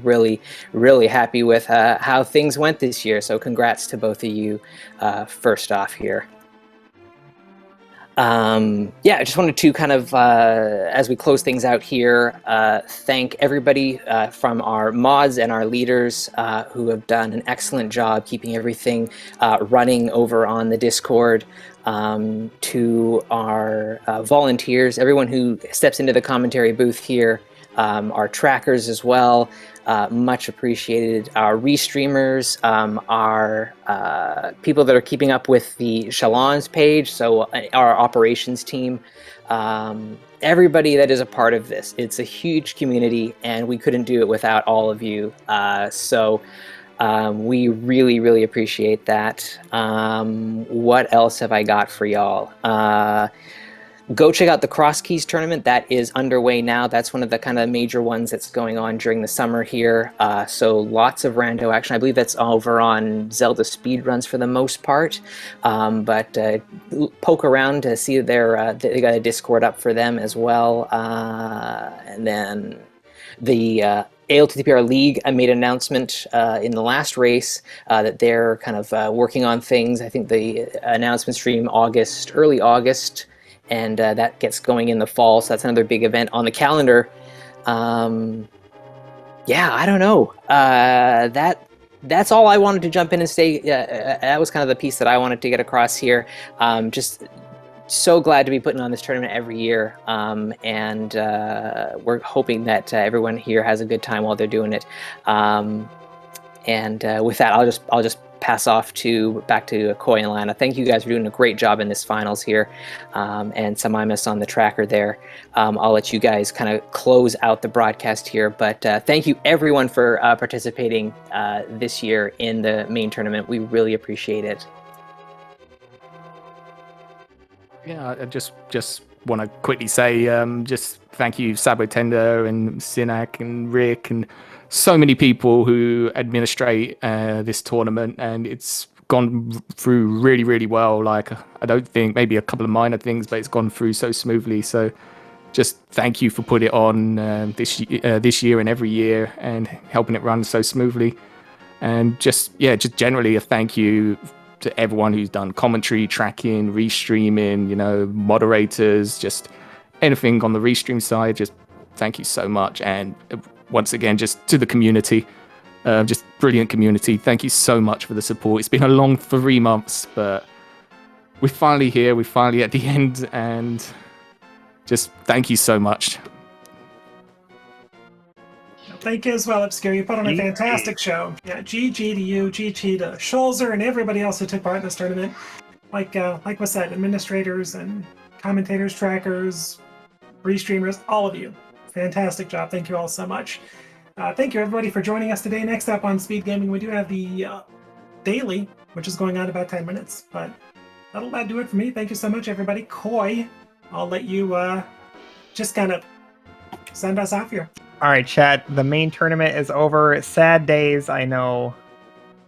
S5: really happy with how things went this year. So congrats to both of you first off here. Yeah, I just wanted to kind of, as we close things out here, thank everybody from our mods and our leaders who have done an excellent job keeping everything running over on the Discord, to our volunteers, everyone who steps into the commentary booth here, our trackers as well. Much appreciated. Our restreamers, our people that are keeping up with the Shalons page, so our operations team, everybody that is a part of this. It's a huge community, and we couldn't do it without all of you. So we really appreciate that. What else have I got for y'all? Go check out the Cross Keys tournament. That is underway now. That's one of the kind of major ones that's going on during the summer here. So lots of rando action. I believe that's over on Zelda speedruns for the most part. But poke around to see they got a Discord up for them as well. And then the ALTTPR League made an announcement in the last race that they're kind of working on things. I think the announcement stream early August. And that gets going in the fall, so that's another big event on the calendar. Yeah, I don't know. That's all I wanted to jump in and say. That was kind of the piece that I wanted to get across here. Just so glad to be putting on this tournament every year, and we're hoping that everyone here has a good time while they're doing it. And with that, I'll just pass off back to Koi and Lana. Thank you guys for doing a great job in this finals here, and Samimus on the tracker there. I'll let you guys kind of close out the broadcast here, but thank you everyone for participating this year in the main tournament. We really appreciate it.
S3: Yeah, I just want to quickly say just thank you, Sabo Tender and Sinak and Rick and so many people who administrate this tournament, and it's gone through really well. Like, I don't think, maybe a couple of minor things, but it's gone through so smoothly. So just thank you for putting it on this year and every year and helping it run so smoothly. And just generally a thank you to everyone who's done commentary, tracking, restreaming, moderators, just anything on the restream side. Just thank you so much. And once again, just to the community, just brilliant community. Thank you so much for the support. It's been a long 3 months, but we're finally here. We're finally at the end, and just thank you so much.
S1: Thank you as well, Obscure. You put on a fantastic show. Yeah, GG to you, GG to Schulzer and everybody else who took part in this tournament. Like was said, administrators and commentators, trackers, restreamers, all of you. Fantastic job. Thank you all so much. Thank you, everybody, for joining us today. Next up on SpeedGaming, we do have the daily, which is going on about 10 minutes. But that'll about do it for me. Thank you so much, everybody. Koi, I'll let you just kind of send us off here.
S2: All right, chat. The main tournament is over. Sad days, I know,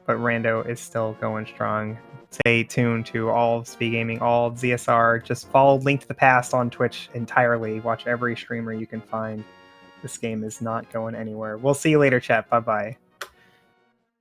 S2: but Rando is still going strong. Stay tuned to all of SpeedGaming, all of ZSR. Just follow Link to the Past on Twitch entirely. Watch every streamer you can find. This game is not going anywhere. We'll see you later, chat. Bye-bye.